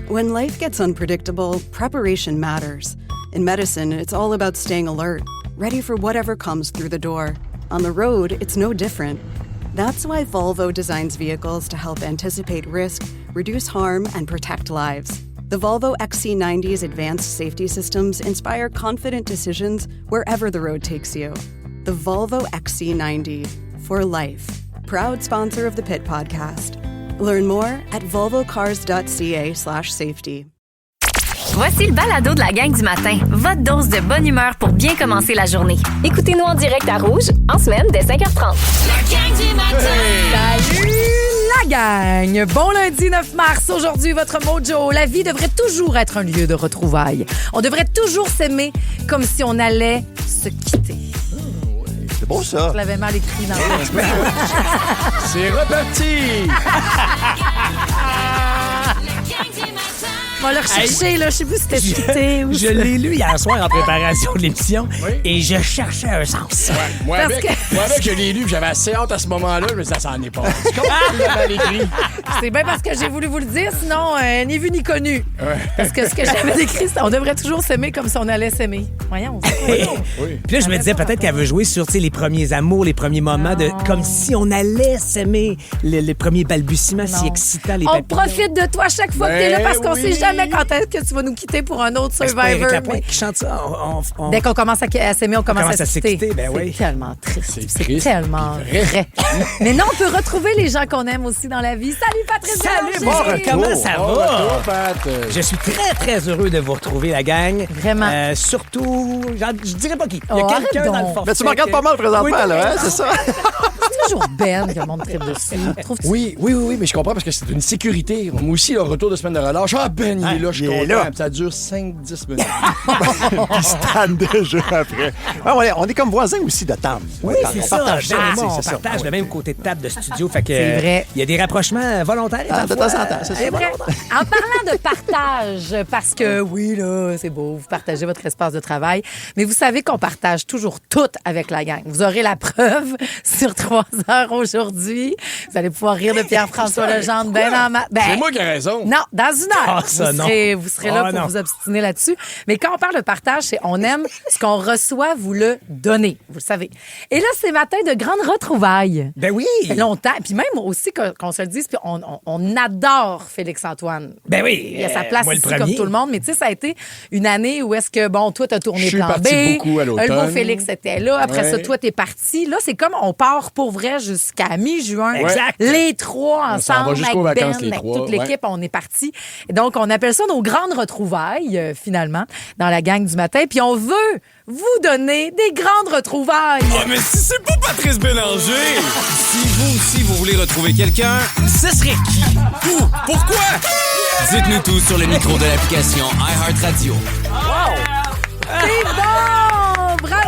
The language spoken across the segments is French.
When life gets unpredictable, preparation matters. In medicine, it's all about staying alert, ready for whatever comes through the door. On the road, it's no different. That's why Volvo designs vehicles to help anticipate risk, reduce harm, and protect lives. The Volvo XC90's advanced safety systems inspire confident decisions wherever the road takes you. The Volvo XC90, for life. Proud sponsor of the Pit Podcast. Learn more at volvocars.ca/safety. Voici le balado de la gang du matin. Votre dose de bonne humeur pour bien commencer la journée. Écoutez-nous en direct à Rouge, en semaine, dès 5h30. La gang du matin! Salut la gang! Bon lundi 9 mars. Aujourd'hui, votre mojo. La vie devrait toujours être un lieu de retrouvailles. On devrait toujours s'aimer comme si on allait se quitter. C'est beau, ça. Je l'avais mal écrit dans le... C'est reparti! On va le rechercher, là. Je sais plus si c'était cité ou... Je l'ai lu hier soir en préparation de l'émission et je cherchais un sens. Moi, avec, je l'ai lu, j'avais assez hâte à ce moment-là, mais ça s'en est pas. C'est comme mal écrit. C'est bien parce que j'ai voulu vous le dire, sinon, ni vu ni connu. Ouais. Parce que ce que j'avais décrit, c'est on devrait toujours s'aimer comme si on allait s'aimer. Voyons. Oui. Puis là, je me disais peut-être qu'elle veut jouer sur les premiers amours, les premiers moments, comme si on allait s'aimer, les premiers balbutiements si excitants. On profite de toi chaque fois que t'es là parce qu'on sait jamais quand est-ce que tu vas nous quitter pour un autre Survivor. Avec la pointe qui chante ça, Dès qu'on commence à s'aimer, on commence à se quitter. Ben oui. C'est tellement triste. C'est tellement vrai. Mais non, on peut retrouver les gens qu'on aime aussi dans la vie. Salut Patrice Salut, Bélanger! comment ça va? Je suis très, très heureux de vous retrouver, la gang. Vraiment. Surtout, je dirais pas qui. Il y a quelqu'un dans le fond. Mais tu me regardes pas mal présentement, là, hein, c'est ça? C'est toujours Ben que le monde tripe dessus. Oui, mais je comprends parce que c'est une sécurité. Moi aussi, le retour de semaine de relâche. Ah, Ben, il est là, je suis content. Ça dure 5-10 minutes. Il se tanne déjà après. On est comme voisins aussi de table. Oui, c'est ça. On partage le même côté de table de studio. Fait que c'est vrai. Il y a des rapprochements volontaires. De temps en temps, c'est ça. En parlant de partage, parce que oui, là, c'est beau, vous partagez votre espace de travail, mais vous savez qu'on partage toujours tout avec la gang. Vous aurez la preuve sur 3 heures aujourd'hui. Vous allez pouvoir rire de Pierre-François Legendre. C'est moi qui ai raison. Non, dans une heure. Vous serez là pour non. vous obstiner là-dessus. Mais quand on parle de partage, c'est on aime ce qu'on reçoit, vous le donnez. Vous le savez. Et là, c'est matin de grandes retrouvailles. Ben oui. Ça fait longtemps. Puis même aussi qu'on se le dise, puis on adore Félix-Antoine. Ben oui. Il a sa place ici comme tout le monde. Mais tu sais, ça a été une année où est-ce que, bon, toi, t'as tourné plan B. Je suis parti beaucoup à l'automne. Le beau Félix était là. Après ça, toi, t'es parti. Là, c'est comme on part pour vrai jusqu'à mi-juin. Exact. Les trois ensemble, avec Ben, avec trois, toute l'équipe, on est parti. Et donc, on appelle ça nos grandes retrouvailles, finalement, dans la gang du matin. Puis on veut vous donner des grandes retrouvailles. Oh, mais si c'est pas Patrice Bélanger! Si vous aussi, vous voulez retrouver quelqu'un, ce serait qui? Où? Pourquoi? Dites-nous tout sur le micro de l'application iHeartRadio. C'est bon! Bravo!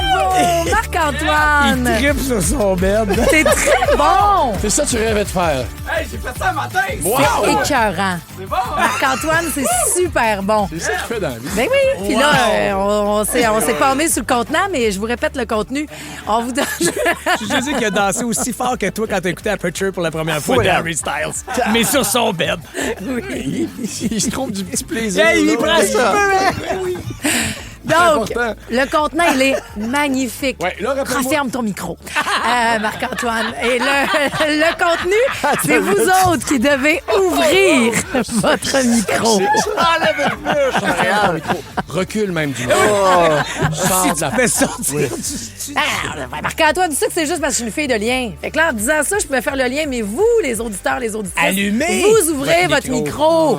Marc-Antoine! Il tripe sur son bed. C'est très bon! C'est ça que tu rêvais de faire. Hey, j'ai fait ça un matin! C'est écœurant. C'est bon! Marc-Antoine, c'est super bon. C'est ça que tu fais dans la vie. Ben oui, puis là, on s'est palmé sur le contenant, mais je vous répète le contenu. On vous donne... Je sais qu'il a dansé aussi fort que toi quand t'as écouté Aperture pour la première fois de Harry Styles. Mais sur son bed. Oui. Il se trouve du petit plaisir. Hey, il là. prend ça. Donc, important. le contenant, il est magnifique. Ouais, là, rappelle-moi. Referme ton micro, Marc-Antoine. Et le contenu, c'est vous autres qui devez ouvrir votre micro. Recule même du Si tu fais sortir Marc-Antoine, tu sais que c'est juste parce que je suis une fille de lien. Fait que là, en disant ça, je pouvais faire le lien, mais vous, les auditeurs, les auditrices, allumez vous ouvrez votre micro.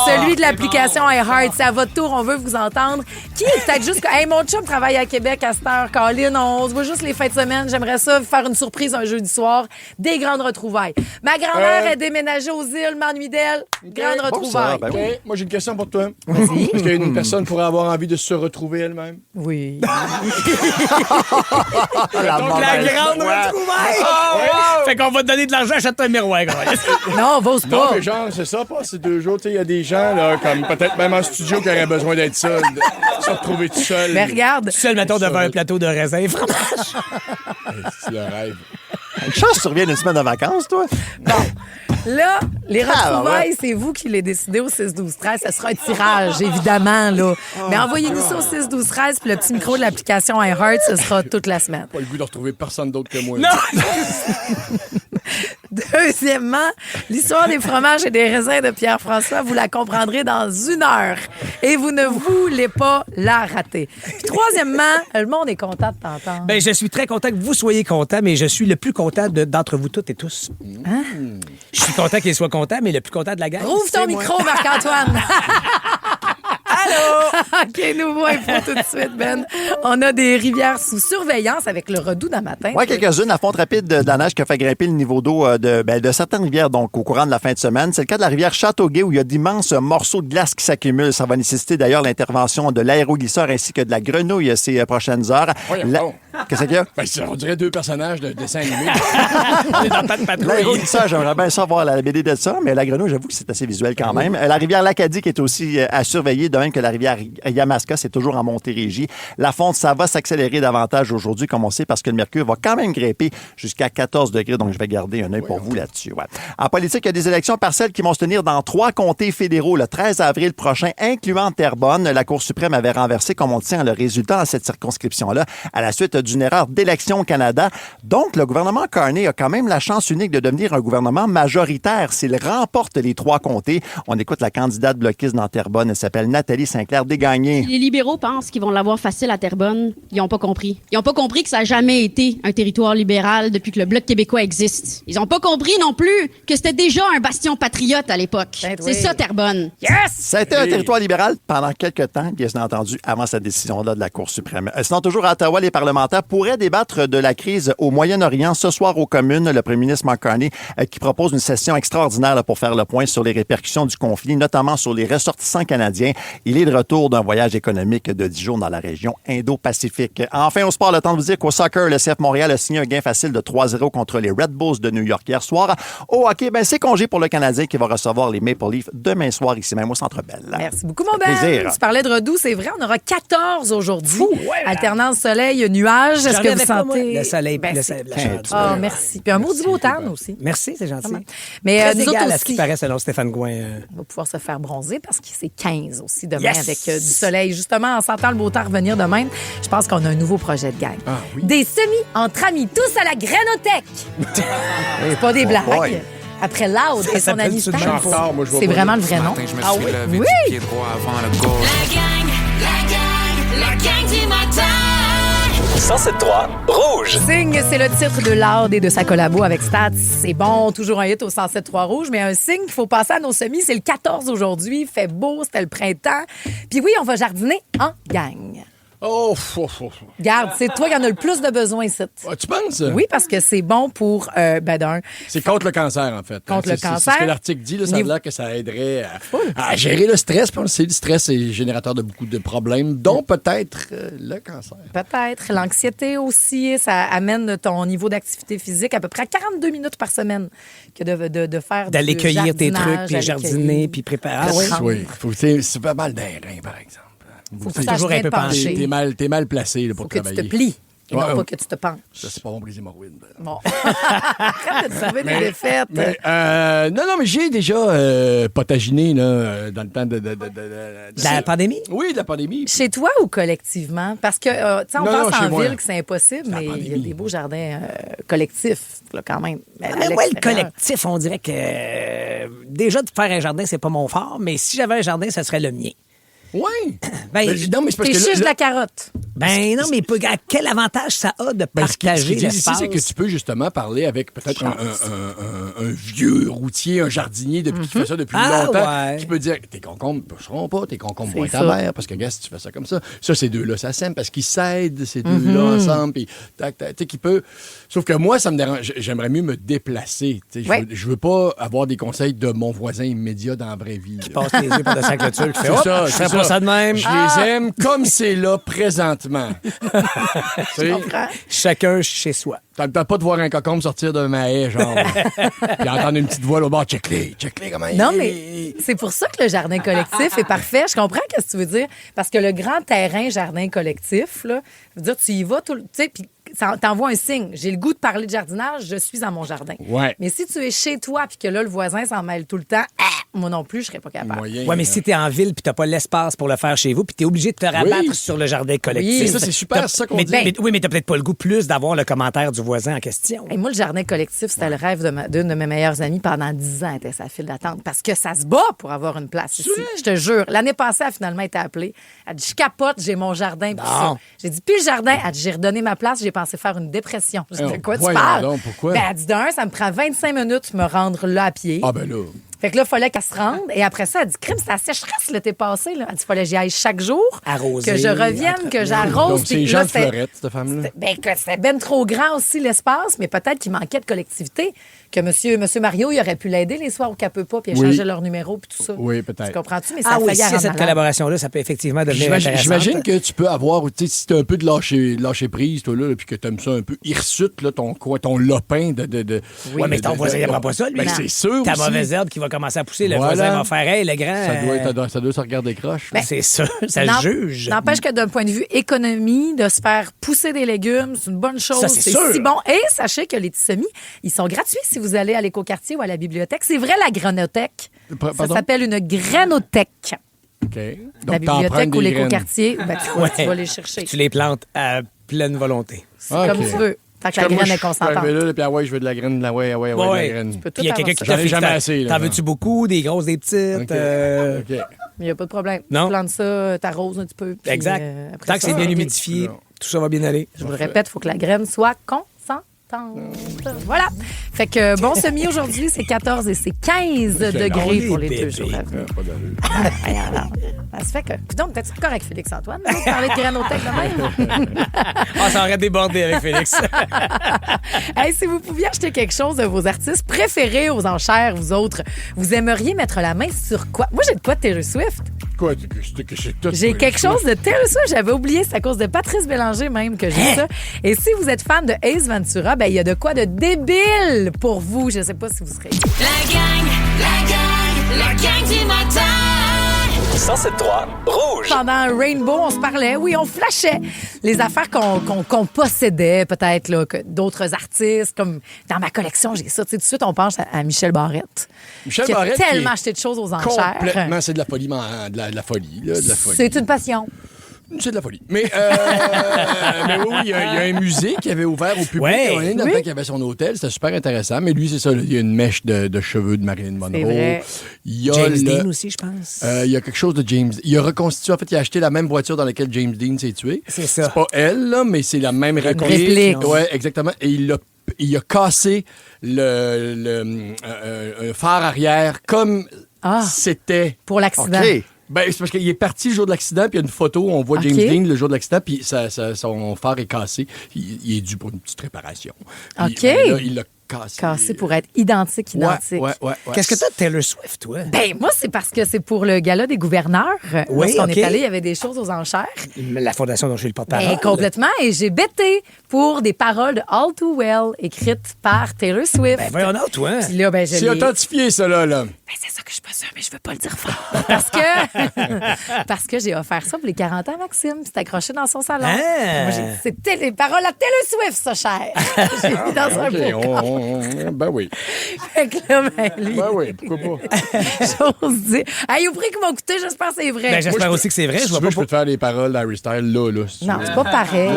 Celui de l'application iHeart. C'est à votre tour, on veut vous entendre. Qui est peut-être juste que, hey, mon chum travaille à Québec à cette heure, Colin, on se voit juste les fins de semaine. J'aimerais ça faire une surprise un jeudi soir. Des grandes retrouvailles. Ma grand-mère est déménagée aux îles, m'ennuie d'elle. Grande retrouvaille. OK, moi j'ai une question pour toi. Vas-y. Est-ce qu'une personne pourrait avoir envie de se retrouver elle-même? Oui. Donc la grande retrouvaille. Fait qu'on va te donner de l'argent, achète-toi un miroir, gros. Non, vose Non, pas. mais genre, c'est ça, passer 2 jours. Tu sais, il y a des gens, là, comme peut-être même en studio, qui auraient besoin d'être seuls, de se retrouver tout seul. Mais regarde. Seul, mettons, devant un plateau de raisin et fromage. C'est le rêve. Une chance que tu reviens d'une semaine de vacances, toi. Bon. Là, les retrouvailles, c'est vous qui les décidez au 6-12-13. Ça sera un tirage, évidemment, là. Mais envoyez-nous ça au 6-12-13, puis le petit micro de l'application iHeart, ce sera toute la semaine. Pas le goût de retrouver personne d'autre que moi. Non! Deuxièmement, l'histoire des fromages et des raisins de Pierre-François, vous la comprendrez dans 1 heure. Et vous ne voulez pas la rater. Puis troisièmement, le monde est content de t'entendre. Ben, je suis très content que vous soyez content, mais je suis le plus content d'entre vous toutes et tous. Hein? Je suis content qu'il soit content, mais le plus content de la gang. Rouvre ton micro, Marc-Antoine. Allô? OK, nouveau info tout de suite, Ben. On a des rivières sous surveillance avec le Redoux d'un matin. Oui, quelques-unes. La fonte rapide de la neige qui a fait grimper le niveau d'eau de certaines rivières donc au courant de la fin de semaine. C'est le cas de la rivière Châteauguay où il y a d'immenses morceaux de glace qui s'accumulent. Ça va nécessiter d'ailleurs l'intervention de l'aéroglisseur ainsi que de la grenouille ces prochaines heures. Oui, Qu'est-ce qu'il y a? Ben, on dirait 2 personnages de dessin animé. On est dans pas de patrouille. L'aéroglisseur, j'aimerais bien ça voir la BD de ça, mais la grenouille, j'avoue que c'est assez visuel quand même. La rivière L'Acadie qui est aussi à surveiller, de même que la rivière Yamaska, c'est toujours en Montérégie. La fonte, ça va s'accélérer davantage aujourd'hui, comme on sait, parce que le mercure va quand même grimper jusqu'à 14 degrés, donc je vais garder un œil pour vous là-dessus. Ouais. En politique, il y a des élections partielles qui vont se tenir dans 3 comtés fédéraux le 13 avril prochain, incluant Terrebonne. La Cour suprême avait renversé, comme on le tient, le résultat dans cette circonscription-là à la suite d'une erreur d'élection au Canada. Donc, le gouvernement Carney a quand même la chance unique de devenir un gouvernement majoritaire s'il remporte les 3 comtés. On écoute la candidate bloquiste dans Terrebonne. Elle s'appelle Nathalie Sinclair-Desgagnés. Les libéraux pensent qu'ils vont l'avoir facile à Terrebonne. Ils n'ont pas compris. Ils n'ont pas compris que ça n'a jamais été un territoire libéral depuis que le Bloc québécois existe. Ils n'ont pas compris non plus que c'était déjà un bastion patriote à l'époque. C'est ça, Terrebonne. Yes! Ça a été un territoire libéral pendant quelques temps, bien entendu, avant cette décision-là de la Cour suprême. Sinon, toujours à Ottawa, les parlementaires pourraient débattre de la crise au Moyen-Orient ce soir aux communes. Le premier ministre Mark Carney qui propose une session extraordinaire pour faire le point sur les répercussions du conflit, notamment sur les ressortissants canadiens. Il est de retour d'un voyage économique de 10 jours dans la région Indo-Pacifique. Enfin, au sport, le temps de vous dire qu'au soccer, le CF Montréal a signé un gain facile de 3-0 contre les Red Bulls de New York hier soir. Au hockey, c'est congé pour le Canadien qui va recevoir les Maple Leafs demain soir ici même au Centre Bell. Merci beaucoup, mon Ben. Plaisir. Tu parlais de Redoux, c'est vrai, on aura 14 aujourd'hui. Alternance soleil-nuage. Est-ce que vous sentez... Le soleil, Ben, la chaleur. Ah, merci. Puis un mot du beau temps aussi. Merci, c'est gentil. Mais Très nous égal autres à ce qui aussi, paraît selon Stéphane Gouin. on va pouvoir se faire bronzer parce que c'est 15 aussi demain Yes! avec du soleil. Justement, en sentant le beau temps revenir demain, je pense qu'on a un nouveau projet de gang. Ah, oui. Des semis entre amis, tous à la Grénothèque. C'est pas des blagues. boy. Après Loud et son s'appelle ami ça Stan. du genre tard, moi, je vois C'est pas vraiment le- le vrai nom. Je me Ah suis oui? levé Oui. du pied droit avant le goal. La gang du matin! 107.3 Rouge. Signe, c'est le titre de Loud et de sa collabo avec Stats. C'est bon, toujours un hit au 107.3 Rouge, mais un signe qu'il faut passer à nos semis. C'est le 14 aujourd'hui, il fait beau, c'était le printemps. Puis oui, on va jardiner en gang. Oh, Garde, c'est toi qui en as le plus de besoin ici. Ah, tu penses? Oui, parce que c'est bon pour, d'un, C'est contre le cancer, en fait. Contre le C'est cancer. ce que l'article dit. Là, ça a Niveau- l'air que ça aiderait à gérer le stress. Puis on le sait, le stress est générateur de beaucoup de problèmes, dont peut-être le cancer. peut-être l'anxiété aussi, ça amène ton niveau d'activité physique à peu près à 42 minutes par semaine que de faire D'aller du cueillir tes jardinage, trucs, puis aller jardiner, cueillir. puis préparer. Ah oui? Oui, c'est pas mal d'air, par exemple. Faut que C'est tu toujours un peu penché. T'es mal placé là, pour Faut que tu travailler. te plies et Ouais, non ouais. pas que tu te penches. Ça, c'est pas bon pour les hémorroïdes. Bon. Arrête de trouver des défaites. Mais, non, mais j'ai déjà potaginé là, dans le temps de La pandémie? Oui, de la pandémie. Chez toi ou collectivement? Parce que, tu sais, on Non, pense non, chez en moi. ville que c'est impossible, La mais il y a pandémie. des beaux jardins collectifs, là, quand même. Mais à Mais ouais, le l'extérieur. collectif, on dirait que déjà de faire un jardin, c'est pas mon fort, mais si j'avais un jardin, ça serait le mien. Oui. Ben, non, mais c'est parce T'es que chiche là- de la carotte. Ben non, mais quel avantage ça a de Ben, ce partager qu'ils disent ici, l'espace? c'est que tu peux justement parler avec peut-être un vieux routier, un jardinier qui fait ça depuis Ah, longtemps, ouais. qui peut dire tes concombres ne pousseront pas, tes concombres vont être C'est à ça. verre, parce que, gars, si tu fais ça comme ça, ces deux-là, ça sème, parce qu'ils s'aident, ces deux-là, ensemble, puis tac, tac, tu sais, qui peut... Sauf que moi, ça me dérange. J'aimerais mieux me déplacer. Tu sais, Ouais. je veux pas avoir des conseils de mon voisin immédiat dans la vraie vie. là. Passe les yeux par dessus la clôture, qui fait C'est hop, ça, je c'est fais pas ça de même. Je les aime comme c'est là présentement. Tu sais, Chacun chez soi. T'as le temps pas de voir un cocombe sortir de ma haie, genre. Puis entendre une petite voix là au bord, check-les comment Non, il mais est. c'est pour ça que le jardin collectif est parfait. Je comprends ce que tu veux dire. Parce que le grand terrain jardin collectif, là, je veux dire, tu y vas tout le... Tu sais, puis ça t'envoie un signe. J'ai le goût de parler de jardinage, je suis dans mon jardin. Ouais. Mais si tu es chez toi puis que là, le voisin s'en mêle tout le temps, moi non plus, je serais pas capable. Moyen, Ouais, mais là. si t'es en ville puis t'as pas l'espace pour le faire chez vous, puis t'es obligé de te rabattre sur le jardin collectif. Mais ça, c'est super, c'est ça qu'on dit. Oui, mais t'as peut-être pas le goût plus d'avoir le commentaire du voisin en question. Hey, moi, le jardin collectif, c'était le rêve d'une de mes meilleures amies. Pendant 10 ans, elle était sa file d'attente parce que ça se bat pour avoir une place ici. Je te jure. L'année passée, elle a finalement été appelée. Elle dit, je capote, j'ai mon jardin. Puis ça. J'ai dit, puis le jardin. Elle dit, j'ai redonné ma place, j'ai pensé faire une dépression. Je dis, de quoi tu parles? Donc, pourquoi? Ben, elle dit, d'un, ça me prend 25 minutes me rendre là à pied. Ah, ben là. Fait que là, il fallait qu'elle se rende. Et après ça, elle dit, crime, c'est la sécheresse l'été passé. Là. Elle dit, il fallait que j'y aille chaque jour. Arroser, que je revienne, que j'arrose. Donc, c'est Puis Jean là, de Florette, cette femme-là. Ben, que c'était ben trop grand aussi l'espace, mais peut-être qu'il manquait de collectivité. Que monsieur Mario, il aurait pu l'aider les soirs où qu'elle peut pas, puis échanger leur numéro, puis tout ça. Oui, peut-être. Tu comprends-tu? Mais ça Ah oui, faillit si rendre cette malade. collaboration-là, ça peut effectivement devenir intéressant. J'imagine que tu peux avoir, tu sais, si t'as un peu de lâcher prise, toi, là, puis que t'aimes ça un peu hirsute, là, ton lopin de Oui, mais ton voisin n'aimera pas ça, lui. Ben, c'est sûr. Ta aussi. mauvaise herbe qui va commencer à pousser, le Voilà. voisin va faire, hey, le grand. Ça doit se regarder croche. C'est ça, ça N'en- juge. N'empêche que d'un point de vue économie, de se faire pousser des légumes, c'est une bonne chose. Ça, c'est sûr. si bon. Et sachez que les petits semis, ils sont gratuits si vous allez à l'écoquartier ou à la bibliothèque. C'est vrai, la granothèque. Ça Pardon? s'appelle une granothèque. OK. La Donc, bibliothèque ou les l'écoquartier, ben, tu vas les chercher. Tu les plantes à pleine volonté. C'est comme tu veux. Tant que la graine est consentante. Là, puis ouais, je veux de la graine, de la de la graine. Tu peux tout Puis il y a avoir quelqu'un qui ça. J'en ai t'offre. jamais assez, là. T'en veux-tu beaucoup, des grosses, des petites? OK. OK. Mais il n'y a pas de problème. Non. Tu plantes ça, t'arroses un petit peu. Puis, Exact. après Tant que ça, c'est bien OK. humidifié, tout ça va bien aller. Je vous le répète, il faut que la graine soit consentante. Voilà. Fait que bon semis aujourd'hui, c'est 14 et c'est 15 degrés pour les 2 jours à venir. Pas d'allure. Ça se fait que. Donc, peut-être correct, Félix-Antoine, de parler de granothèque de même. Ah, ça aurait débordé avec Félix. Hey, si vous pouviez acheter quelque chose de vos artistes préférés aux enchères, vous autres, vous aimeriez mettre la main sur quoi? Moi, j'ai de quoi de Taylor Swift. Quoi? C'est tout. J'ai quelque chose de Taylor Swift. J'avais oublié, c'est à cause de Patrice Bélanger même que j'ai ça. Et si vous êtes fan de Ace Ventura, ben il y a de quoi de débile pour vous. Je sais pas si vous serez. La gang du matin. 107.3 Rouge. Pendant Rainbow, on se parlait, oui, on flashait les affaires qu'on possédait, peut-être, là, que d'autres artistes, comme dans ma collection, j'ai ça. Tu sais, tout de suite, on pense à Michel Barrette. Michel qui a Barrette, tellement qui est acheté de choses aux enchères. complètement, c'est de la folie, de la folie, là, de la folie. C'est une passion. C'est de la folie. Mais, mais oui, il y a un musée qui avait ouvert au public. Ouais. On est dans le temps qu'il y avait son hôtel. C'était super intéressant. Mais lui, c'est ça. Il y a une mèche de cheveux de Marilyn Monroe. vrai. Il y a James Dean aussi, je pense. il y a quelque chose de James. Il a reconstitué. En fait, il a acheté la même voiture dans laquelle James Dean s'est tué. C'est ça. C'est pas elle, là, mais c'est la même réplique. réplique. Ouais, exactement. Et il a cassé le phare arrière comme c'était. Pour l'accident. OK. Ben, c'est parce qu'il est parti le jour de l'accident, puis il y a une photo, on voit James OK. Dean le jour de l'accident, puis son phare est cassé. Il est dû pour une petite réparation. Puis, OK. ben là, il l'a cassé. Cassé pour être identique. Ouais. Qu'est-ce que t'as de Taylor Swift, toi? Ben, moi, c'est parce que c'est pour le gala des gouverneurs. Oui, Lorsqu'on OK. est allé, il y avait des choses aux enchères. La fondation dont je suis le porte-parole. Ben, complètement. Et j'ai bêté pour des paroles de All Too Well écrites par Taylor Swift. Ben, voyons donc, toi. Puis là, ben, je C'est l'ai- authentifié, ça, là. Ben, c'est ça que je suis pas sûre, mais je veux pas le dire fort. Parce que j'ai offert ça pour les 40 ans, Maxime. C'est accroché dans son salon. Ah! Moi, j'ai dit, c'était les paroles à Taylor Swift, ça, cher. J'ai mis dans un beau Ben oui. Fait que là, ben, lui, Ben oui, pourquoi pas. j'ose dire. Hey, au prix qu'ils m'ont coûté, j'espère que c'est vrai. Ben, j'espère aussi que c'est vrai. Si Je tu vois veux, pas je peux te faire les paroles d'Harry Styles, là. Si tu Non, veux. c'est pas pareil.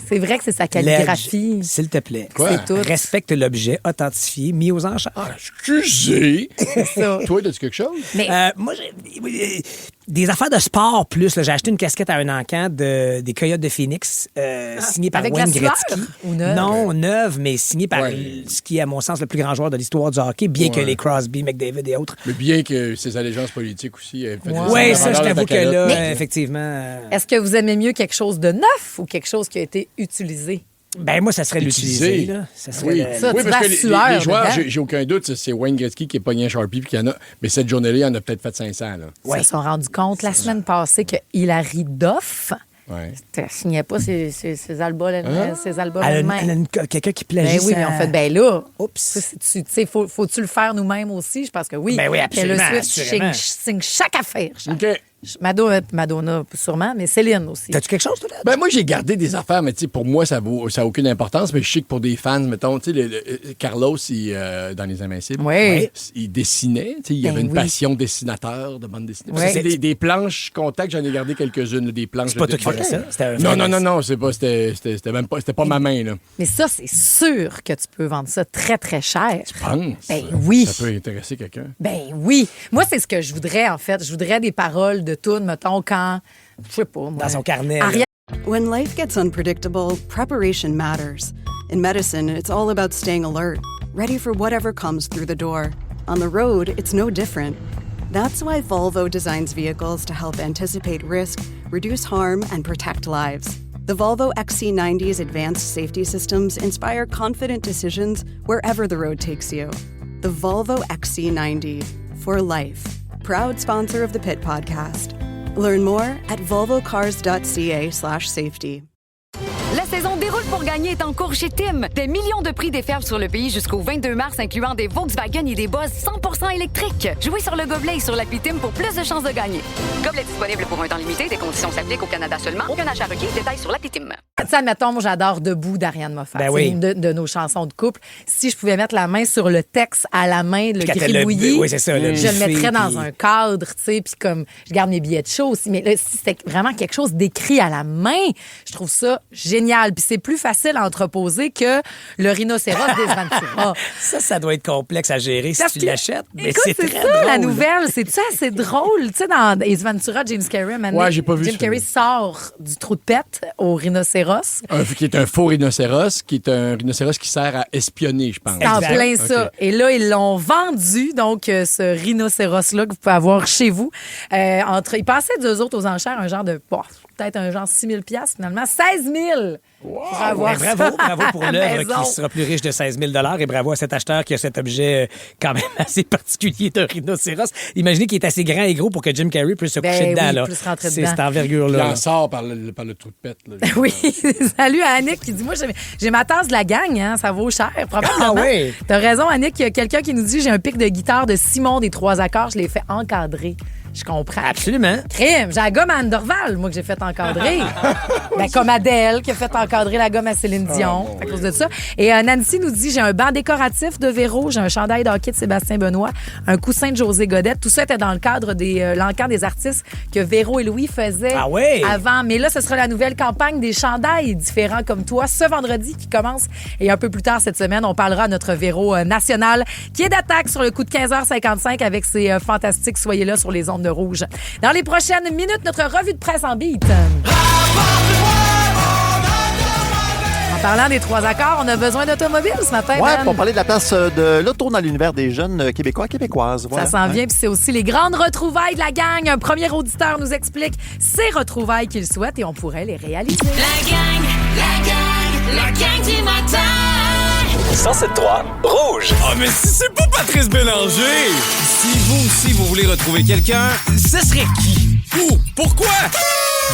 C'est vrai que c'est sa calligraphie. Ledge, s'il te plaît. Quoi? C'est tout. Respecte l'objet authentifié, mis aux enchères. Ah, excusez. ça. Toi, as-tu quelque chose? Mais Moi, des affaires de sport plus. Là, j'ai acheté une casquette à un encan des Coyotes de Phoenix, signée par avec Wayne la sueur Gretzky. ou neuve? Non, neuve, mais signée par Ouais. ce qui est, à mon sens, le plus grand joueur de l'histoire du hockey, bien que les Crosby, McDavid et autres. Mais bien que ses allégeances politiques aussi. Oui, ça, je t'avoue que là, Mais- effectivement. est-ce que vous aimez mieux quelque chose de neuf ou quelque chose qui a été utilisé? Ben, moi, ça serait Utilisé. l'utiliser. Là. Ça serait Oui, le- Ça, oui tu parce vas que sueur les joueurs, dedans. j'ai aucun doute, c'est Wayne Gretzky qui est pogné un Sharpie puis qu'il y en a. Mais cette journée-là, il en a peut-être fait 500. Là. Ils se sont rendus compte la semaine passée que Hilary Duff Ouais. ne signait pas ses albums, ses albums Elle a elle-même. quelqu'un qui plagie Ben oui, mais sa- en fait, ben là, Oups. tu sais, faut-tu le faire nous-mêmes aussi? Je pense que oui. Ben oui, absolument, Taylor Swift assurément. signe chaque affaire. OK. Madonna, sûrement, mais Céline aussi. T'as-tu quelque chose, toi, là? Ben moi, j'ai gardé des affaires, mais tu sais, pour moi, ça a aucune importance. Mais je sais que pour des fans, mettons, tu sais, Carlos, dans Les Invincibles, il dessinait. Tu sais, il y avait une passion dessinateur de bande dessinée. Ouais. C'est des planches contact, j'en ai gardé quelques-unes, là, des planches. C'est pas toi qui faisais ça? C'était un Non, c'était même pas, c'était pas ma main, là. Mais ça, c'est sûr que tu peux vendre ça très, très cher. Tu penses? Ben oui. Ça peut intéresser quelqu'un. Ben oui. Moi, c'est ce que je voudrais, en fait. Je voudrais des paroles de tunes, mettons, quand... Je sais pas, moi. Dans son carnet. Ariel- When life gets unpredictable, preparation matters. In medicine, it's all about staying alert, ready for whatever comes through the door. On the road, it's no different. That's why Volvo designs vehicles to help anticipate risk, reduce harm, and protect lives. The Volvo XC90's advanced safety systems inspire confident decisions wherever the road takes you. The Volvo XC90, for life. Proud sponsor of the Pit Podcast. Learn more at volvocars.ca/safety. La saison déroule pour gagner est en cours chez Tim. Des millions de prix déferlent sur le pays jusqu'au 22 mars, incluant des Volkswagen et des Buzz 100% électriques. Jouez sur le gobelet et sur l'appli Tim pour plus de chances de gagner. Gobelet disponible pour un temps limité. Des conditions s'appliquent au Canada seulement. Aucun achat requis. Détails sur l'appli Tim. Tu sais, admettons, moi, j'adore Debout d'Ariane Moffat. Ben C'est oui. une de nos chansons de couple. Si je pouvais mettre la main sur le texte à la main, le gribouillis, oui, c'est ça, le je le buffet, mettrais dans puis- un cadre, tu sais, puis comme je garde mes billets de show aussi. Mais là, si c'était vraiment quelque chose d'écrit à la main, je trouve ça génial. Puis c'est plus facile à entreposer que le rhinocéros des Ventura. Ça doit être complexe à gérer si Parce tu que- l'achètes. Mais Écoute, c'est c'est très ça, drôle. la nouvelle. C'est-tu assez drôle? Tu sais, dans Ace Ventura, James Carrey, maintenant, Ouais, j'ai pas vu Jim ce Carrey film. sort du trou de pète au rhinocéros. Qui est un faux rhinocéros, qui est un rhinocéros qui sert à espionner, je pense. C'est en Exact. plein ça. OK. Et là, ils l'ont vendu, donc, ce rhinocéros-là que vous pouvez avoir chez vous. Il passait d'eux autres aux enchères un genre de, peut-être un genre 6 000 $, finalement. 16 000 pour avoir Ouais, ça bravo pour à la l'œuvre maison. qui sera plus riche de 16 000 et bravo à cet acheteur qui a cet objet quand même assez particulier d'un rhinocéros. Imaginez qu'il est assez grand et gros pour que Jim Carrey puisse se Ben coucher dedans. oui, là. puisse rentrer C'est dedans. cette Il envergure-là. en sort par le trou de pète. Là. Oui, salut à Annick qui dit, moi, j'ai ma tasse de la gang, hein, ça vaut cher, probablement. Ah oui? T'as raison, Annick, il y a quelqu'un qui nous dit, j'ai un pic de guitare de Simon des 3 accords, je l'ai fait encadrer. Je comprends. Absolument. Crime, j'ai la gomme à Anne Dorval, moi, que j'ai fait encadrer. Ben, comme Adèle, qui a fait encadrer la gomme à Céline Dion, à cause de ça. Et Nancy nous dit, j'ai un banc décoratif de Véro, j'ai un chandail de hockey de Sébastien Benoît, un coussin de José Godette. Tout ça était dans le cadre des l'encadre des artistes que Véro et Louis faisaient Ah oui? avant. Mais là, ce sera la nouvelle campagne des chandails différents comme toi, ce vendredi qui commence. Et un peu plus tard cette semaine, on parlera à notre Véro national qui est d'attaque sur le coup de 15h55 avec ses fantastiques Soyez là sur les ondes de Rouge. Dans les prochaines minutes, notre revue de presse en beat. En parlant des 3 accords, on a besoin d'automobile ce matin, Ouais, Ben. pour parler de la place de l'auto dans l'univers des jeunes Québécois et Québécoises. Voilà. Ça s'en vient, puis c'est aussi les grandes retrouvailles de la gang. Un premier auditeur nous explique ces retrouvailles qu'il souhaite et on pourrait les réaliser. La gang du matin. 107.3 Rouge. Ah, mais si c'est pas Patrice Bélanger! Si vous aussi vous voulez retrouver quelqu'un, ce serait qui? Où? Pourquoi?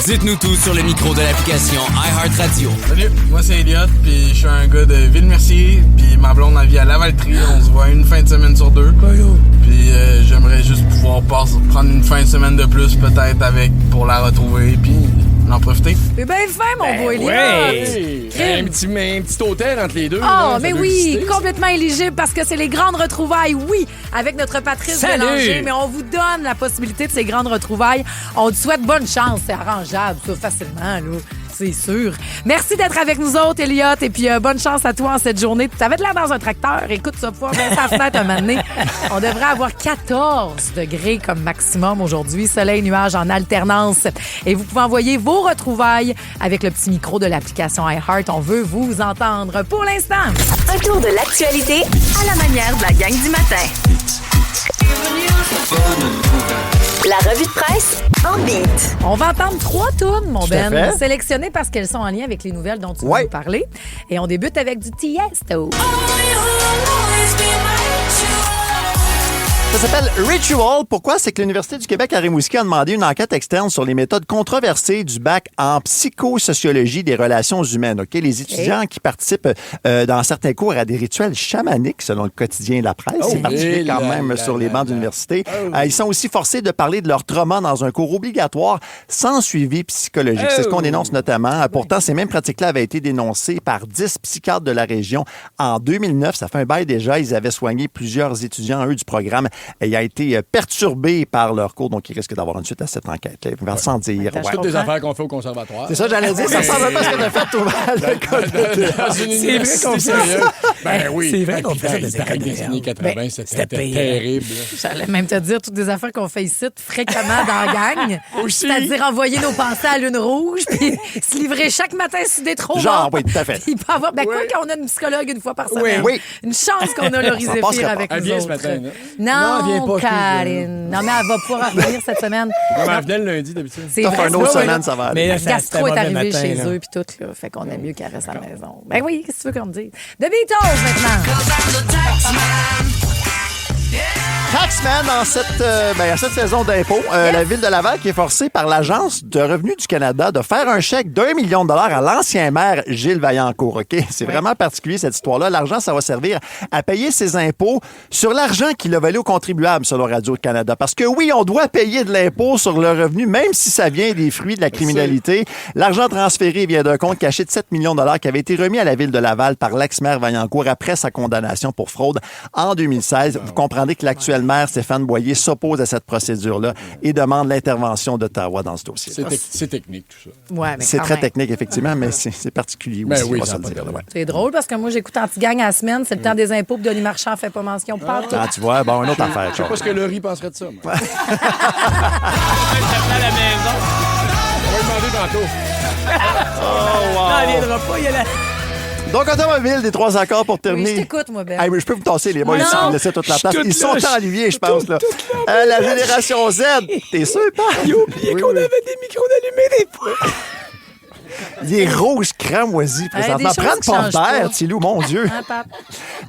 Dites-nous tout sur le micro de l'application iHeartRadio. Salut, moi c'est Elliot, puis je suis un gars de Ville-Mercier, puis ma blonde elle vit à Lavaltrie, on se voit une fin de semaine sur 2. Puis j'aimerais juste pouvoir prendre une fin de semaine de plus peut-être avec pour la retrouver, puis en profiter. C'est bien fin, mon beau Elliot. Hey, Crime. un petit hôtel entre les deux. Oh, là, ça mais doit oui, exister, ça. complètement éligible parce que c'est les grandes retrouvailles, oui, avec notre Patrice Salut. Bélanger. Mais on vous donne la possibilité de ces grandes retrouvailles. On te souhaite bonne chance, c'est arrangeable, ça, facilement, là. C'est sûr. Merci d'être avec nous autres, Elliot. Et puis, bonne chance à toi en cette journée. Tu avais de l'air dans un tracteur. Écoute, ça va bien sa fenêtre un moment donné. On devrait avoir 14 degrés comme maximum aujourd'hui. Soleil, nuages en alternance. Et vous pouvez envoyer vos retrouvailles avec le petit micro de l'application iHeart. On veut vous entendre. Pour l'instant, Un tour de l'actualité à la manière de la gang du matin. La revue de presse en beat. on va entendre 3 tunes, mon Tout à Ben, fait. sélectionnées parce qu'elles sont en lien avec les nouvelles dont tu vas Ouais. nous parler. Et on débute avec du Tiesto. Ça s'appelle Ritual. Pourquoi? C'est que l'Université du Québec à Rimouski a demandé une enquête externe sur les méthodes controversées du bac en psychosociologie des relations humaines. Ok, les étudiants qui participent dans certains cours à des rituels chamaniques, selon le quotidien de la presse, c'est particulier quand même sur les bancs d'université. Ils sont aussi forcés de parler de leur trauma dans un cours obligatoire sans suivi psychologique. C'est ce qu'on dénonce notamment. Pourtant, ces mêmes pratiques-là avaient été dénoncées par 10 psychiatres de la région en 2009. Ça fait un bail déjà. Ils avaient soigné plusieurs étudiants, eux, du programme, ayant été perturbés par leur cours. Donc, ils risquent d'avoir une suite à cette enquête. Là. Sans dire. C'est toutes des affaires qu'on fait au conservatoire. C'est ça, j'allais dire. Ça ressemble pas à ce que tu as fait, toi. C'est vrai qu'on fait ça. Ben oui. C'est vrai qu'on fait ça des années 80. C'était terrible. J'allais même te dire toutes des affaires qu'on fait ici fréquemment dans la gang. C'est-à-dire envoyer nos pensées à lune rouge puis se livrer chaque matin sur des trous. Genre, oui, tout à fait. Il peut avoir... quoi qu'on a une psychologue une fois par semaine. Oui. Une chance qu'on a Laurie Zéphir avec nous autres. Ce matin, non, elle vient pas, Karine. Non, mais elle va pouvoir revenir cette semaine. Non, mais elle venait le lundi d'habitude. C'est T'as fait un autre semaine, ça va aller. Mais le gastro est arrivé chez eux puis tout. Là. Fait qu'on aime mieux qu'elle reste à la maison. Ben oui, qu'est-ce que tu veux qu'on me dise? The Beatles, maintenant. Taxman, dans cette saison d'impôts, la Ville de Laval qui est forcée par l'Agence de revenus du Canada de faire un chèque d'1 million de dollars à l'ancien maire Gilles Vaillancourt. OK? C'est vraiment particulier, cette histoire-là. L'argent, ça va servir à payer ses impôts sur l'argent qu'il a volé aux contribuables, selon Radio-Canada. Parce que oui, on doit payer de l'impôt sur le revenu, même si ça vient des fruits de la criminalité. L'argent transféré vient d'un compte caché de 7 millions de dollars qui avait été remis à la Ville de Laval par l'ex-maire Vaillancourt après sa condamnation pour fraude en 2016. Vous comprendrez que l'actuel maire Stéphane Boyer s'oppose à cette procédure-là et demande l'intervention d'Ottawa dans ce dossier. C'est technique, tout ça. Ouais, mais c'est très même. technique, effectivement, mais c'est particulier aussi. Oui, on va se le dire. Ouais. C'est drôle parce que moi, j'écoute Anti-Gang à la semaine. C'est le temps des impôts. Denis Marchand fait pas mention. Ah, tu vois, bon, une autre affaire. Je sais pas ce que Laurie penserait de ça. Moi. à la maison. On va lui demander tantôt. Non, elle viendra pas. Il y a la... Donc, automobile, des 3 accords pour terminer. Oui, je t'écoute, moi, Ben. Hey, mais je peux vous tasser les boys ici, vous me laissez toute la place. Ils sont ennuyés, je pense. Là. La génération Z, t'es sûr, pas? Il a oublié qu'on avait des micros d'allumés des fois. Les rouges cramoisis, présentement. des choses Prends une qui pompe changent d'air, pas. Tilou, mon Dieu. Hein, pape?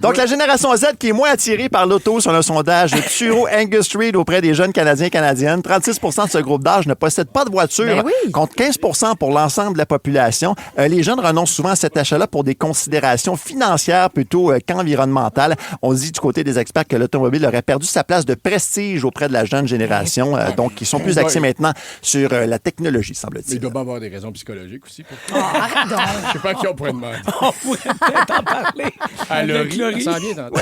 Donc, la génération Z qui est moins attirée par l'auto sur le sondage de Turo Angus Reid auprès des jeunes Canadiens et Canadiennes. 36 % de ce groupe d'âge ne possède pas de voiture, Ben oui. contre 15 % pour l'ensemble de la population. Les jeunes renoncent souvent à cet achat-là pour des considérations financières plutôt qu'environnementales. On dit du côté des experts que l'automobile aurait perdu sa place de prestige auprès de la jeune génération. Donc, ils sont plus axés maintenant sur la technologie, Mais il semble-t-il. doit pas avoir des raisons psychologiques aussi. Arrête donc. Je sais pas à qui on pourrait demander. On pourrait peut-être en parler. À Avec Laurie. Ça s'en vient tantôt.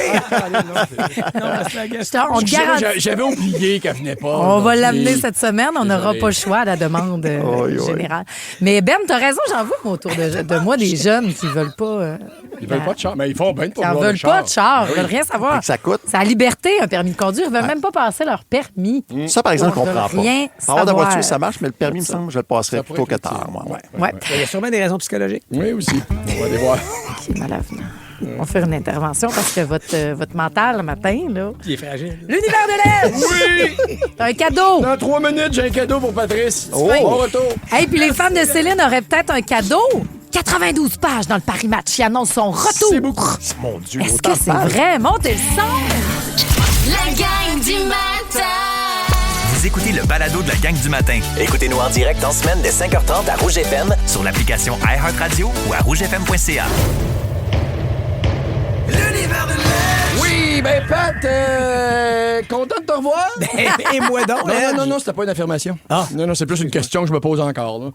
Non, parce que la gastro... On te garantit. J'avais oublié qu'elle venait pas. On va aujourd'hui. l'amener cette semaine. On n'aura Désolé. pas le choix à la demande Oui. générale. Mais Ben, t'as raison, j'en veux autour de moi des jeunes qui veulent pas... Ils veulent pas de char. Mais ils font bien pour Qui en vouloir veulent pas de char. Ils veulent rien Fait savoir. que ça coûte. C'est la liberté, un permis de conduire. Ils veulent même pas passer leur permis. Ça, par exemple, je Ils veulent comprends pas. rien Avoir de savoir. voiture, ça marche, mais le permis, me semble, je le passerais Ça plutôt que pourrait être tard, moi. Ouais. Il y a sûrement des raisons psychologiques. Oui, aussi. On va aller voir. C'est mal avenant. On va faire une intervention parce que votre mental, le matin, là... Il est fragile. L'univers de l'aide! Oui! T'as un cadeau! Dans 3 minutes, j'ai un cadeau pour Patrice. Oh! Bon retour. Hey, puis les fans de Céline auraient peut-être un cadeau. 92 pages dans le Paris Match qui annonce son retour. C'est beaucoup. Mon Dieu, Est-ce autant que c'est vrai? Montez le son! La gang du matin. Vous écoutez le balado de la gang du matin. Écoutez-nous en direct en semaine dès 5h30 à Rouge FM, sur l'application iHeartRadio ou à rougefm.ca. L'univers de l'air! Oui, ben Pat, content de te revoir. Et moi donc. Non, c'était pas une affirmation. Ah. Non, c'est plus une question que je me pose encore. Là.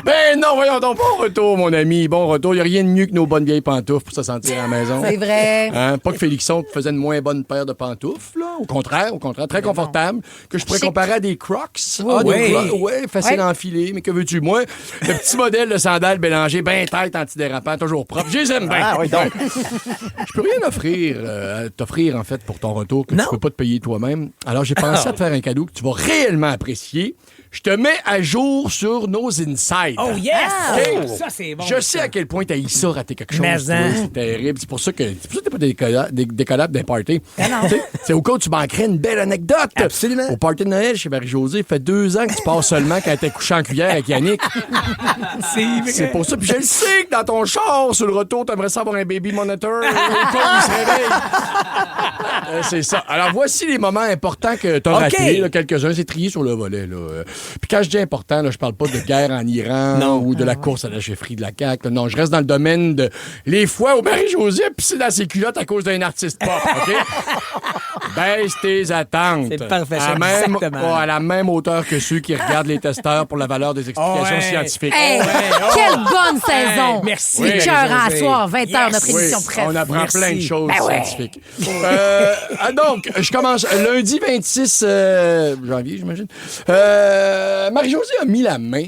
Ben non, voyons donc, bon retour, mon ami, bon retour. Il n'y a rien de mieux que nos bonnes vieilles pantoufles pour se sentir à la maison. C'est vrai. Hein? Pas que Félixon faisait une moins bonne paire de pantoufles, là. Au contraire, très confortable, que je pourrais Chic. comparer à des Crocs. oui. Ouais, facile à enfiler, mais que veux-tu, moi? Le petit modèle de sandales mélangé, ben tête antidérapant, toujours propre. Je les aime bien. Ah oui, donc. Je peux rien t'offrir, en fait, pour ton retour que Non. tu peux pas te payer toi-même. Alors, j'ai pensé à te faire un cadeau que tu vas réellement apprécier. Je te mets à jour sur nos insides. Oh yes! OK? Ça, c'est bon. Je sais à quel point t'as eu ça rater quelque chose. Mais toi. hein. C'est terrible. C'est pour ça que t'es pas décollable d'un party. C'est au cas où tu manquerais une belle anecdote. Absolument. Au party de Noël chez Marie-Josée, il fait 2 ans que tu pars seulement quand elle était couchée en cuillère avec Yannick. C'est pour ça. Puis je le sais que dans ton char, sur le retour, t'aimerais ça avoir un baby monitor au cas où il se réveille. C'est ça. Alors, voici les moments importants que t'as ratés. Là, quelques-uns, c'est trié sur le volet. Là. Puis quand je dis important, là, je parle pas de guerre en Iran ou de la course à la chefferie de la CAQ. Non, je reste dans le domaine de les fois où Marie-Josée a pissé dans ses culottes à cause d'un artiste pop. OK? Baisse tes attentes. C'est parfait, exactement. À la même hauteur que ceux qui regardent les testeurs pour la valeur des explications scientifiques. Hey, quelle bonne saison! Merci. Les cœurs à soir, 20h, notre émission préférée. On apprend plein de choses scientifiques. Donc, je commence lundi 26 janvier, j'imagine. Marie-Josée a mis la main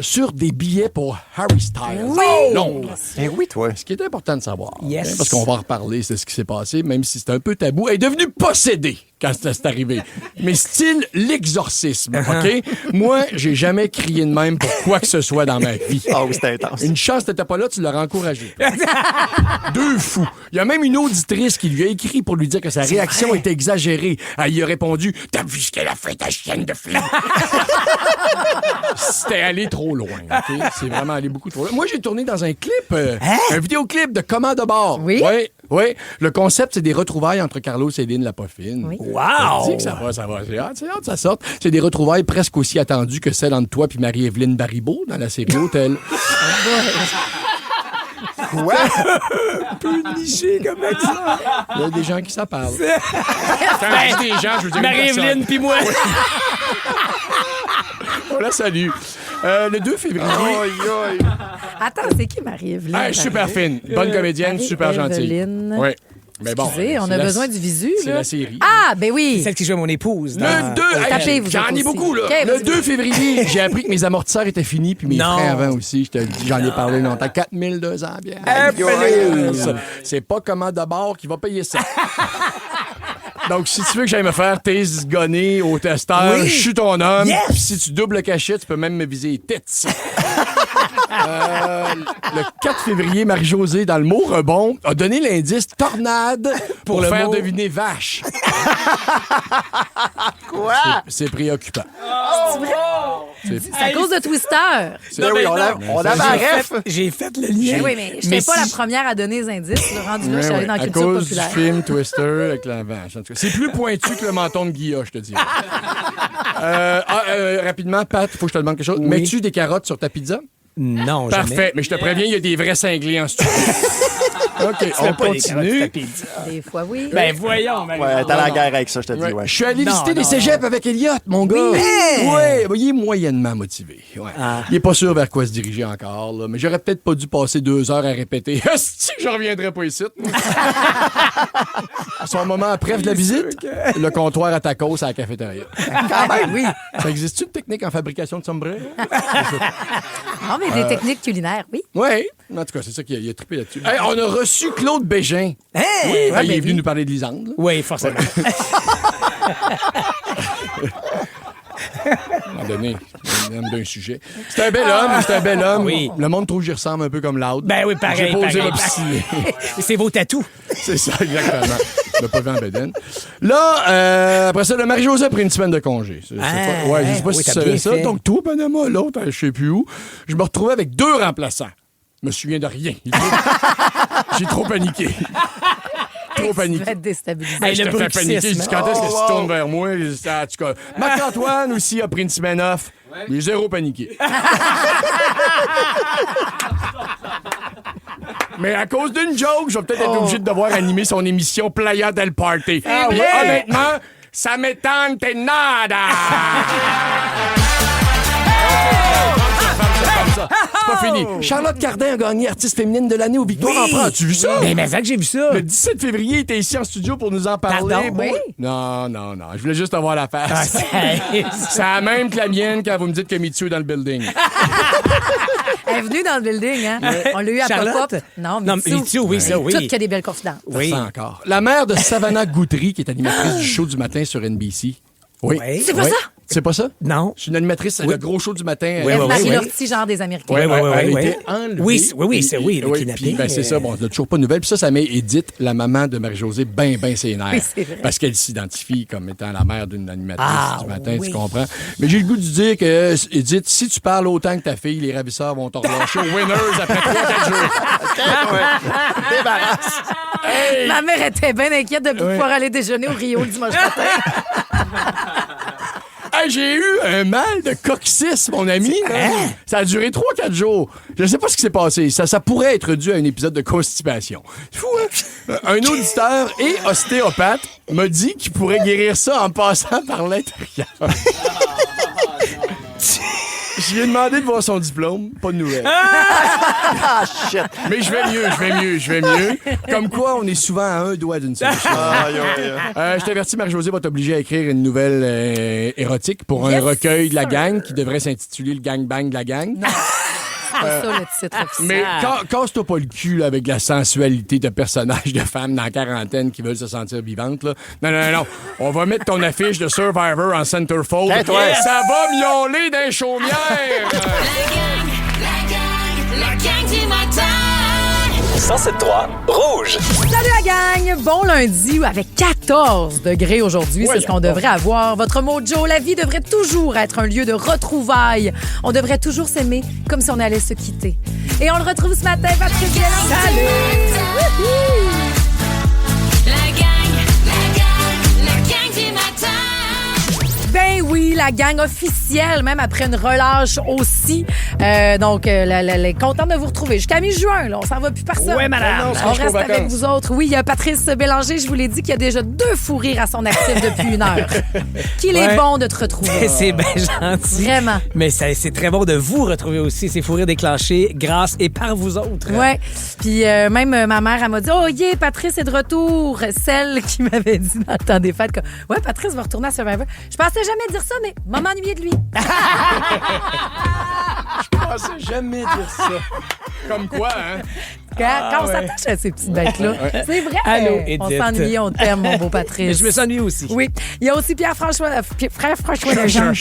sur des billets pour Harry Styles. Oui! Londres. Oui, toi. Ce qui est important de savoir. Yes. Parce qu'on va en reparler, c'est ce qui s'est passé, même si c'est un peu tabou. Elle est devenue possédée quand c'est arrivé. Mais style l'exorcisme, OK? Moi, j'ai jamais crié de même pour quoi que ce soit dans ma vie. Ah oui, c'était intense. Une chance que t'étais pas là, tu l'aurais encouragé. 2 fous. Il y a même une auditrice qui lui a écrit pour lui dire que sa réaction était exagérée. Elle y a répondu « T'as vu ce qu'elle a fait, ta chienne de flic? » C'était allé trop loin, OK? C'est vraiment allé beaucoup trop loin. Moi, j'ai tourné dans un clip, un vidéoclip de Commande de bord. Oui? Oui. Le concept, c'est des retrouvailles entre Carlos et Lynn Lapoffine. Oui. Wow! Je dis que ça va. J'ai hâte que ça sorte. C'est des retrouvailles presque aussi attendues que celles entre toi et Marie-Evelyne Baribeau dans la série Hôtel. Quoi? Un peu niché comme ça. Il y a des gens qui s'en parlent. Quand je dis des gens, je veux dire Marie-Evelyne puis moi. On la salue. Le 2 février. Attends, c'est qui Marie-Evelyne? Super fine. Bonne comédienne, super gentille. Oui. Mais bon, excusez, on a besoin du visu. C'est la série. Ah, ben oui. C'est celle qui joue à mon épouse. Le 2, j'en ai beaucoup, là. Okay, le 2 février, j'ai appris que mes amortisseurs étaient finis, puis mes freins avant aussi. Je te le dis, j'en ai parlé longtemps. 4200 bien. C'est pas Commande de bord qui va payer ça. Donc, si tu veux que j'aille me faire gonner au testeur, je suis ton homme. Yes. Puis si tu doubles le cachet, tu peux même me viser les têtes. Le 4 février, Marie-Josée, dans le mot rebond, a donné l'indice tornade pour faire deviner vache. Quoi? C'est préoccupant. C'est vrai? C'est à cause de Twister. Oui, on a ma ref. J'ai fait le lien. Oui, mais je n'étais pas la première à donner les indices. Le rendu là, je suis allée dans la culture populaire. populaire. À cause du film Twister avec la vache. En tout cas, c'est plus pointu que le menton de Guilla, je te dis. Rapidement, Pat, il faut que je te demande quelque chose. Oui. Mets-tu des carottes sur ta pizza? Non, parfait, jamais. Mais je te préviens, il y a des vrais cinglés en studio. OK, on continue. Des fois, oui. Ben voyons, ouais, t'as la guerre avec ça, je te dis. Ouais. Je suis allé visiter des cégeps avec Elliot, mon gars. Oui, il est moyennement motivé. Ouais. Il est pas sûr vers quoi se diriger encore, là, mais j'aurais peut-être pas dû passer 2 heures à répéter. Est-ce que je reviendrai pas ici? À son moment après de la visite, le comptoir à tacos à la cafétéria. Quand même, oui. Ça existe-tu une technique en fabrication de sombrero? Non, mais des techniques culinaires, oui. Oui. En tout cas, c'est ça qu'il a trippé là-dessus. Hey, on a reçu Claude Bégin. Hey! Oui, il est venu nous parler de Lisande. Oui, forcément. À un moment donné, d'un sujet. C'est un bel homme, Oui. Le monde trouve que j'y ressemble un peu comme l'autre. Ben oui, pareil. J'ai pas osé l'obstiner. C'est vos tatous. C'est ça, exactement. Je l'ai pas vu en bédaine. Là, après ça, le Marie-Josée a pris une semaine de congé. Je sais pas si tu savais ça. Donc, tout Panama, l'autre, je sais plus où. Je me retrouvais avec 2 remplaçants. Je me souviens de rien. J'ai trop paniqué. Trop paniqué. Tu vas être déstabilisé. Je te fais paniquer. Je dis, quand est-ce que tu tournes vers moi? En tout cas, Marc-Antoine aussi a pris une semaine off. Il est zéro paniqué. Mais à cause d'une joke, je vais peut-être être obligé de devoir animer son émission Playa del Party. Honnêtement, ça m'étonne, t'es nada! C'est pas fini. Charlotte Cardin a gagné artiste féminine de l'année aux Victoires en France. As-tu vu ça? Mais que j'ai vu ça. Le 17 février, il était ici en studio pour nous en parler. Pardon? Oui. Non. Je voulais juste avoir la face. C'est la même que la mienne quand vous me dites que Mitsu est dans le building. Elle est venue dans le building, hein? On l'a eu à Charlotte? pop-up. Non, Mitsu, oui, ça, oui. Tout qu'il y a des belles confidences. Oui. Ça encore. La mère de Savannah Guthrie, qui est animatrice du show du matin sur NBC. Oui. C'est pas ça? C'est pas ça? Non. Je suis une animatrice, le gros show du matin. Marie Lortie, genre des Américains. Elle était enlevée. Oui, le kidnapping. Puis, c'est ça, bon, on n'a toujours pas de nouvelles. Puis ça met Edith, la maman de Marie-Josée, ben ses nerfs. Oui, c'est vrai. Parce qu'elle s'identifie comme étant la mère d'une animatrice du matin, tu comprends? Mais j'ai le goût de dire que, Edith, si tu parles autant que ta fille, les ravisseurs vont te relâcher aux winners après 3-4 jours. Débarrasse. Hey! Ma mère était bien inquiète de pouvoir aller déjeuner au Rio le dimanche matin. Hey, j'ai eu un mal de coccyx, mon ami. Ça a duré 3-4 jours. Je ne sais pas ce qui s'est passé. Ça pourrait être dû à un épisode de constipation. Fou, hein? Un auditeur et ostéopathe m'a dit qu'il pourrait guérir ça en passant par l'intérieur. Je lui ai demandé de voir son diplôme. Pas de nouvelles. Ah, shit. Mais je vais mieux. Comme quoi, on est souvent à un doigt d'une solution. Je t'avertis, Marie-Josée va t'obliger à écrire une nouvelle érotique pour un recueil de la gang qui devrait s'intituler Le Gangbang de la gang. Non. C'est ça le titre officiel. Mais casse-toi pas le cul là, avec la sensualité de personnages de femmes dans la quarantaine qui veulent se sentir vivantes. Là. Non. On va mettre ton affiche de Survivor en centerfold. Hey, toi. Ça va miauler dans les chaumières. La gang du matin. 107.3 Rouge. Salut la gang! Bon lundi avec 14 degrés aujourd'hui, c'est ce qu'on devrait avoir. Votre mojo, la vie devrait toujours être un lieu de retrouvailles. On devrait toujours s'aimer comme si on allait se quitter. Et on le retrouve ce matin, Patrick Bélanger. Salut! La gang du matin. Ben oui, la gang officielle, même après une relâche aussi. Contente de vous retrouver. Jusqu'à mi-juin, là, on s'en va plus personne. Oui, madame. On reste avec vous autres. Oui, il y a Patrice Bélanger, je vous l'ai dit, qui a déjà 2 fous rires à son actif depuis 1 heure. Qu'il est bon de te retrouver. C'est bien gentil. Vraiment. Mais c'est très bon de vous retrouver aussi, ces fous rires déclenchés grâce et par vous autres. Oui. Puis même ma mère, elle m'a dit « Oh yeah, Patrice est de retour. » Celle qui m'avait dit dans le temps des fêtes que « Ouais, Patrice va retourner à Survivor. » Je pensais jamais dire ça, mais m'a m'ennuyé de lui. Je pensais jamais dire ça. Comme quoi, hein? Quand on s'attache à ces petites bêtes-là, c'est vrai. Allô, on Edith. s'ennuie, on t'aime, mon beau Patrice. Mais je me suis ennuyé aussi. Oui. Il y a aussi Frère François Lejeune.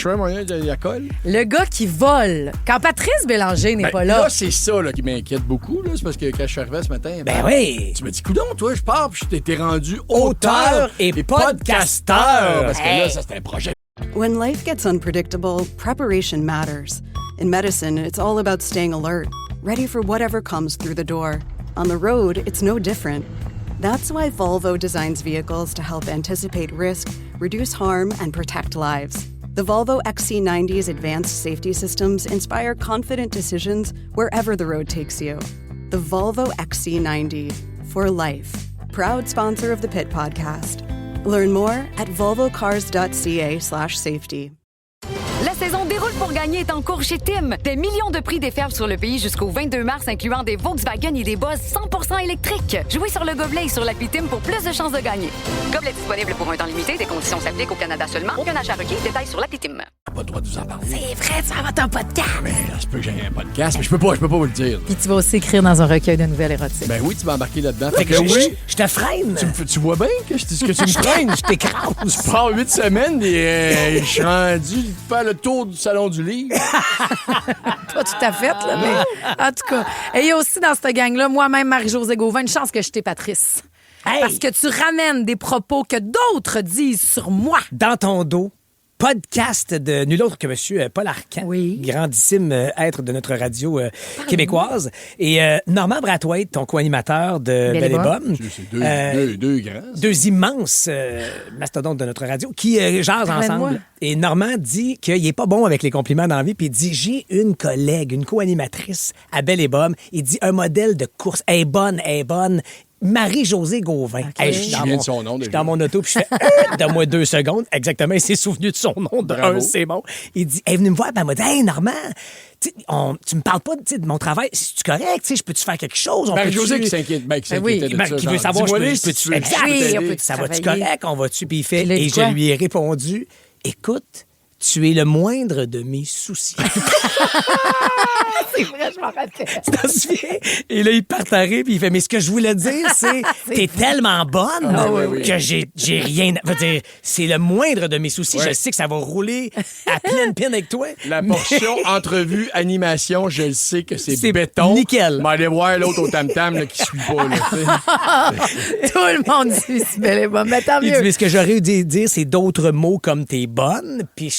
Le gars qui vole. Quand Patrice Bélanger n'est pas là. Là, c'est ça là, qui m'inquiète beaucoup. Là. C'est parce que quand je suis arrivé ce matin, oui. Tu me dis, coudonc, toi, je pars, puis je t'étais rendu auteur et podcasteur. Parce que là, ça, c'était un projet. When life gets unpredictable, preparation matters. In medicine, it's all about staying alert, ready for whatever comes through the door. On the road, it's no different. That's why Volvo designs vehicles to help anticipate risk, reduce harm, and protect lives. The Volvo XC90's advanced safety systems inspire confident decisions wherever the road takes you. The Volvo XC90, for life. Proud sponsor of the Pit Podcast. Learn more at volvocars.ca/safety. La saison déroule pour gagner est en cours chez Tim. Des millions de prix déferlent sur le pays jusqu'au 22 mars, incluant des Volkswagen et des Buzz 100% électriques. Jouez sur le gobelet et sur l'appli Tim pour plus de chances de gagner. Gobelet disponible pour un temps limité. Des conditions s'appliquent au Canada seulement. Aucun achat requis. Détails sur l'appli Tim. Pas le droit de vous en parler. C'est vrai, tu vas avoir ton podcast. Mais là, je peux que j'ai un podcast, mais je peux pas vous le dire. Puis tu vas aussi écrire dans un recueil de nouvelles érotiques. Ben oui, tu vas embarquer là-dedans. Fait que oui, je te freine. Tu vois bien que tu me freines. Je t'écrase. Je pars 8 semaines et je suis rendu faire le tour du salon du livre. Pas tout à fait, là, mais en tout cas. Et il y a aussi dans cette gang-là, moi-même, Marie-Josée Gauvin, une chance que je t'ai Patrice. Hey. Parce que tu ramènes des propos que d'autres disent sur moi. Dans ton dos. Podcast de nul autre que M. Paul Arcand, grandissime être de notre radio québécoise. Et Normand Brathwaite, ton co-animateur de Belle et Bomme. C'est deux grands. Deux immenses mastodontes de notre radio qui jasent ensemble. Et Normand dit qu'il n'est pas bon avec les compliments dans la vie. Puis il dit, j'ai une collègue, une co-animatrice à Belle et Bomme. Il dit, un modèle de course. Elle est bonne. Marie-Josée Gauvin. Okay. Hey, je suis dans mon auto, puis je fais donne-moi 2 secondes. Exactement, il s'est souvenu de son nom. C'est bon. Il dit, elle est venue me voir, puis elle m'a dit, hey, Normand, tu me parles pas de mon travail. C'est-tu correct? Je peux-tu faire quelque chose? Marie-Josée qui s'inquiète de ça. Qui veut savoir, peux-tu exact. Ça va-tu correct? On va-tu? Puis il fait, et je lui ai répondu, écoute, Tu es le moindre de mes soucis. C'est vrai, je m'en rappelle. Tu t'en souviens? Et là, il part à rire, puis il fait, mais ce que je voulais dire, c'est, t'es tellement bonne que j'ai rien à... dire, c'est le moindre de mes soucis. Je sais que ça va rouler à pleine pine avec toi. La portion entrevue, animation, je le sais que c'est béton. Nickel. Mais allez voir l'autre au tam-tam là, qui suit pas. Là, tout le monde dit si belle et bonne. Mais tant mieux. Mais ce que j'aurais dû dire, c'est d'autres mots comme t'es bonne, puis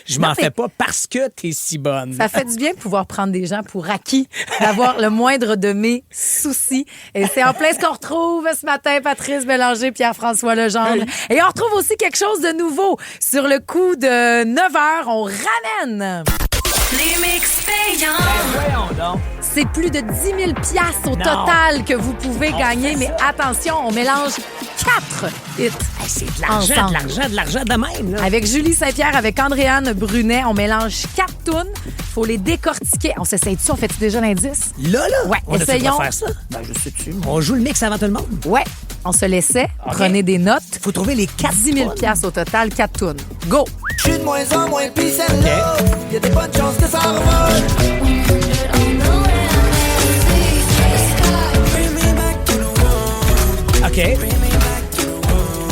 je m'en fais pas parce que t'es si bonne. Ça fait du bien de pouvoir prendre des gens pour acquis, d'avoir le moindre de mes soucis. Et c'est en plein ce qu'on retrouve ce matin, Patrice Bélanger, Pierre-François Legendre. Hey. Et on retrouve aussi quelque chose de nouveau. Sur le coup de 9h, on ramène... Les mix payants. Voyons donc. C'est plus de 10 000 $ au total que vous pouvez gagner. Mais attention, on mélange 4 hits. Hey, c'est de l'argent de même. Là. Avec Julie Saint-Pierre, avec Andréane Brunet, on mélange 4 tunes. Faut les décortiquer. On s'essaye-tu? On fait-tu déjà l'indice? Là? Ouais, on essayons. A faire ça? Ben, je sais-tu. On joue le mix avant tout le monde? Ouais. On se laissait. Okay. Prenez des notes. Faut trouver les 4 10 000 $ au total, 4 tunes. Go! Je suis de moins en moins pis celle-là. Il y a des bonnes chances que ça revole.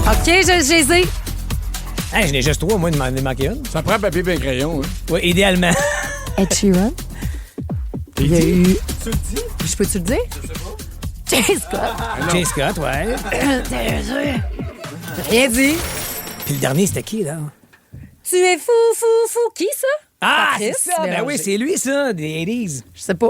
OK, je les ai. Hey, je n'ai juste 3, moi, de m'en manquer une. Ça prend papier et crayon. Hein? Oui, idéalement. Ed Sheeran. Il y a eu... Tu le dis? Je peux-tu le dire? Je sais pas. Jay Scott. Jay Scott, ouais. Rien dit. Puis le dernier, c'était qui, là? Tu es fou. Qui, ça? Ah, Patrice, c'est ça. Ben oui, c'est lui, ça, des 80s. Je sais pas.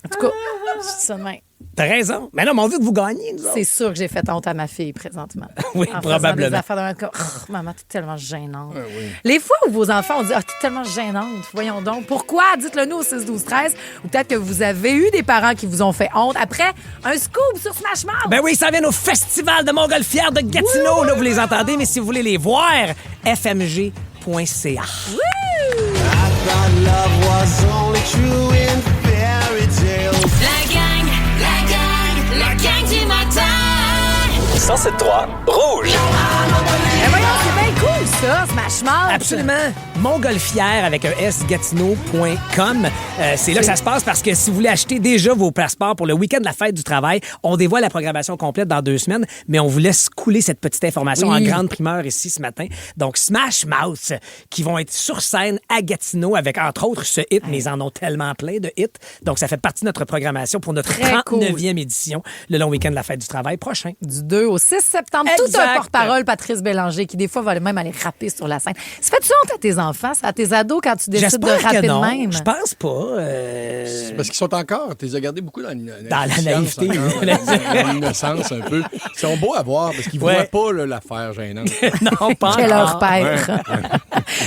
En tout cas, je dis ça de même. T'as raison. Mais non, mais on veut que vous gagnez, nous autres. C'est sûr que j'ai fait honte à ma fille présentement. Oui, en probablement. Des affaires de maman, t'es tellement gênante. Oui. Les fois où vos enfants ont dit t'es tellement gênante, voyons donc. Pourquoi? Dites-le nous au 6-12-13. Ou peut-être que vous avez eu des parents qui vous ont fait honte. Après, un scoop sur Smash Mouth. Ben oui, ça vient au Festival de Montgolfière de Gatineau. Wouh! Là, vous les entendez, mais si vous voulez les voir, fmg.ca. La gang du matin. 107.3 Rouge. Ben voyons, c'est bien cool ça, Smash Mouth. Absolument. Montgolfière avec un sgatineau.com. C'est là que ça se passe parce que si vous voulez acheter déjà vos passeports pour le week-end de la fête du travail, on dévoile la programmation complète dans 2 semaines, mais on vous laisse couler cette petite information en grande primeur ici ce matin. Donc, Smash Mouth, qui vont être sur scène à Gatineau avec, entre autres, ce hit, mais ils en ont tellement plein de hits. Donc, ça fait partie de notre programmation pour notre 39e édition, le long week-end de la fête du travail prochain. Du 2 au 6 septembre. Exact. Tout un porte-parole, Patrice Bélanger, qui des fois va même aller rapper sur la scène. Ça fait-tu honte à tes enfants, à tes ados, quand tu décides de rapper de même? Je pense pas. C'est parce qu'ils sont encore, tu les as gardés beaucoup dans la naïveté. Dans l'innocence un peu. Ils sont beaux à voir parce qu'ils ne voient pas l'affaire gênante. Non, pas Quel leur père.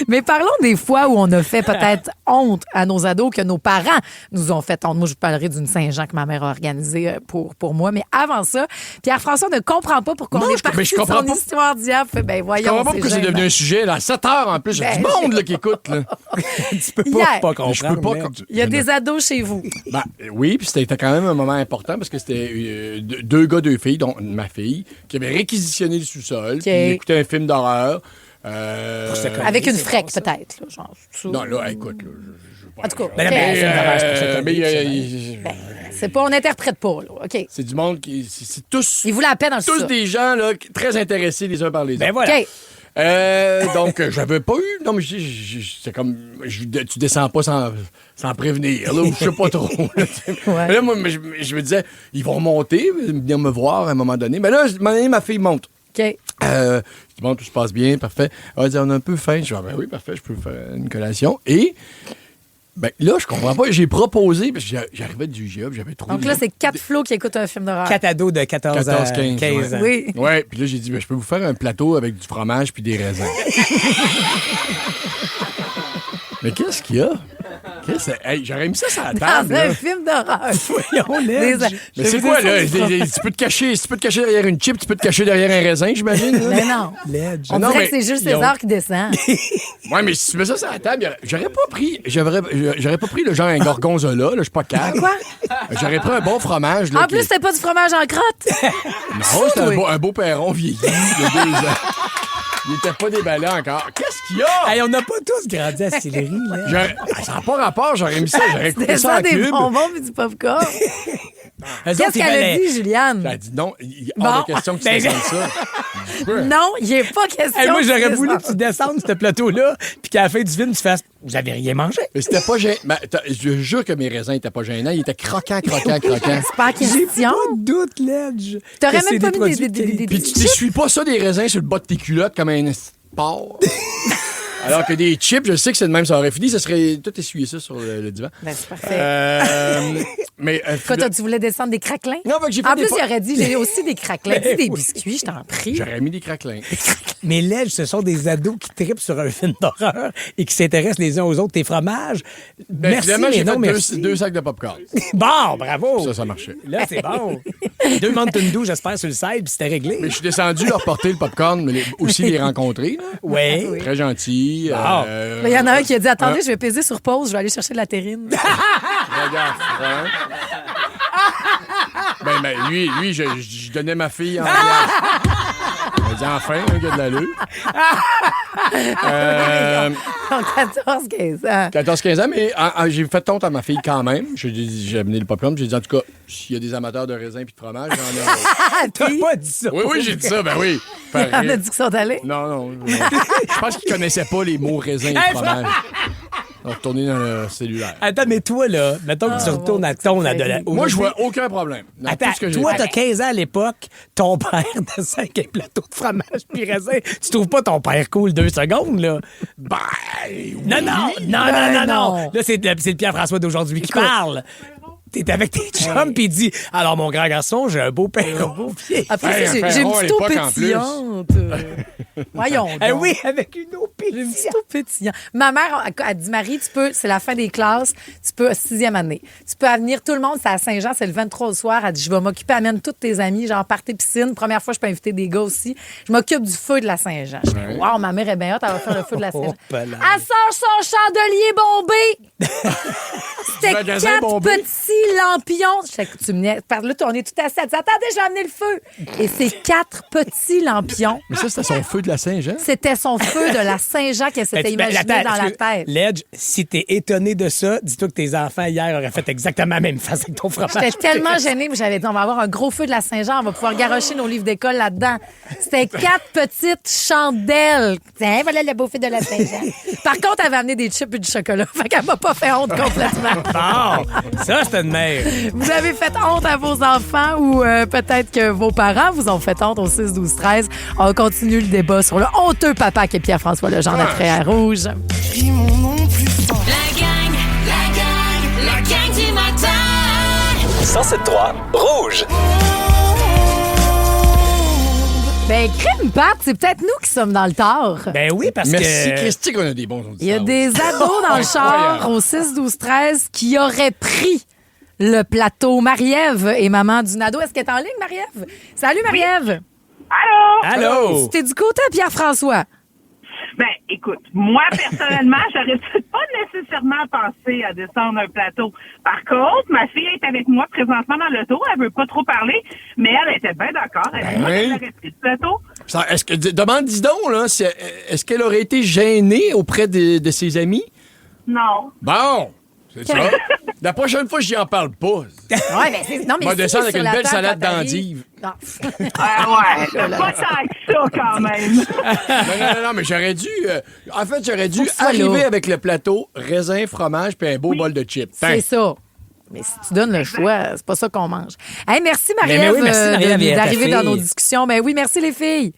Mais parlons des fois où on a fait peut-être honte à nos ados, que nos parents nous ont fait honte. Moi, je vous parlerai d'une Saint-Jean que ma mère a organisée pour moi. Mais avant ça, Pierre-François ne comprend pas pourquoi on est parti de son histoire d'hier. Ben voyons, je comprends pas pourquoi c'est devenu un sujet. Là, à 7 heures en plus, il y a du monde là, qui écoute. Là. Tu peux pas comprendre. Il y a des ados chez vous. Ben, oui, puis c'était quand même un moment important parce que c'était 2 gars, 2 filles, dont ma fille, qui avaient réquisitionné le sous-sol, qui écoutaient un film d'horreur. Avec une frec, peut-être. Là, genre, non, là, écoute. Là, en tout cas, c'est pas, on n'interprète pas. Là. OK. C'est du monde qui. C'est tous. Ils voulaient la paix dans le tous sous-sol. des gens là, très intéressés les uns par les autres. Ben voilà. OK. Donc, j'avais pas eu. Non, mais c'est comme. Tu descends pas sans prévenir, là, ou je sais pas trop. Là, là moi, je me disais, ils vont monter, venir me voir à un moment donné. Mais là, ma fille monte. OK. Bon, tout se passe bien, parfait. Elle va dire, on a un peu faim. Je dis, ben oui, parfait, je peux faire une collation. Et. Ben là, je comprends pas. J'ai proposé, parce que j'arrivais du GIA, j'avais trouvé... Donc là, c'est 4 flots qui écoutent un film d'horreur. 4 ados de 14 à 15 ans. Oui. Ouais, puis là, j'ai dit, ben, je peux vous faire un plateau avec du fromage puis des raisins. Mais qu'est-ce qu'il y a? Hey, j'aurais mis ça sur la table. Dans un film d'horreur. Mais c'est quoi, là? Tu peux te cacher derrière une chip, tu peux te cacher derrière un raisin, j'imagine? Mais non. On dirait que c'est juste César qui descend. Ouais, mais si tu mets ça sur la table, j'aurais pas pris le genre un gorgonzola, là, je suis pas calme. Quoi? J'aurais pris un bon fromage. Là, en plus, c'était pas du fromage en crotte. Non, c'était un beau perron vieilli de 2 ans. Il n'était pas déballé encore. Qu'est-ce qu'il y a? Hey, on n'a pas tous grandi à Sillery, là. Ça n'a pas rapport, j'aurais mis ça, j'aurais coupé ça en des cube. bonbons et du popcorn. Qu'est-ce qu'elle a dit, Juliane? Elle a dit non, il est hors de question que tu descendes ça. Non, il n'est pas question. Hey, moi, j'aurais voulu que tu descendes ce plateau-là, puis qu'à la fin du film, tu fasses « Vous avez rien mangé? » Mais c'était pas gênant. Je jure que mes raisins n'étaient pas gênants. Ils étaient croquants. C'est pas question. J'ai pas de doute, Ledge. T'aurais même pas mis des Puis tu t'essuies pas ça des raisins sur le bas de tes culottes comme un porc. Alors que des chips, je sais que c'est de même, ça aurait fini, ça serait tout essuyé ça sur le divan. Ben, c'est parfait. Mais quoi, toi, tu voulais descendre des craquelins? Non, fait que j'ai fait en plus, il aurait dit, j'ai aussi des craquelins. Dis des biscuits, je t'en prie. J'aurais mis des craquelins. Mais Ledge, ce sont des ados qui trippent sur un film d'horreur et qui s'intéressent les uns aux autres. Tes fromages. Merci, finalement, j'ai fait merci. deux sacs de popcorn. Bon, bravo! Ça marchait. Là, c'est bon. 2 Mountain Dew, j'espère, sur le side, puis c'était réglé. Mais je suis descendu leur porter le popcorn, mais aussi les rencontrer. Oui. Très gentil. Il y en a un qui a dit, attendez, je vais peser sur pause, je vais aller chercher de la terrine. Regarde. Ben, lui, je donnais ma fille en gage. Il a dit enfin, un gars de l'allure. 14-15 ans. 14-15 ans, mais j'ai fait honte à ma fille quand même. J'ai amené le popcorn, j'ai dit en tout cas, s'il y a des amateurs de raisins et de fromage, j'en ai. T'as pas dit ça? Oui, j'ai dit ça, ben oui. On a dit qu'ils sont allés? Non. Je pense qu'ils connaissaient pas les mots raisins et fromage. On va retourner dans le cellulaire. Attends, mais toi, là, mettons que tu retournes à ton adolescence. Moi, je vois aucun problème. Attends, toi, t'as 15 ans à l'époque, ton père descend avec un plateau de fromage puis raisin. Tu trouves pas ton père cool 2 secondes, là? Ben, non. Là, c'est le Pierre-François d'aujourd'hui qui parle. T'es avec tes chums pis il dit « Alors, mon grand garçon, j'ai un beau père. Après, j'ai une petite eau pétillante. Voyons donc. Oui, avec une eau pétillante. Une petite eau pétillante. Ma mère a dit, Marie, tu peux, c'est la fin des classes, tu peux, 6e année, tu peux venir tout le monde, c'est à Saint-Jean, c'est le 23 au soir. Elle dit, je vais m'occuper, amène tous tes amis, genre party piscine. Première fois, je peux inviter des gars aussi. Je m'occupe du feu de la Saint-Jean. Je dis, wow, ma mère est bien haute, elle va faire le feu de la Saint-Jean. Elle sort son chandelier bombé. C'était 4 petits lampions. Tu me niaises. Là, on est tout assis. Elle dit, attendez, je vais amener le feu. Et c'est 4 petits lampions. Mais ça, c'était son feu de la Saint-Jean? C'était son feu de la Saint-Jean qu'elle s'était imaginé dans la tête. Ledge, si t'es étonné de ça, dis-toi que tes enfants hier auraient fait exactement la même face avec ton fromage. J'étais tellement gênée, mais j'avais dit, on va avoir un gros feu de la Saint-Jean, on va pouvoir garrocher nos livres d'école là-dedans. C'était 4 petites chandelles. Tiens, voilà le beau feu de la Saint-Jean. Par contre, elle avait amené des chips et du chocolat. Fait qu'elle m'a pas fait honte complètement. Bon, ça, c'était une mère. Vous avez fait honte à vos enfants ou peut-être que vos parents vous ont fait honte au 6-12-13. On continue le débat sur le honteux papa qui est Pierre-François Legendre après à Rouge. Crie mon nom plus fort. La gang du matin. 107.3 Rouge. Ben, crime Pat, c'est peut-être nous qui sommes dans le tort. Ben oui, parce Merci, que... Christy, qu'on a des bons auditeurs. Il y a des ados dans le char au 6-12-13 qui auraient pris le plateau. Marie-Ève est maman d'une ado. Est-ce qu'elle est en ligne, Marie-Ève? Salut, Marie-Ève. Allô? T'es du côté à Pierre-François. Ben, écoute, moi, personnellement, j'aurais pas nécessairement pensé à descendre un plateau. Par contre, ma fille est avec moi présentement dans l'auto. Elle veut pas trop parler, mais elle était bien d'accord. Elle dit, moi, elle aurait pris le plateau. Dis donc, là, est-ce qu'elle aurait été gênée auprès de ses amis? Non. Bon! C'est ça. La prochaine fois, j'y en parle pas. Ouais, mais non, mais on va descendre avec une belle salade d'endives. Ouais, c'est pas tant que ça, quand même. Non, mais j'aurais dû... j'aurais dû arriver avec le plateau, raisin, fromage, puis un beau bol de chips. C'est ça. Mais si tu donnes le choix, c'est pas ça qu'on mange. Hey, merci, Marie-Ève, d'arriver dans nos discussions. Ben oui, merci, les filles.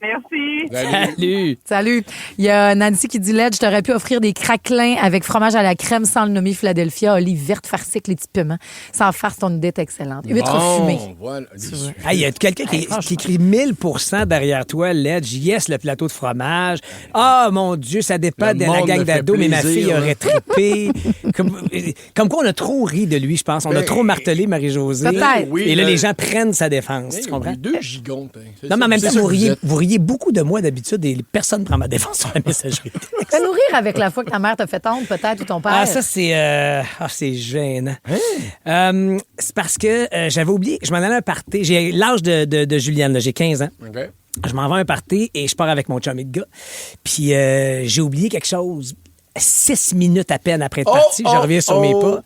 Merci. Salut. Il y a Nancy qui dit, Ledge, je t'aurais pu offrir des craquelins avec fromage à la crème sans le nommer Philadelphia, olive verte farcie avec les petits piments. Sans farce, ton idée est excellente. Huîtres fumées. Voilà. Il y a quelqu'un qui écrit 1000% derrière toi, Ledge. Yes, le plateau de fromage. Ah, mon Dieu, ça dépend de la gang d'ados, mais ma fille aurait trippé. Comme quoi, on a trop ri de lui, je pense. On a trop martelé Marie-Josée. Peut-être. Et là, les gens prennent sa défense. Tu comprends? 2 gigontes. Non, mais en même temps, vous riez riez beaucoup de moi d'habitude et personne ne prend ma défense sur la messagerie. Fais-nous rire avec la fois que ta mère t'a fait honte, peut-être, ou ton père. Ah, ça, c'est gênant. C'est parce que j'avais oublié, je m'en allais à un party. J'ai l'âge de Juliane, là, j'ai 15 ans. OK. Je m'en vais à un party et je pars avec mon chum et de gars. Puis j'ai oublié quelque chose 6 minutes à peine après le party. Je reviens sur mes pas.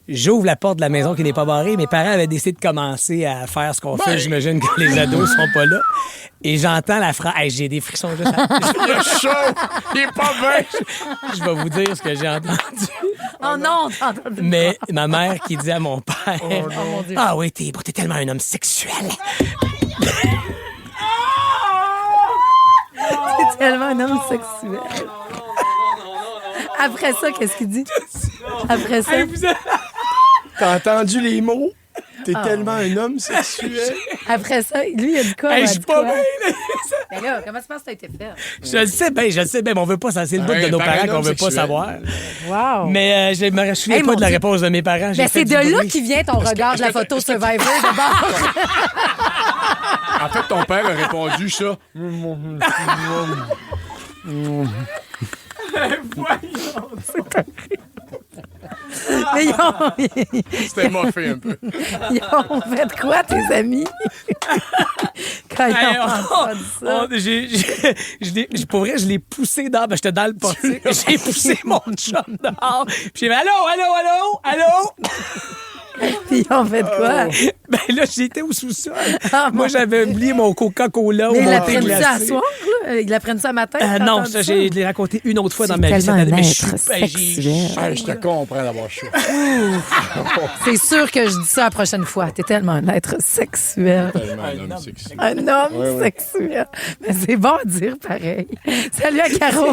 J'ouvre la porte de la maison qui n'est pas barrée. Mes parents avaient décidé de commencer à faire ce qu'on fait. J'imagine que les ados sont pas là. Et j'entends la phrase. Hey, j'ai des frissons juste à... Il est chaud! Il est pas bien! Je vais vous dire ce que j'ai entendu. Oh non, t'as entendu. Mais ma mère qui dit à mon père... Oh mon Dieu. Ah oui, t'es tellement un homme sexuel. T'es tellement un homme sexuel. Après ça, qu'est-ce qu'il dit? Après ça... T'as entendu les mots? T'es tellement un homme sexuel. Après ça, lui, il a dit quoi? Je suis pas bien. Mais là, comment tu penses que ça a été fait? Je le sais bien, mais on veut pas ça. C'est le bout de nos parents qu'on veut pas savoir. Wow. Mais je me souviens pas de la réponse de mes parents. Mais c'est de là qu'il vient ton regard de la photo Survivor d'abord. En fait, ton père a répondu ça. Voyons, c'est terrible. Mais ils ont... C'était moffé un peu. Ils ont fait quoi, tes amis? Quand ils ont entendu ça. Pour vrai, je l'ai poussé dehors. J'étais dans le portique. J'ai poussé mon chum dehors. Puis j'ai dit, allô? Puis ils ont fait quoi? Ben là, j'étais au sous-sol. Moi, j'avais oublié mon Coca-Cola. Mais ils l'apprennent ça à soir, là? Ils l'apprennent ça matin? Non, ça, je l'ai raconté une autre fois dans ma vie. C'est tellement un être sexuel. Je te comprends d'avoir chaud. C'est sûr que je dis ça la prochaine fois. T'es tellement un être sexuel. Tellement un homme sexuel. Un homme sexuel. Mais c'est bon à dire pareil. Salut à Caro.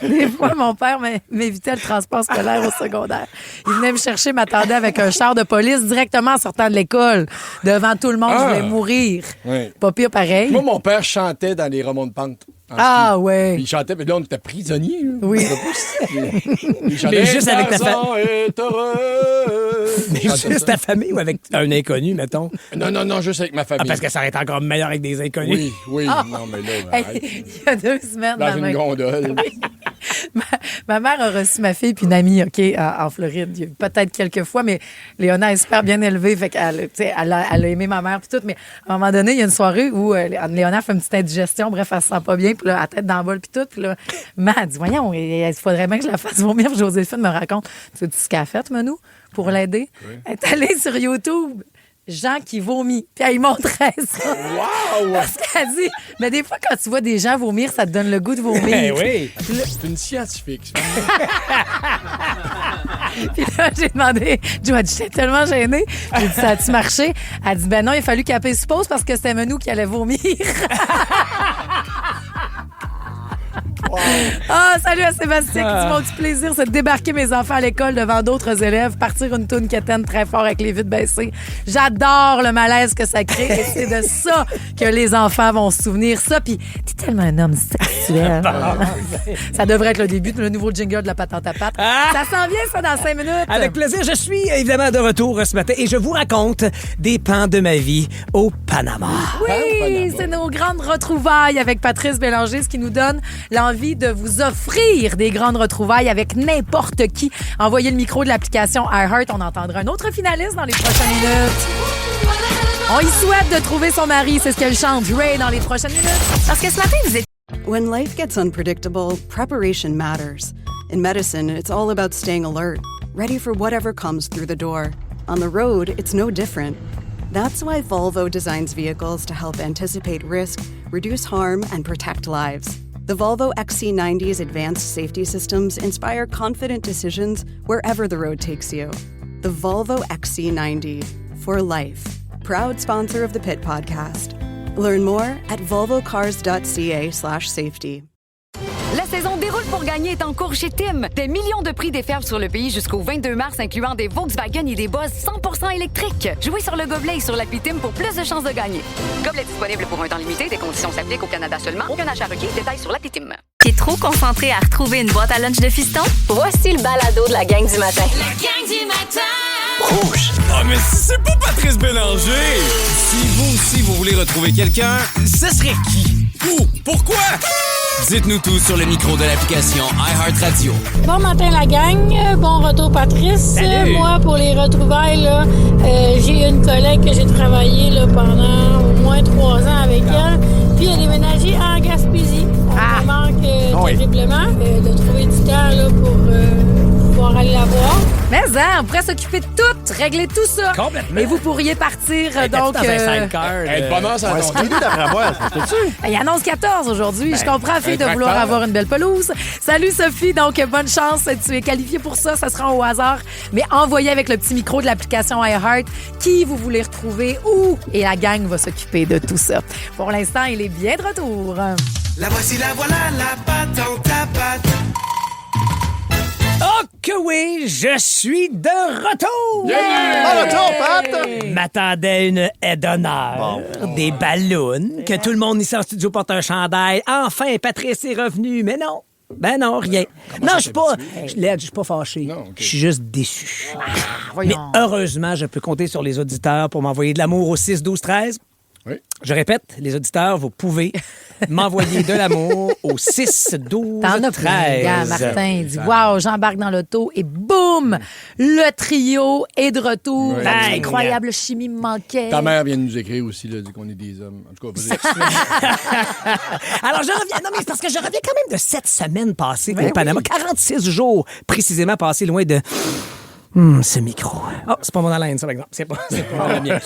Des fois, mon père m'évitait le transport scolaire au secondaire. Il venait me chercher, m'attendait avec un char de police directement en sortant de l'école. Devant tout le monde, je voulais mourir. Oui. Pas pire pareil. Moi, mon père chantait dans les remontes de pente. Ah, ouais. Puis il chantait, mais là, on était prisonniers. Oui. Il chantait, mais juste avec ta famille. Mais juste ta famille ou avec un inconnu, mettons? Non, juste avec ma famille. Parce que ça aurait été encore meilleur avec des inconnus. Oui. Non, mais là, il y a 2 semaines, dans une gondole. Ma mère a reçu ma fille puis une amie, OK, en Floride. Peut-être quelques fois, mais Léona est super bien élevée. Fait qu'elle elle a aimé ma mère puis tout. Mais à un moment donné, il y a une soirée où Léona fait une petite indigestion. Bref, elle se sent pas bien. Puis là, la tête dans le bol puis tout. Puis là, maman, elle dit, voyons, il faudrait bien que je la fasse vomir. Puis Joséphine me raconte, tu sais ce qu'elle a fait, Manou, pour l'aider? Oui. Elle est allée sur YouTube. Gens qui vomit. Puis elle montrait ça. Wow! Parce qu'elle dit, mais des fois, quand tu vois des gens vomir, ça te donne le goût de vomir. Oui. C'est une scientifique. Puis là, j'ai demandé, Jo a dit, j'étais tellement gênée. J'ai dit, ça a-tu marché? Elle dit, ben non, il a fallu qu'elle paye suppose parce que c'était Menou qui allait vomir. Wow. Ah, salut à Sébastien qui dit mon petit plaisir, c'est de débarquer mes enfants à l'école devant d'autres élèves, partir une toune quétaine très fort avec les vitres baissées. J'adore le malaise que ça crée et c'est de ça que les enfants vont se souvenir. Ça, puis t'es tellement un homme sexuel. Ça devrait être le début de le nouveau jingle de la patente à patte. Ça s'en vient, ça, dans 5 minutes. Avec plaisir. Je suis évidemment de retour ce matin et je vous raconte des pans de ma vie au Panama. Oui, c'est nos grandes retrouvailles avec Patrice Bélanger, ce qui nous donne l'envie de vous offrir des grandes retrouvailles avec n'importe qui. Envoyez le micro de l'application iHeart. On entendra un autre finaliste dans les prochaines minutes. On y souhaite de trouver son mari. C'est ce qu'elle chante, Ray, dans les prochaines minutes. Parce que ce matin, vous êtes... When life gets unpredictable, preparation matters. In medicine, it's all about staying alert, ready for whatever comes through the door. On the road, it's no different. That's why Volvo designs vehicles to help anticipate risk, reduce harm, and protect lives. The Volvo XC90's advanced safety systems inspire confident decisions wherever the road takes you. The Volvo XC90, for life. Proud sponsor of the Pit Podcast. Learn more at volvocars.ca/safety. La saison Déroule pour gagner est en cours chez Tim. Des millions de prix déferlent sur le pays jusqu'au 22 mars, incluant des Volkswagen et des Buzz 100% électriques. Jouez sur le gobelet et sur l'appli Tim pour plus de chances de gagner. Gobelet disponible pour un temps limité. Des conditions s'appliquent au Canada seulement. Aucun achat requis. Détails sur l'appli Tim. T'es trop concentré à retrouver une boîte à lunch de fiston? Voici le balado de la gang du matin. La gang du matin! Rouge. Ah, mais si c'est pas Patrice Bélanger! Si vous aussi vous voulez retrouver quelqu'un, ce serait qui? Où? Pourquoi? Dites-nous tout sur le micro de l'application iHeartRadio. Bon matin, la gang. Bon retour, Patrice. Salut. Moi, pour les retrouvailles, là, j'ai une collègue que j'ai travaillé là, pendant au moins 3 ans avec elle. Puis elle est déménagée en Gaspésie. On manque terriblement de trouver du temps là, pour pouvoir aller la voir. Mais on pourrait s'occuper de tout, régler tout ça. Complètement. Mais vous pourriez partir donc... Dans un sidecar. Être bonheur, ça Ouais, Speedy, d'après moi, Il annonce 14 aujourd'hui. Je comprends, fille, de un vouloir tracteur. avoir une belle pelouse. Salut, Sophie. Donc, bonne chance. Tu es qualifiée pour ça. Ça sera au hasard. Mais envoyez avec le petit micro de l'application iHeart qui vous voulez retrouver où. Et la gang va s'occuper de tout ça. Pour l'instant, il est bien de retour. La voici, la voilà, la patente, la patte. Oh que oui, je suis de retour! De retour, Pat! M'attendait une aide d'honneur, des ballons, que tout le monde ici en studio porte un chandail. Enfin, Patrice est revenu, mais non. Ben non, rien. Non, je suis pas... Je suis pas fâché. Je suis juste déçu. Mais heureusement, je peux compter sur les auditeurs pour m'envoyer de l'amour au 6-12-13. Oui. Je répète, les auditeurs, vous pouvez m'envoyer de l'amour au 6-12-13. T'en as plein, gars, Martin. Il dit, wow, j'embarque dans l'auto et boum, le trio est de retour. Oui. La incroyable chimie me manquait. Ta mère vient de nous écrire aussi, là, dit qu'on est des hommes. En tout cas, vas-y. Alors, je reviens. Non, mais c'est parce que je reviens quand même de 7 semaines passées au Panama. 46 jours précisément passés loin de... ce micro. Oh, c'est pas mon haleine, ça, par exemple. C'est pas le mien.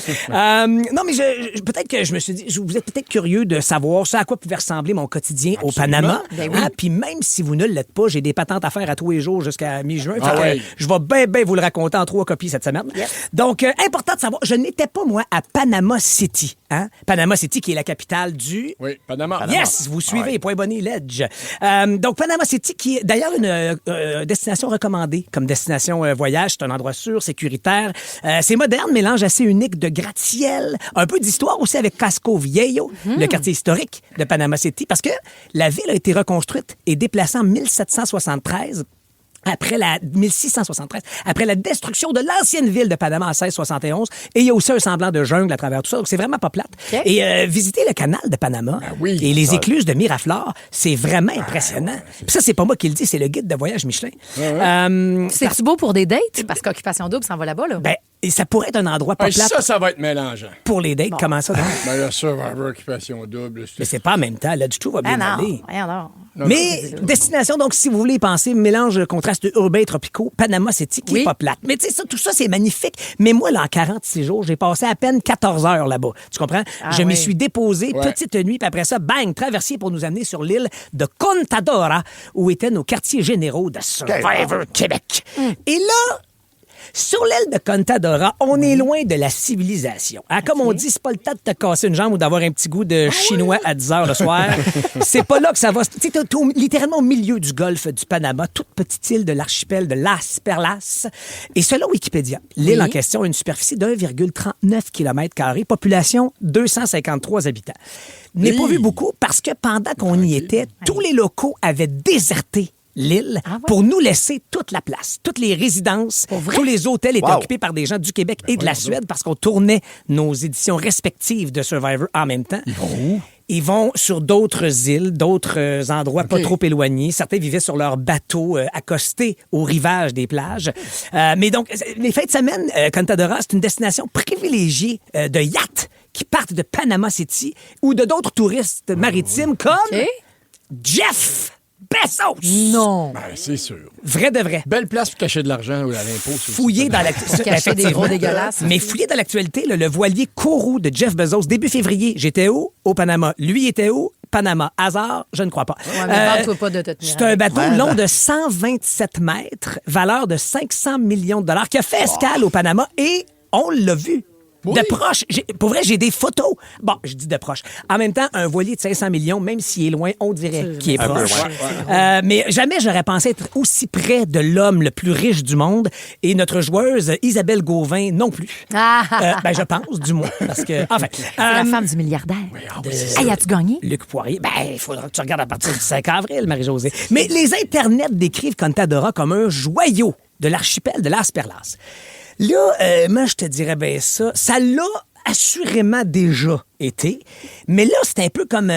Non, mais peut-être que je me suis dit, vous êtes peut-être curieux de savoir ça à quoi pouvait ressembler mon quotidien au Panama. Ben oui. Puis même si vous ne l'êtes pas, j'ai des patentes à faire à tous les jours jusqu'à mi-juin. Ah Fait que ouais. je vais bien vous le raconter en 3 copies cette semaine. Donc, important de savoir, je n'étais pas, moi, à Panama City. Hein? Panama City, qui est la capitale du... Oui, Panama. Yes, vous suivez, point Bonnie Ledge. Donc, Panama City, qui est d'ailleurs une destination recommandée comme destination voyage. C'est un endroit sûr, sécuritaire. C'est moderne, mélange assez unique de gratte-ciel, un peu d'histoire aussi avec Casco Viejo, le quartier historique de Panama City, parce que la ville a été reconstruite et déplacée en 1673. Après la 1673, après la destruction de l'ancienne ville de Panama en 1671, et il y a aussi un semblant de jungle à travers tout ça, donc c'est vraiment pas plate. Et visiter le canal de Panama et les écluses de Miraflores, c'est vraiment impressionnant. Puis ça, c'est pas moi qui le dis, c'est le guide de voyage Michelin. C'est-tu beau pour des dates? Parce qu'Occupation Double s'en va là-bas, là. Ben, et ça pourrait être un endroit pas plate Ça va être mélangeant. pour les dates. Comment ça, donc? Ben là, Survivor, Occupation Double. Mais c'est pas en même temps. Là, du tout va bien aller. Non. Mais destination, donc, si vous voulez y penser, mélange de contrastes urbains et tropicaux, Panama City, qui est pas plate. Mais tu sais, tout ça, c'est magnifique. Mais moi, là, en 46 jours, j'ai passé à peine 14 heures là-bas. Tu comprends? Je m'y suis déposé, petite nuit, puis après ça, bang, traversier pour nous amener sur l'île de Contadora, où étaient nos quartiers généraux de Survivor Québec. Et là... Sur l'île de Contadora, on est loin de la civilisation. Hein, comme on dit, c'est pas le temps de te casser une jambe ou d'avoir un petit goût de chinois à 10 h le soir. C'est pas là que ça va. Tu sais, t'es littéralement au milieu du golfe du Panama, toute petite île de l'archipel de Las Perlas. Et selon Wikipédia, l'île en question a une superficie d'1,39 km², population 253 habitants. N'est pas vu beaucoup parce que pendant qu'on y était, tous les locaux avaient déserté l'île pour nous laisser toute la place. Toutes les résidences, tous les hôtels étaient occupés par des gens du Québec et de la Suède parce qu'on tournait nos éditions respectives de Survivor en même temps. Ils vont où? Ils vont sur d'autres îles, d'autres endroits pas trop éloignés. Certains vivaient sur leurs bateaux accostés au rivage des plages. Mais donc, les fins de semaine, Contadora, c'est une destination privilégiée de yachts qui partent de Panama City ou de d'autres touristes maritimes comme Jeff Bezos! Non! Ben, c'est sûr. Vrai de vrai. Belle place pour cacher de l'argent ou à l'impôt. Fouiller dans l'actualité. Cacher des gros dégueulasses. Mais fouiller dans l'actualité, le voilier Kourou de Jeff Bezos, début février, j'étais où? Au Panama. Lui était où? Panama. Hasard? Je ne crois pas. Ouais, mais parle-toi pas de te tenir. C'est un bateau long de 127 mètres, valeur de 500 millions de dollars, qui a fait escale au Panama et on l'a vu. De proche. Pour vrai, j'ai des photos. Bon, je dis de proche. En même temps, un voilier de 500 millions, même s'il est loin, on dirait qu'il est proche. Mais jamais j'aurais pensé être aussi près de l'homme le plus riche du monde et notre joueuse Isabelle Gauvin non plus. Ben, je pense, du moins. Parce que, enfin, c'est la femme du milliardaire. Hey, as-tu gagné? Luc Poirier. Ben, il faudra que tu regardes à partir du 5 avril, Marie-Josée. Mais les internets décrivent Contadora comme un joyau de l'archipel de Las Perlas. Là, moi, je te dirais bien ça. Ça l'a assurément déjà été. Mais là, c'est un peu comme...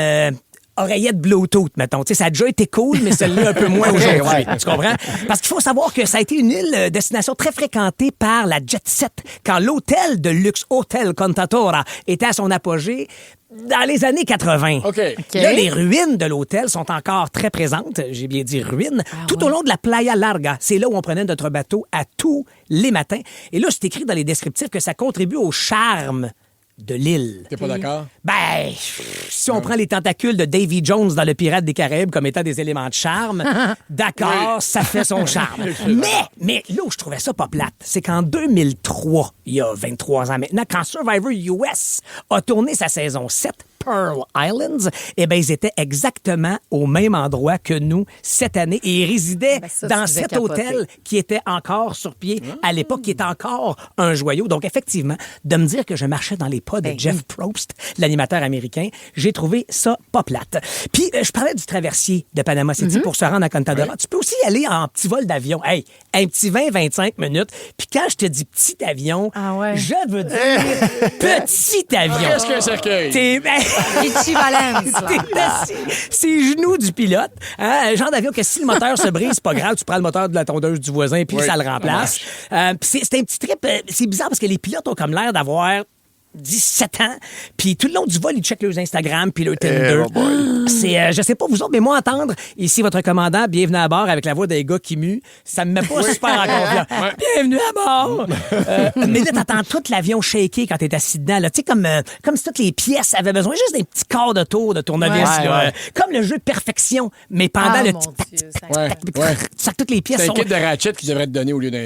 oreillette Bluetooth, mettons. Tu sais, ça a déjà été cool, mais celle-là un peu moins aujourd'hui. Ouais. Tu comprends? Parce qu'il faut savoir que ça a été une île destination très fréquentée par la jet set. Quand l'hôtel de luxe Hotel Contatora était à son apogée dans les années 80. OK. Là, les ruines de l'hôtel sont encore très présentes, j'ai bien dit ruines, tout au long de la Playa Larga. C'est là où on prenait notre bateau à tous les matins. Et là, c'est écrit dans les descriptifs que ça contribue au charme de l'île. T'es pas d'accord? Ben, si on prend les tentacules de Davy Jones dans Le Pirate des Caraïbes comme étant des éléments de charme, d'accord, ça fait son charme. Mais là où je trouvais ça pas plate, c'est qu'en 2003, il y a 23 ans maintenant, quand Survivor US a tourné sa saison 7, Pearl Islands, eh bien, ils étaient exactement au même endroit que nous cette année et ils résidaient dans cet hôtel qui était encore sur pied à l'époque, qui était encore un joyau. Donc, effectivement, de me dire que je marchais dans les pas de Jeff Probst, l'animateur américain, j'ai trouvé ça pas plate. Puis, je parlais du traversier de Panama City pour se rendre à Contadora. Tu peux aussi y aller en petit vol d'avion. Hey, un petit 20-25 minutes. Puis quand je te dis petit avion, je veux dire petit avion. Qu'est-ce qu'un cercueil? Équivalence. T'es assis, ses genoux du pilote. Hein? Un genre d'avion que si le moteur se brise, c'est pas grave, tu prends le moteur de la tondeuse du voisin puis ça le remplace. C'est un petit trip. C'est bizarre parce que les pilotes ont comme l'air d'avoir 17 ans, puis tout le long du vol, ils checkent leurs Instagram puis leur Tinder. C'est, je sais pas vous autres, mais moi, entendre ici votre commandant, bienvenue à bord avec la voix des gars qui muent, ça me met pas super en confiance. Bienvenue à bord! Mais là, t'entends tout l'avion shaker quand t'es assis dedans. Tu sais, comme si toutes les pièces avaient besoin juste d'un petit quart de tour de tournevis. Comme le jeu de perfection, mais pendant le tic-tac, tu sens que toutes les pièces c'est sont... un kit de ratchet qui devrait te donner au lieu d'un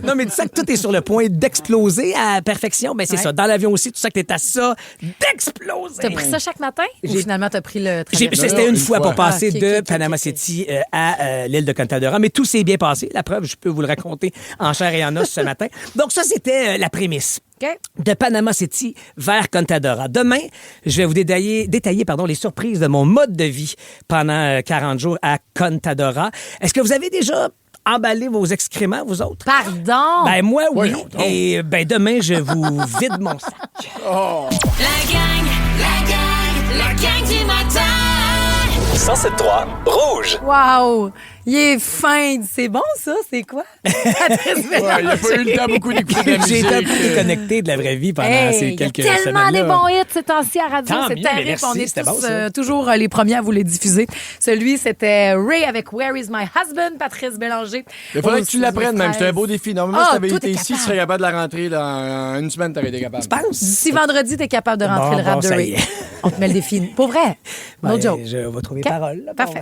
Non, mais tu sens que tout est sur le point d'exploser à perfection. Ben, c'est ça. Dans l'avion aussi, tu sais que t'es à ça d'exploser. T'as pris ça chaque matin? Ou finalement, t'as pris le trajet? C'était une fois pour passer de Panama City à l'île de Contadora. Mais tout s'est bien passé. La preuve, je peux vous le raconter en chair et en os ce matin. Donc ça, c'était la prémisse. De Panama City vers Contadora. Demain, je vais vous détailler les surprises de mon mode de vie pendant 40 jours à Contadora. Est-ce que vous avez déjà emballé vos excréments, vous autres? Pardon? Ben moi, oui. Et ben demain, je vous vide mon sac. La gang du matin. 107.3 Rouge. Wow! Il est fin. C'est bon, ça? C'est quoi? Il n'a pas eu le temps beaucoup d'écouter de la musique. J'ai été un peu déconnecté de la vraie vie pendant ces quelques semaines. Il y a tellement des bons hits ces temps-ci à radio. C'est terrible. Merci, on est tous bon, toujours les premiers à vous les diffuser. Celui, c'était Ray avec Where is my husband? Patrice Bélanger. Il faudrait que tu l'apprennes même. C'était un beau défi. Normalement, si tu avais été ici, tu serais capable de la rentrer dans une semaine. Tu aurais été capable. Tu penses? Si vendredi, tu es capable de rentrer le rap de Ray. On te met le défi. Pour vrai. No joke. Je vais trouver paroles. Parfait.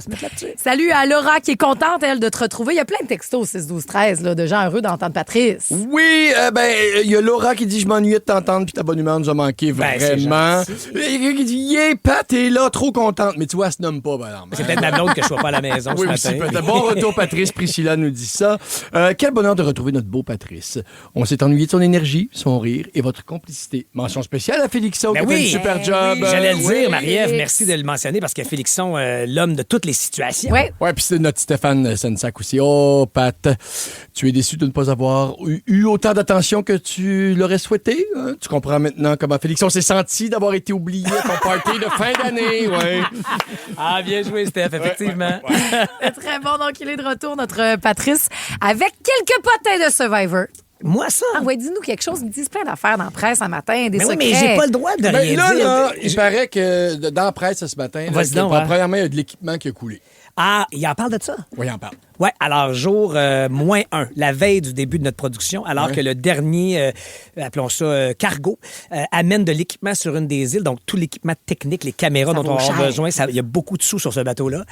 Salut à Laura qui est contente, elle, de te retrouver. Il y a plein de textos 6-12-13 là, de gens heureux d'entendre Patrice. Oui, il y a Laura qui dit « Je m'ennuyais de t'entendre puis ta bonne humeur nous a manqué vraiment. » Il y a quelqu'un qui dit « Yeah, Pat, t'es là, trop contente. » Mais tu vois, elle se nomme pas, madame. C'est peut-être ma blonde que je sois pas à la maison ce matin. Peut-être. Bon retour, Patrice. Priscilla nous dit ça. Quel bonheur de retrouver notre beau Patrice. On s'est ennuyé de son énergie, son rire et votre complicité. Mention spéciale à Félixon qui fait un super job. J'allais le dire, Marie-Ève. Merci de le mentionner parce que Félixon, l'homme de toutes les situations. Oui, puis c'est notre Stéphane Sensac aussi. Oh, Pat, tu es déçu de ne pas avoir eu autant d'attention que tu l'aurais souhaité. Hein? Tu comprends maintenant comment Félixon s'est senti d'avoir été oublié à ton party de fin d'année. Ouais. Ah, bien joué, Steph, effectivement. C'est très bon. Donc, il est de retour, notre Patrice, avec quelques potins de Survivor. Moi, ça? Ah ouais, dis-nous quelque chose. Ils disent plein d'affaires dans la presse un matin, des secrets. Mais j'ai pas le droit de rien dire. Là, il paraît que dans la presse ce matin, premièrement, il y a de l'équipement qui a coulé. Ah, il en parle de ça? Oui, il en parle. Oui, alors jour -1, la veille du début de notre production, alors que le dernier, appelons ça cargo, amène de l'équipement sur une des îles, donc tout l'équipement technique, les caméras dont on a besoin, il y a beaucoup de sous sur ce bateau-là.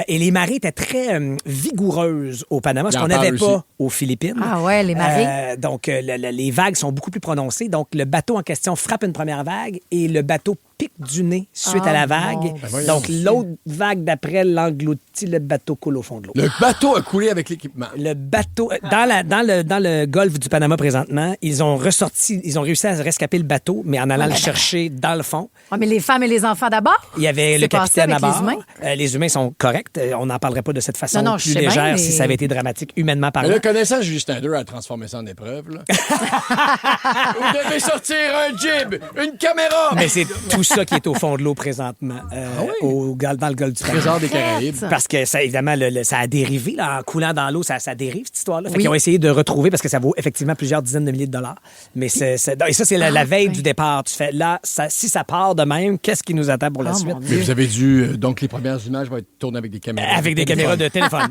Et les marées étaient très vigoureuses au Panama, ce qu'on n'avait pas aux Philippines. Ah ouais, les marées. Donc les vagues sont beaucoup plus prononcées, donc le bateau en question frappe une première vague et le bateau pique du nez suite à la vague. Donc l'autre vague d'après l'engloutit, le bateau coule au fond de l'eau. Le bateau bateau a coulé avec l'équipement. Le bateau, dans le golfe du Panama présentement, ils ont réussi à rescaper le bateau, mais en allant le chercher dans le fond. Oh, mais les femmes et les enfants d'abord? Il y avait le capitaine à bord. Les humains? Les humains sont corrects. On n'en parlerait pas de cette façon non, plus légère si ça avait été dramatique, humainement parlant. Mais là, connaissant Julie Snyder, elle a transformé ça en épreuve. Là. Vous devez sortir un jib, une caméra. Mais c'est tout ça qui est au fond de l'eau présentement, dans le golfe du Panama. Trésor des Caraïbes. Parce que ça, évidemment, ça a dérivé. Là, en coulant dans l'eau, ça dérive, cette histoire-là. Fait qu'ils ont essayé de retrouver, parce que ça vaut effectivement plusieurs dizaines de milliers de dollars. Mais et ça, c'est la veille du départ. Tu fais, là, si ça part de même, qu'est-ce qui nous attend pour la suite? Mais vous avez dû... donc, les premières images vont être tournées avec des caméras. Avec des caméras de téléphone.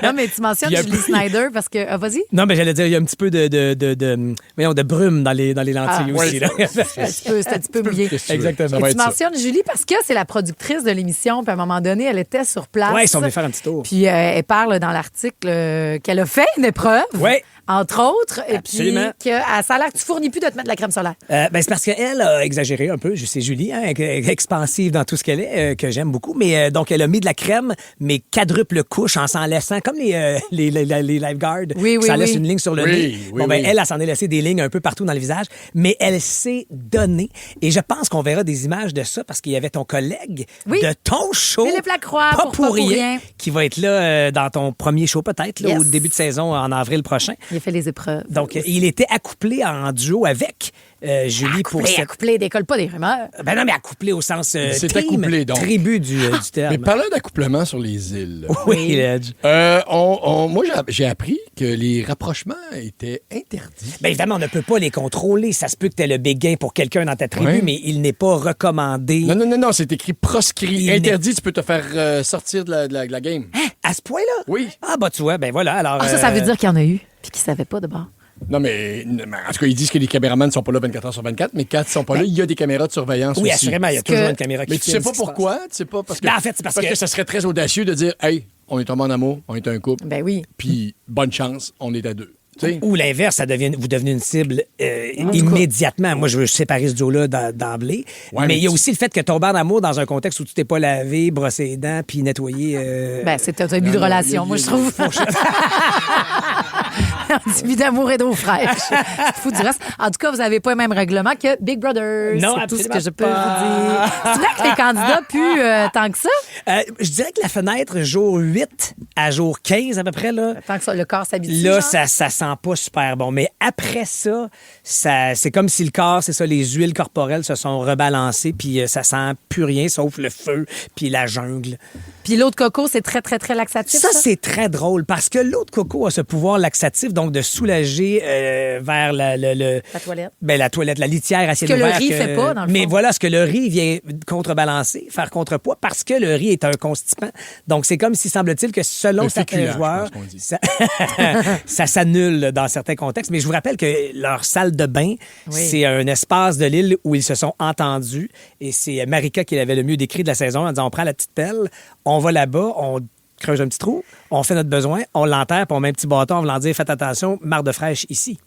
Non, mais tu mentionnes Julie Snyder parce que... vas-y. Non, mais j'allais dire, il y a un petit peu de brume dans les lentilles aussi. Là. C'est un petit peu mouillé. Exactement. Tu mentionnes Julie parce que c'est la productrice de l'émission, puis à un moment donné, elle était sur place. Oui, ils sont venus faire un petit tour. Puis elle parle dans l'article qu'elle a fait une épreuve. Oui. Entre autres, absolument. Et puis que ça a l'air que tu fournis plus de te mettre de la crème solaire. C'est parce qu'elle a exagéré un peu. C'est Julie, expansive dans tout ce qu'elle est, que j'aime beaucoup. Mais donc, elle a mis de la crème, mais quadruple couche en s'en laissant, comme les lifeguards, ça laisse une ligne sur le nez. Elle s'en est laissé des lignes un peu partout dans le visage, mais elle s'est donnée. Et je pense qu'on verra des images de ça parce qu'il y avait ton collègue de ton show, Philippe Lacroix, pas pour rien, qui va être là dans ton premier show peut-être, au début de saison en avril prochain. Il a fait les épreuves. Donc, il était accouplé en duo avec Julie pour cette... Accouplé, décolle pas des rumeurs. Ben non, mais accouplé au sens c'est accouplé, donc. tribu du terme. Mais parlant d'accouplement sur les îles. Oui, Ledge. Moi, j'ai appris que les rapprochements étaient interdits. Bien évidemment, on ne peut pas les contrôler. Ça se peut que tu aies le béguin pour quelqu'un dans ta tribu, mais il n'est pas recommandé. Non, c'est écrit proscrit. Interdit, tu peux te faire sortir de la game. Hein? À ce point-là? Oui. Ah, bah tu vois, ben voilà. Alors, ça veut dire qu'il y en a eu, puis qu'ils ne savaient pas de bord. Non, mais en tout cas, ils disent que les caméramans ne sont pas là 24 heures sur 24, mais quand ils ne sont pas là, il y a des caméras de surveillance aussi. Oui, assurément, il y a toujours une caméra qui filme. Mais tu sais pas pourquoi? Tu sais pas parce que... en fait, c'est parce que ça serait très audacieux de dire « Hey, on est tombé en amour, on est un couple. » Ben oui. Puis, bonne chance, on est à deux. T'sais? Ou l'inverse, vous devenez une cible immédiatement. Moi, je veux séparer ce duo-là d'emblée. Mais il y a aussi le fait que tomber en amour dans un contexte où tu t'es pas lavé, brossé les dents, puis nettoyé... c'est un début de relation, moi, je trouve. Un début d'amour et d'eau fraîche. C'est fou du reste. En tout cas, vous n'avez pas le même règlement que Big Brother. Non, c'est tout ce que je peux vous dire. C'est vrai que les candidats puent tant que ça? Je dirais que la fenêtre, jour 8 à jour 15 à peu près, là... Tant que ça, le corps s'habitue. Là, ça sent pas super bon. Mais après ça, c'est comme si le corps, c'est ça, les huiles corporelles se sont rebalancées, puis ça sent plus rien sauf le feu, puis la jungle. Puis l'eau de coco, c'est très, très, très laxatif. Ça, c'est très drôle parce que l'eau de coco a ce pouvoir laxatif, donc de soulager vers la toilette. Ben, la toilette, la litière à ciel ouvert. Ce que le riz fait pas, dans le fond. Mais voilà, ce que le riz vient contrebalancer, faire contrepoids, parce que le riz est un constipant. Donc, c'est comme si, semble-t-il, que selon certains joueurs, ça s'annule dans certains contextes. Mais je vous rappelle que leur salle de bain, c'est un espace de l'île où ils se sont entendus. Et c'est Marika qui l'avait le mieux décrit de la saison en disant, on prend la petite pelle, on va là-bas, on creuse un petit trou, on fait notre besoin, on l'enterre, puis on met un petit bâton en voulant dire, faites attention, marde de fraîche ici.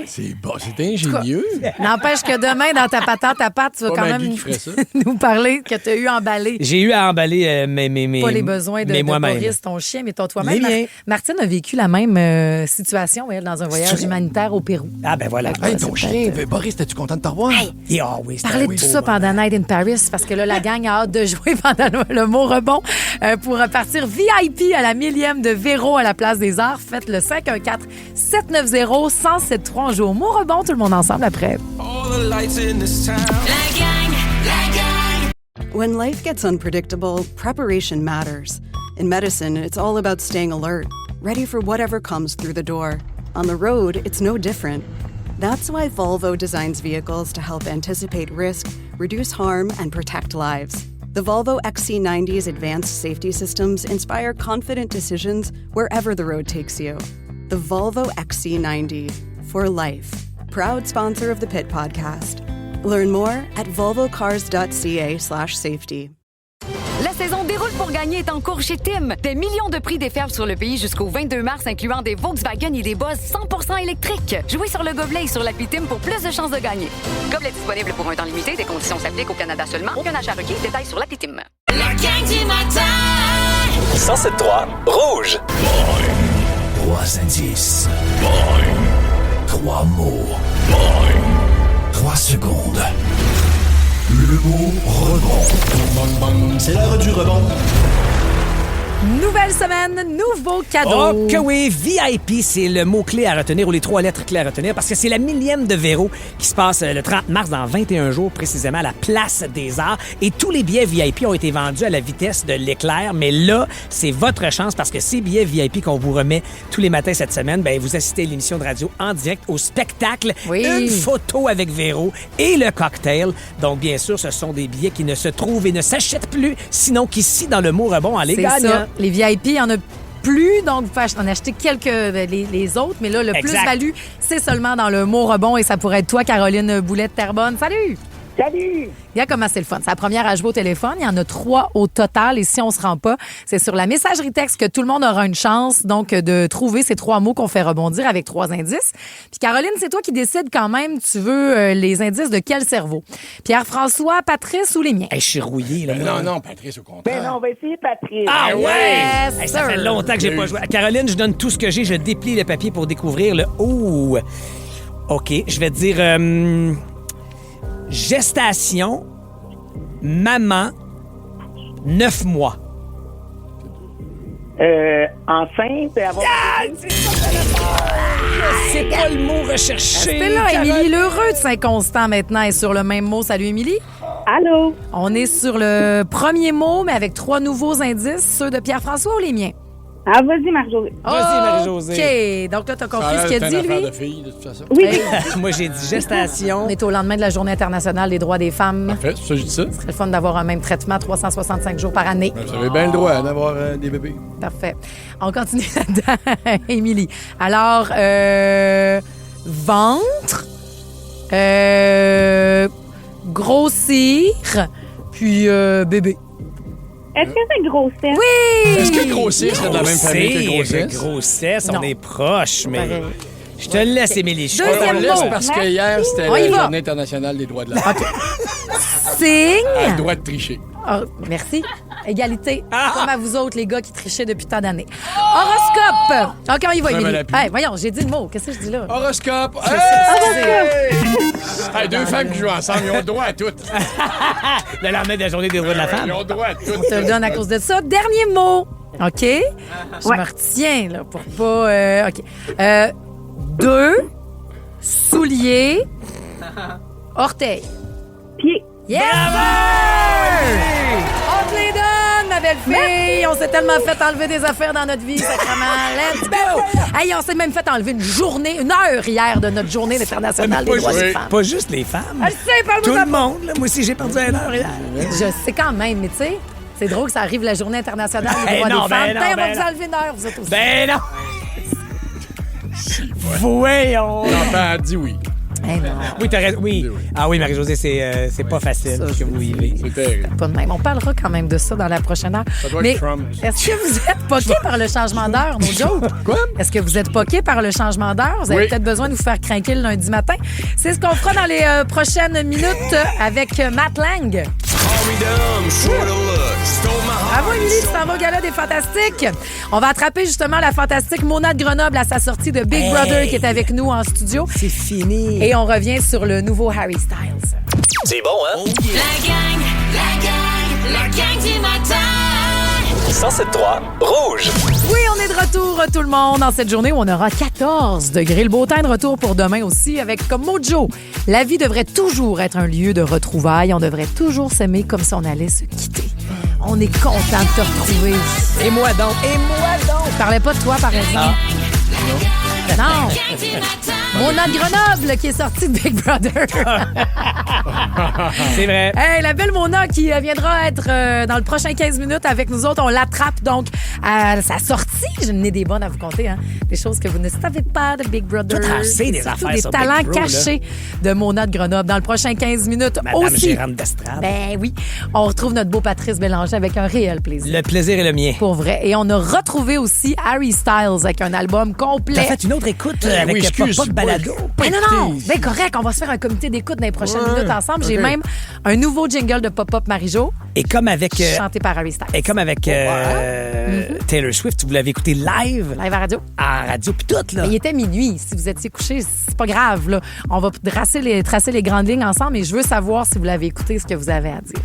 C'est bon, c'est ingénieux. N'empêche que demain, dans ta patente à pâte, tu vas quand même nous parler que tu as eu emballé. J'ai eu à emballer mes pas les besoins de Boris, ton chien, mais toi-même. Martine a vécu la même situation, elle, dans un voyage humanitaire au Pérou. Ah, ben voilà. Hey, ton chien, Boris, t'es-tu content de te revoir? Parlez de tout ça pendant Night in Paris, parce que là, la gang a hâte de jouer pendant le mot rebond pour partir VIP à la 1000e de Véro à la Place des Arts. Faites le 514-790-1073. On joue au mot rebond, tout le monde ensemble après. When life gets unpredictable, preparation matters. In medicine, it's all about staying alert, ready for whatever comes through the door. On the road, it's no different. That's why Volvo designs vehicles to help anticipate risk, reduce harm, and protect lives. The Volvo XC90's advanced safety systems inspire confident decisions wherever the road takes you. The Volvo XC90, for life. Proud sponsor of the Pit Podcast. Learn more at volvocars.ca/safety. La saison Déroule pour gagner est en cours chez Tim. Des millions de prix déferlent sur le pays jusqu'au 22 mars, incluant des Volkswagen et des Buzz 100% électriques. Jouez sur le gobelet et sur l'appli Tim pour plus de chances de gagner. Gobelet disponible pour un temps limité. Des conditions s'appliquent au Canada seulement. Aucun achat requis. Détails sur l'appli Tim. La gang du matin! 107.3 Rouge. 3 indices. 3 mots. 3 secondes. Le mot rebond. C'est l'heure du rebond. Nouvelle semaine, nouveau cadeau. Oh que oui, VIP, c'est le mot-clé à retenir ou les 3 lettres clés à retenir parce que c'est la 1000e de Véro qui se passe le 30 mars dans 21 jours, précisément à la Place des Arts. Et tous les billets VIP ont été vendus à la vitesse de l'éclair. Mais là, c'est votre chance parce que ces billets VIP qu'on vous remet tous les matins cette semaine, ben vous assistez à l'émission de radio en direct au spectacle. Oui. Une photo avec Véro et le cocktail. Donc, bien sûr, ce sont des billets qui ne se trouvent et ne s'achètent plus, sinon qu'ici, dans le mot rebond, en les gagnant. Ça. Les VIP, il y en a plus, donc vous pouvez en acheter quelques les autres, mais là, le plus-value, c'est seulement dans le mot rebond et ça pourrait être toi, Caroline Boulette-Terrebonne. Salut! Salut! Regarde comment c'est le fun. C'est la première à jouer au téléphone. Il y en a 3 au total. Et si on se rend pas, c'est sur la messagerie texte que tout le monde aura une chance donc de trouver ces 3 mots qu'on fait rebondir avec 3 indices. Puis Caroline, c'est toi qui décides quand même. Tu veux les indices de quel cerveau? Pierre-François, Patrice ou les miens? Hey, je suis rouillé. Là, non, Patrice, au contraire. Ben non, on va essayer Patrice. Ah ouais! Yes, Hey, ça fait longtemps que j'ai pas joué. Caroline, je donne tout ce que j'ai. Je déplie le papier pour découvrir le... Oh! OK, je vais te dire... gestation, maman, 9 mois. Enceinte, avoir... C'est pas le mot recherché. C'est là, Émilie Lheureux de Saint-Constant maintenant est sur le même mot. Salut, Émilie. Allô? On est sur le premier mot, mais avec 3 nouveaux indices, ceux de Pierre-François ou les miens? Ah, vas-y, Marie-Josée. Vas-y, Marie-Josée. OK. Donc là, t'as compris ce qu'il a dit, lui? De fille, de toute façon. Oui. Moi, j'ai dit gestation. On est au lendemain de la Journée internationale des droits des femmes. Parfait, c'est ça, j'ai dit ça. Ce serait le fun d'avoir un même traitement 365 jours par année. Vous avez bien le droit d'avoir des bébés. Parfait. On continue là-dedans, Émilie. Alors, ventre, grossir, puis bébé. Est-ce que c'est grossesse? Oui! Est-ce que grossir serait de la même famille que grossesse? Grossesse, on Non. est proche, mais... Pareil. Je te le laisse, Émilie. Je Deuxième On le laisse mot. parce que hier, c'était On y la va. Journée internationale des droits de la femme. Signe. Elle a le droit de tricher. Oh, merci. Égalité. Comme à vous autres, les gars qui trichaient depuis tant d'années. Horoscope. OK, on y va, Ça me Émilie. l'appuie. Hey, voyons, j'ai dit le mot. Qu'est-ce que je dis là? Horoscope! Excusez. Hey, 2 femmes qui jouent ensemble, ils ont le droit à tout. Le lendemain de la Journée des droits de la femme. Ils ont le droit à tout. On te le donne à cause de ça. Dernier mot. OK? Je me retiens, là, pour pas... OK. 2, souliers, orteils. Pied. Yes! On te les donne, ma belle fille! On s'est tellement fait enlever des affaires dans notre vie, sacrément. Let's go! Hey, on s'est même fait enlever une heure hier de notre journée internationale des droits des femmes. Pas juste les femmes. Je sais, parle-moi Tout de le monde. Là. Moi aussi, j'ai perdu 1 heure hier. Je sais quand même, mais tu sais, c'est drôle que ça arrive la journée internationale des Ben droits non, des femmes. ben non, Putain, on va ben vous non. enlever une heure, vous autres aussi. Ben non! Voyons! L'enfant a dit oui. Eh non, Oui, t'as raison. Oui. Ah oui, Marie-Josée, c'est pas facile Ça, ce que vous vivez. C'est terrible. pas de même. On parlera quand même de ça dans la prochaine heure. Ça doit Mais être Trump. est-ce que vous êtes poqué par le changement d'heure, nos jokes? Quoi? Est-ce que vous êtes poqué par le changement d'heure? Vous avez Oui. peut-être besoin de vous faire craquer le lundi matin. C'est ce qu'on fera dans les prochaines minutes avec Matt Lang. Bravo, Émilie, tu t'en vas au gala des Fantastiques. On va attraper justement la fantastique Mona de Grenoble à sa sortie de Big Brother qui est avec nous en studio. C'est fini. Et on revient sur le nouveau Harry Styles. C'est bon, hein? La gang du matin. 107.3 Rouge. Oui, on est de retour, tout le monde, dans cette journée où on aura 14 degrés. Le beau temps est de retour pour demain aussi, avec comme Mojo. La vie devrait toujours être un lieu de retrouvailles. On devrait toujours s'aimer comme si on allait se quitter. On est content de te retrouver. Et moi donc. Je parlais pas de toi, par exemple. Non. Mona de Grenoble qui est sortie de Big Brother. C'est vrai. Hey, la belle Mona qui viendra être dans le prochain 15 minutes avec nous autres. On l'attrape donc à sa sortie. Je n'ai des bonnes à vous compter. Hein? Des choses que vous ne savez pas de Big Brother. Toi, t'en sais des Surtout affaires des sur talents Big Bro, là. cachés de Mona de Grenoble dans le prochain 15 minutes. Madame aussi. gérante d'estrade. Ben oui. On retrouve notre beau Patrice Bélanger avec un réel plaisir. Le plaisir est le mien. Pour vrai. Et on a retrouvé aussi Harry Styles avec un album complet. T'as fait une autre écoute Oui, avec excuse, pas de balado. Ben non, ben correct, on va se faire un comité d'écoute dans les prochaines minutes. tout ensemble. J'ai même un nouveau jingle de Pop-Up Marie-Jo. Et comme avec... chanté par Harry Styles. Et comme avec Taylor Swift, vous l'avez écouté live. Live à radio. À radio, puis tout, là. Mais il était minuit. Si vous étiez couché, c'est pas grave, là. On va tracer les grandes lignes ensemble, et je veux savoir si vous l'avez écouté, ce que vous avez à dire.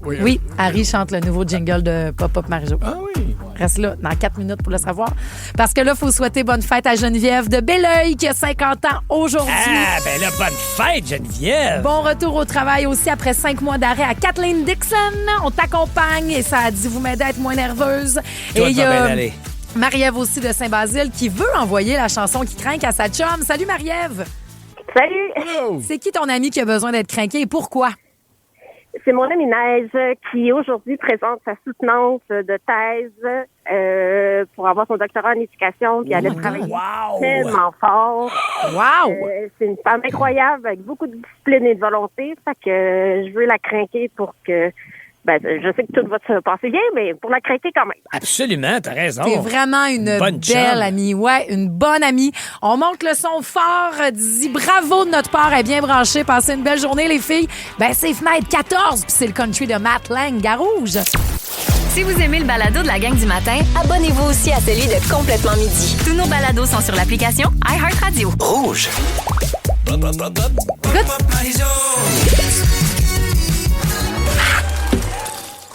Oui, Harry chante le nouveau jingle de Pop-Up Marie-Jo. Ah oui. Reste là dans 4 minutes pour le savoir. Parce que là, il faut souhaiter bonne fête à Geneviève de Belleuil qui a 50 ans aujourd'hui. Ah, ben là, bonne fête, Geneviève! Bon retour au travail aussi après 5 mois d'arrêt à Kathleen Dixon. On t'accompagne et ça a dit vous m'aider à être moins nerveuse. Tout et il y va a bien aller. Marie-Ève aussi de Saint-Basile qui veut envoyer la chanson qui craint à sa chum. Salut Marie-Ève! Salut! Hello. C'est qui ton ami qui a besoin d'être craqué et pourquoi? C'est mon amie Neige qui aujourd'hui présente sa soutenance de thèse pour avoir son doctorat en éducation. Puis elle a travaillé tellement fort. Wow! C'est une femme incroyable avec beaucoup de discipline et de volonté. Fait que je veux la craquer pour que... Ben, je sais que tout va se passer bien, mais pour la craquer quand même. Absolument, t'as raison. T'es vraiment une bonne belle amie. Ouais, une bonne amie. On monte le son fort. Dis bravo de notre part. Elle est bien branchée. Passez une belle journée, les filles. Ben, c'est Fenêtre 14, puis c'est le country de Matt Lang, Garouge. Si vous aimez le balado de la gang du matin, abonnez-vous aussi à celui de Complètement Midi. Tous nos balados sont sur l'application iHeartRadio. Rouge.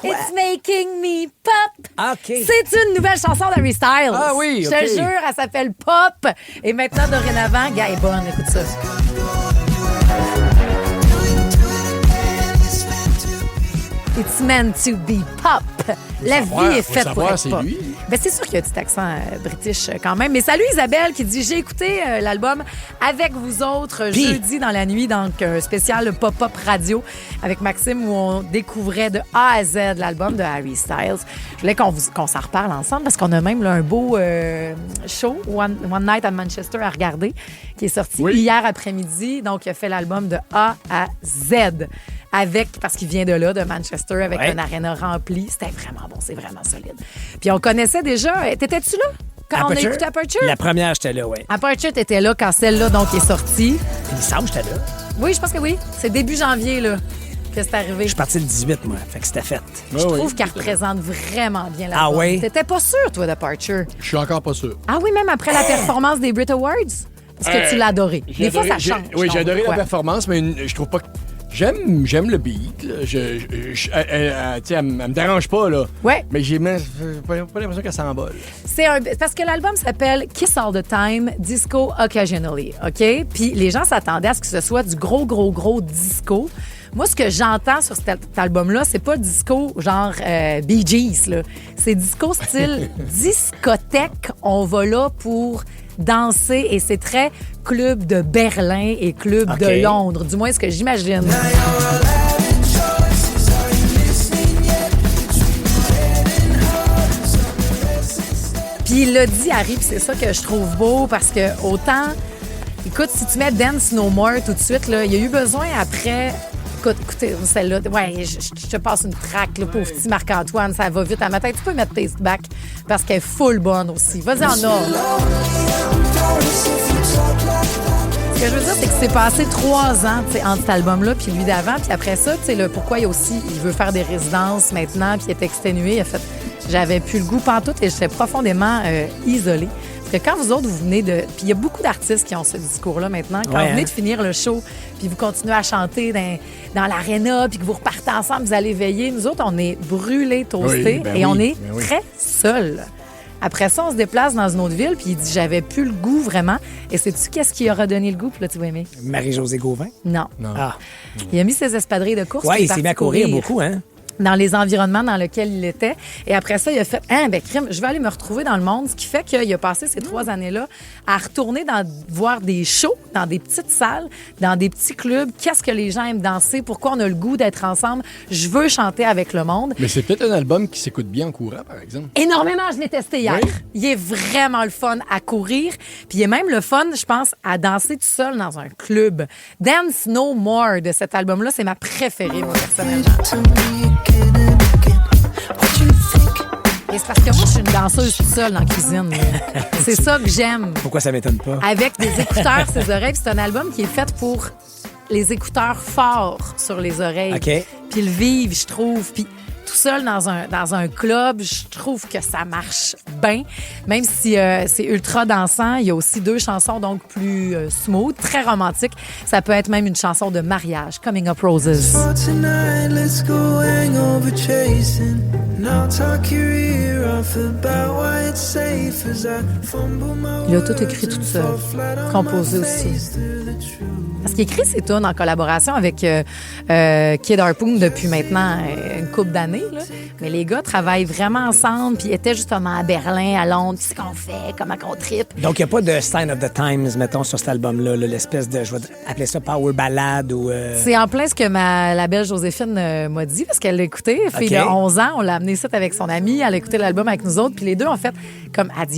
It's making me pop. OK. C'est une nouvelle chanson d'Harry Styles. Ah oui, Je OK. te jure, elle s'appelle Pop. Et maintenant, dorénavant, gars est bonne. Écoute ça. It's meant to be pop. La vie est faite pour être pop. Lui. Ben, c'est sûr qu'il y a un petit accent british quand même. Mais salut Isabelle qui dit « J'ai écouté l'album avec vous autres jeudi dans la nuit, donc un spécial pop-up radio avec Maxime où on découvrait de A à Z l'album de Harry Styles. » Je voulais qu'on s'en reparle ensemble parce qu'on a même là, un beau show, One Night at Manchester à regarder, qui est sorti hier après-midi. Donc, il a fait l'album de A à Z. Parce qu'il vient de là, de Manchester, avec un aréna rempli. C'était vraiment bon, c'est vraiment solide. Puis on connaissait déjà... T'étais-tu là quand on a écouté Aperture? La première, j'étais là, oui. Aperture, t'étais là quand celle-là donc est sortie. Il me semble que j'étais là. Oui, je pense que oui. C'est début janvier, là, que c'est arrivé. Je suis parti le 18, moi. Fait que c'était fait. Je trouve qu'elle représente vraiment bien la Ah oui? T'étais pas sûr, toi, d'Aperture? Je suis encore pas sûr. Ah oui, même après la performance des Brit Awards? Parce que tu l'as adoré. Des fois, ça change. Oui, j'ai adoré la performance, mais je trouve pas que... J'aime le beat. Là. Elle me dérange pas, là. Ouais. Mais j'ai pas l'impression qu'elle s'envole. Parce que l'album s'appelle Kiss All the Time, Disco Occasionally, OK? Puis les gens s'attendaient à ce que ce soit du gros disco. Moi, ce que j'entends sur cet album-là, c'est pas disco genre Bee Gees, là. C'est disco style discothèque. On va là pour danser et c'est très club de Berlin et club de Londres. Du moins, ce que j'imagine. Puis il l'a dit, Harry, puis c'est ça que je trouve beau parce que autant... Écoute, si tu mets Dance No More tout de suite, là, il y a eu besoin après... Écoutez, celle-là, ouais, je te passe une track, le pauvre petit Marc-Antoine, ça va vite à ma tête. Tu peux mettre Taste Back parce qu'elle est full bonne aussi. Vas-y en or. Ce que je veux dire, c'est que c'est passé 3 ans entre cet album-là puis lui d'avant. Puis après ça, tu sais, pourquoi il veut faire des résidences maintenant puis il est exténué. Il a fait, j'avais plus le goût pantoute et j'étais profondément isolée. Parce que quand vous autres, vous venez de... Puis il y a beaucoup d'artistes qui ont ce discours-là maintenant. Quand vous venez de finir le show, puis vous continuez à chanter dans l'aréna, puis que vous repartez ensemble, vous allez veiller. Nous autres, on est brûlés, toastés, on est très seuls. Après ça, on se déplace dans une autre ville, puis il dit, j'avais plus le goût vraiment. Et sais-tu qu'est-ce qui aura donné le goût? Puis là, tu vas aimer. Marie-Josée Gauvin? Non. Ah. Il a mis ses espadrilles de course. Oui, il s'est mis à courir beaucoup, hein? Dans les environnements dans lesquels il était. Et après ça, il a fait crime, je vais aller me retrouver dans le monde. Ce qui fait qu'il a passé ces 3 années-là à retourner voir des shows dans des petites salles, dans des petits clubs. Qu'est-ce que les gens aiment danser? Pourquoi on a le goût d'être ensemble? Je veux chanter avec le monde. Mais c'est peut-être un album qui s'écoute bien en courant, par exemple. Énormément, je l'ai testé hier. Oui. Il est vraiment le fun à courir. Puis il est même le fun, je pense, à danser tout seul dans un club. Dance No More de cet album-là, c'est ma préférée, moi, personnellement. Et c'est parce que moi, je suis une danseuse toute seule dans la cuisine. C'est ça que j'aime. Pourquoi ça m'étonne pas? Avec des écouteurs, ses oreilles. C'est un album qui est fait pour les écouteurs forts sur les oreilles. OK. Puis le vivre, je trouve. Puis tout seul dans un club, je trouve que ça marche bien. Même si c'est ultra dansant, il y a aussi 2 chansons donc plus smooth, très romantiques. Ça peut être même une chanson de mariage, Coming Up Roses. Il a tout écrit tout seul, composé aussi. Parce qu'il écrit ses tunes en collaboration avec Kid Harpoon depuis maintenant une couple d'années. Là. Mais les gars travaillent vraiment ensemble, puis étaient justement à Berlin, à Londres, puis c'est qu'on fait, comment qu'on trippe. Donc, il n'y a pas de Sign of the Times, mettons, sur cet album-là, là, l'espèce de, je vais appeler ça Power Ballad ou... C'est en plein ce que la belle Joséphine m'a dit, parce qu'elle l'a écouté. Fille de 11 ans, on l'a amené ça avec son amie, elle a écouté l'album avec nous autres, puis les deux, en fait, comme elle dit, il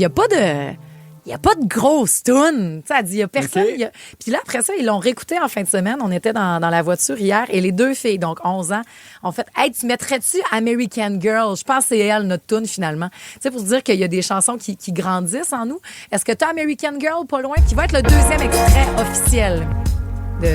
n'y a pas de grosse toune. Elle dit, il n'y a personne. Okay. Puis là, après ça, ils l'ont réécouté en fin de semaine. On était dans la voiture hier et les 2 filles, donc 11 ans, ont fait « Hey, tu mettrais-tu American Girl? » Je pense que c'est elle, notre toune, finalement. Tu sais, pour se dire qu'il y a des chansons qui grandissent en nous. Est-ce que tu as American Girl pas loin? Qui va être le 2e extrait officiel de...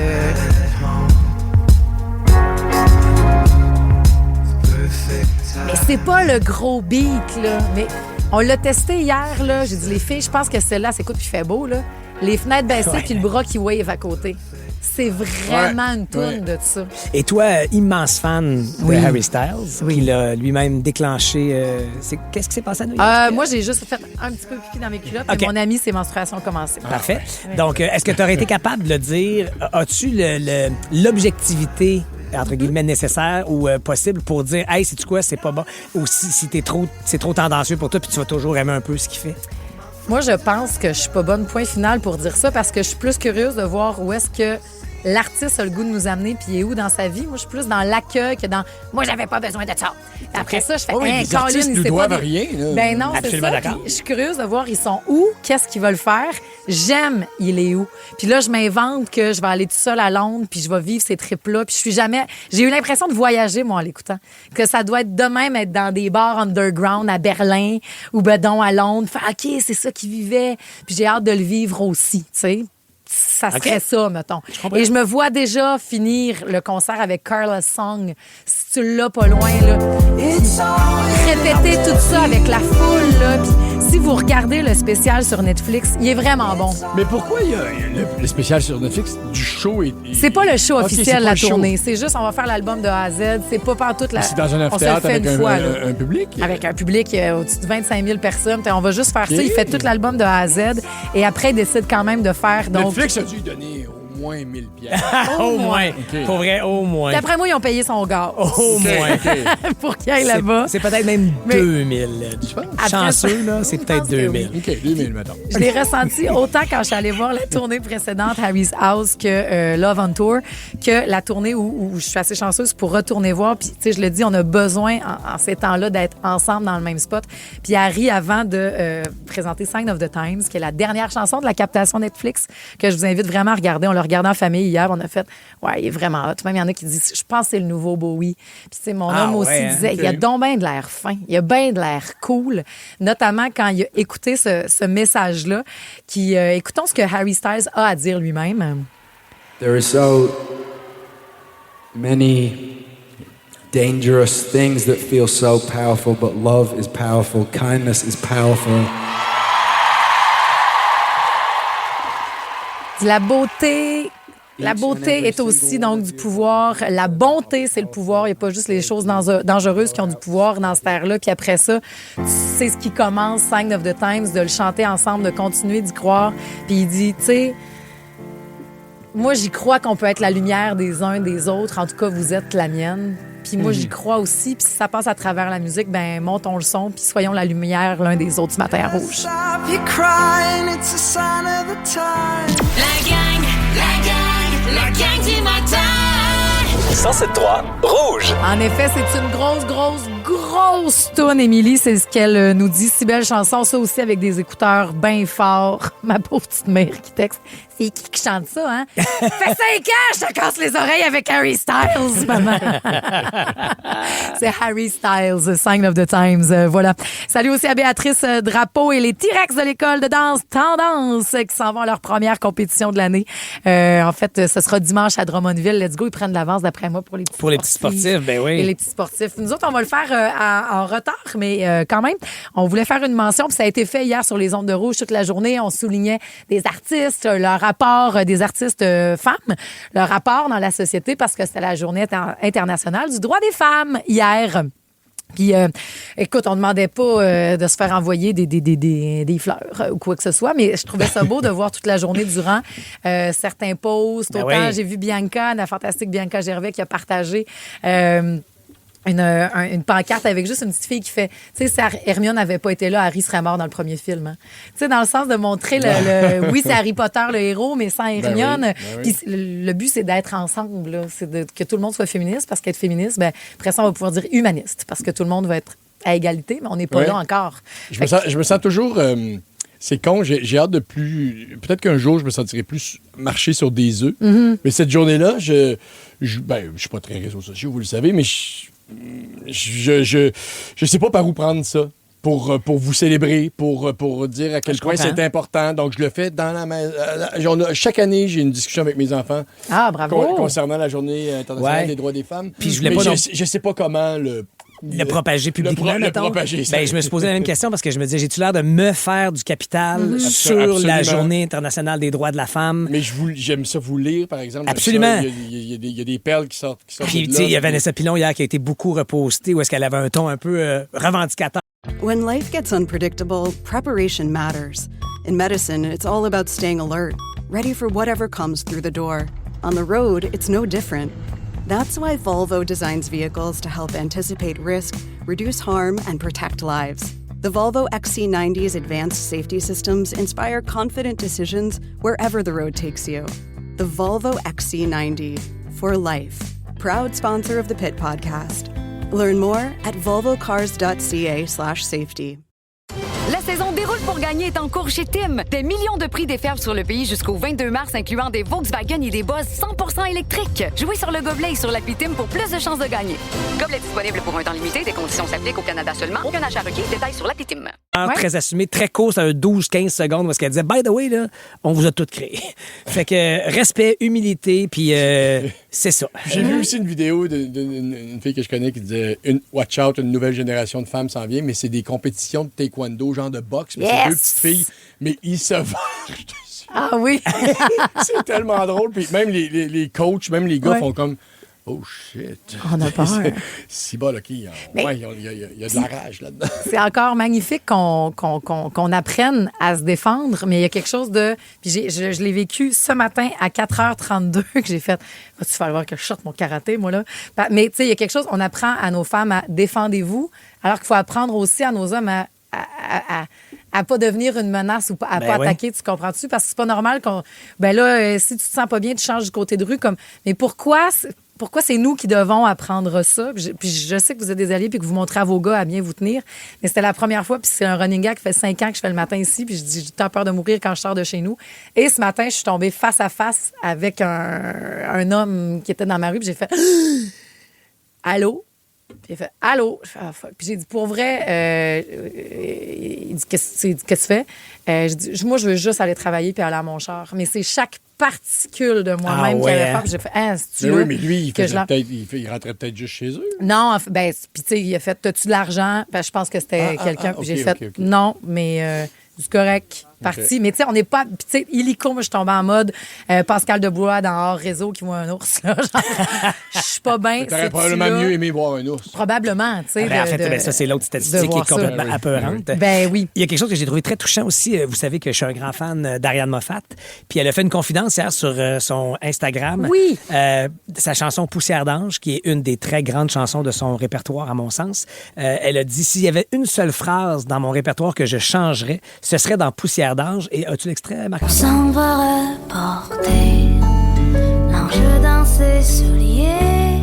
Mais c'est pas le gros beat, là. Mais... On l'a testé hier, là. J'ai dit, les filles, je pense que celle-là, s'écoute puis fait beau, là. Les fenêtres baissées puis le bras qui wave à côté. C'est vraiment une toune de ça. Et toi, immense fan de Harry Styles, qui l'a lui-même déclenché. Qu'est-ce qui s'est passé à New York? Moi, j'ai juste fait un petit peu pipi dans mes culottes et mon ami, ses menstruations ont commencé. Parfait. Donc, est-ce que tu aurais été capable de le dire? As-tu l'objectivité entre guillemets nécessaire ou possible pour dire hey, sais-tu quoi, c'est pas bon, ou si c'est trop tendancieux pour toi puis tu vas toujours aimer un peu ce qu'il fait? Moi, je pense que je suis pas bonne point final pour dire ça parce que je suis plus curieuse de voir où est-ce que l'artiste a le goût de nous amener puis il est où dans sa vie. Moi, je suis plus dans l'accueil que dans moi, j'avais pas besoin de ça. Après ça, je fais les artistes ne doivent rien. Là. Ben non, c'est ça. Je suis curieuse de voir ils sont où, qu'est-ce qu'ils veulent faire. J'aime il est où. Puis là, je m'invente que je vais aller tout seul à Londres puis je vais vivre ces trips-là. Puis j'ai eu l'impression de voyager, moi, en l'écoutant. Que ça doit être de même être dans des bars underground à Berlin ou bedon à Londres. Faire, OK, c'est ça qu'ils vivaient. Puis j'ai hâte de le vivre aussi, tu sais. Ça serait ça, mettons. Et je me vois déjà finir le concert avec Carla's Song, si tu l'as pas loin, là. Répéter tout ça avec la foule, là. Puis si vous regardez le spécial sur Netflix, il est vraiment bon. Mais pourquoi il y a le spécial sur Netflix du show? C'est pas le show officiel, la tournée. C'est juste, on va faire l'album de A à Z. C'est pas pantoute la... C'est dans un amphithéâtre avec un public? Avec un public au-dessus de 25 000 personnes. On va juste faire ça. Il fait tout l'album de A à Z. Et après, il décide quand même de faire... Donc, Netflix a dû lui donner au moins 1000 piastres. Au moins. Okay. Pour vrai, au moins. D'après moi, ils ont payé son gars. Au moins. Pour qu'il aille là-bas. C'est peut-être même 2000. Chanceux, là, c'est peut-être 2000. OK, 2000, mettons. Je l'ai ressenti autant quand je suis allée voir la tournée précédente, Harry's House, que Love on Tour, que la tournée où je suis assez chanceuse pour retourner voir. Puis, tu sais, je le dis, on a besoin, en ces temps-là, d'être ensemble dans le même spot. Puis, Harry, avant de présenter Sign of the Times, qui est la dernière chanson de la captation Netflix, que je vous invite vraiment à regarder. On l'a regardé en famille hier. On a fait, ouais, il est vraiment hot. Même il y en a qui disent, je pense que c'est le nouveau Bowie. Puis, tu sais, mon homme aussi disait, il y a donc bien de l'air fin. Il y a bien de l'air cool. Notamment quand il a écouté ce message-là. Écoutons ce que Harry Styles a à dire lui-même. There are so many dangerous things that feel so powerful, but love is powerful, kindness is powerful. La beauté est aussi donc du pouvoir. La bonté, c'est le pouvoir. Il n'y a pas juste les choses dangereuses qui ont du pouvoir dans cette ère-là. Puis après ça, c'est ce qui commence, Sign of the Times, de le chanter ensemble, de continuer d'y croire. Puis il dit, tu sais, moi, j'y crois qu'on peut être la lumière des uns des autres. En tout cas, vous êtes la mienne. Puis moi, j'y crois aussi. Puis si ça passe à travers la musique, ben montons le son, puis soyons la lumière l'un des autres ce matin à Rouge. La gang du matin. 107.3 Rouge. En effet, c'est une grosse toune, Émilie. C'est ce qu'elle nous dit. Si belle chanson, ça aussi avec des écouteurs bien forts. Ma pauvre petite mère qui texte. C'est qui chante ça, hein? Fait 5 ans, je te casse les oreilles avec Harry Styles, maman. C'est Harry Styles, Sign of the Times. Voilà. Salut aussi à Béatrice Drapeau et les T-Rex de l'école de danse Tendance qui s'en vont à leur première compétition de l'année. En fait, ce sera dimanche à Drummondville. Let's go, ils prennent de l'avance d'après moi pour les petits sportifs, ben oui. Et les petits sportifs. Nous autres, on va le faire en retard, mais quand même, on voulait faire une mention, puis ça a été fait hier sur les ondes de Rouge toute la journée. On soulignait des artistes, leur rapport des artistes femmes, leur rapport dans la société, parce que c'était la journée internationale du droit des femmes hier. Puis, écoute, on demandait pas de se faire envoyer des fleurs ou quoi que ce soit, mais je trouvais ça beau de voir toute la journée durant certains posts. Ben Autant, oui. j'ai vu Bianca, la fantastique Bianca Gervais, qui a partagé une pancarte avec juste une petite fille qui fait, tu sais, si Hermione n'avait pas été là, Harry serait mort dans le premier film. Hein. Tu sais, dans le sens de montrer oui, c'est Harry Potter le héros, mais sans Hermione. Ben oui. Puis le but, c'est d'être ensemble, là. C'est que tout le monde soit féministe, parce qu'être féministe, ben, après ça, on va pouvoir dire humaniste, parce que tout le monde va être à égalité, mais on n'est pas là encore. Je me sens toujours... c'est con, j'ai hâte de plus... Peut-être qu'un jour, je me sentirai plus marcher sur des œufs. Mm-hmm. Mais cette journée-là, je suis pas très réseaux sociaux, vous le savez, mais je sais pas par où prendre ça pour vous célébrer, pour dire à quel point c'est important. Donc, je le fais dans la maison. Chaque année, j'ai une discussion avec mes enfants. Ah, bravo! Concernant la Journée internationale des droits des femmes. Puis je voulais je sais pas comment le propager publiquement, mettons. Propager, ben, je me suis posé la même question parce que je me disais, j'ai-tu l'air de me faire du capital sur Absolument. la Journée internationale des droits de la femme? Mais j'aime ça vous lire, par exemple. Absolument. Il y a des perles qui sortent Puis, de tu sais, là. il y a Vanessa Pilon hier qui a été beaucoup repostée où est-ce qu'elle avait un ton un peu revendicateur. When life gets unpredictable, preparation matters. In medicine, it's all about staying alert, ready for whatever comes through the door. On the road, it's no different. That's why Volvo designs vehicles to help anticipate risk, reduce harm, and protect lives. The Volvo XC90's advanced safety systems inspire confident decisions wherever the road takes you. The Volvo XC90, for life. Proud sponsor of the Pit Podcast. Learn more at volvocars.ca/safety. La saison Déroule pour gagner est en cours chez Tim. Des millions de prix déferlent sur le pays jusqu'au 22 mars, incluant des Volkswagen et des Buzz 100% électriques. Jouez sur le gobelet et sur l'appli Tim pour plus de chances de gagner. Gobelet disponible pour un temps limité. Des conditions s'appliquent au Canada seulement. Aucun achat requis. Détails sur l'appli Tim. Très assumé, très court, c'est un 12-15 secondes parce qu'elle disait, by the way, là, on vous a tout créé. Fait que respect, humilité, puis c'est ça. J'ai vu aussi une vidéo d'une fille que je connais qui disait watch out, une nouvelle génération de femmes s'en vient, mais c'est des compétitions de taekwondo, genre de boxe. Mais c'est deux petites filles, mais ils se vargent dessus. Ah oui! C'est tellement drôle. Puis même les coachs, même les gars font comme oh shit. On a peur. C'est bon, OK. Il y a de la rage là-dedans. C'est encore magnifique qu'on apprenne à se défendre, mais il y a quelque chose de... Puis je l'ai vécu ce matin à 4h32 que j'ai fait... Vas-tu faire voir que je sorte mon karaté, moi, là? Mais tu sais, il y a quelque chose... On apprend à nos femmes à défendez-vous, alors qu'il faut apprendre aussi à nos hommes à pas devenir une menace ou à pas attaquer, tu comprends-tu? Parce que c'est pas normal qu'on... Ben là, si tu te sens pas bien, tu changes du côté de rue. Mais pourquoi c'est nous qui devons apprendre ça? Puis je sais que vous êtes des alliés puis que vous montrez à vos gars à bien vous tenir. Mais c'était la première fois, puis c'est un running gag qui fait 5 ans que je fais le matin ici, puis je dis, j'ai tant peur de mourir quand je sors de chez nous. Et ce matin, je suis tombée face à face avec un homme qui était dans ma rue, puis j'ai fait « Allô? » Puis il a fait « Allô? » Puis j'ai dit « Pour vrai, il dit « Qu'est-ce que tu fais? » J'ai dit « Moi, je veux juste aller travailler puis aller à mon char. » Mais c'est chaque particule de moi-même qui avait peur. Puis j'ai fait « Ah, c'est-tu là? » Oui, mais lui, il rentrait peut-être juste chez eux. Non, ben, puis tu sais, il a fait « T'as-tu de l'argent? » Ben, je pense que c'était quelqu'un. Puis j'ai fait « Non, mais c'est correct. » Parti. Okay. Mais tu sais, on n'est pas. Tu sais, illico, moi, je suis tombée en mode Pascal Debois dans Hors Réseau qui voit un ours. Je suis pas bien. T'aurais probablement mieux aimé voir un ours. Probablement, tu sais. En fait, ça, c'est l'autre statistique qui est complètement apeurante. Ben oui. Il y a quelque chose que j'ai trouvé très touchant aussi. Vous savez que je suis un grand fan d'Ariane Moffat. Puis elle a fait une confidence hier sur son Instagram. Oui. Sa chanson Poussière d'ange, qui est une des très grandes chansons de son répertoire, à mon sens. Elle a dit s'il y avait une seule phrase dans mon répertoire que je changerais, ce serait dans Poussière d'ange. Et as-tu l'extrait, Marc? On s'en va reporter l'ange dans ses souliers.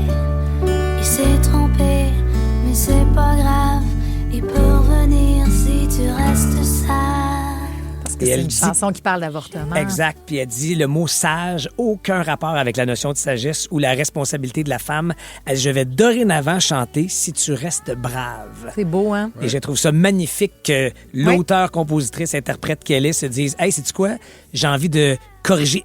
s'est trompé, mais c'est pas grave. Il peut revenir si tu restes sage. Parce que c'est une chanson qui parle d'avortement. Exact. Puis elle dit le mot sage, aucun rapport avec la notion de sagesse ou la responsabilité de la femme. Elle dit, je vais dorénavant chanter si tu restes brave. C'est beau, hein? Et je trouve ça magnifique que l'auteur, compositrice, interprète qu'elle est se dise, hey, sais-tu quoi? J'ai envie de corriger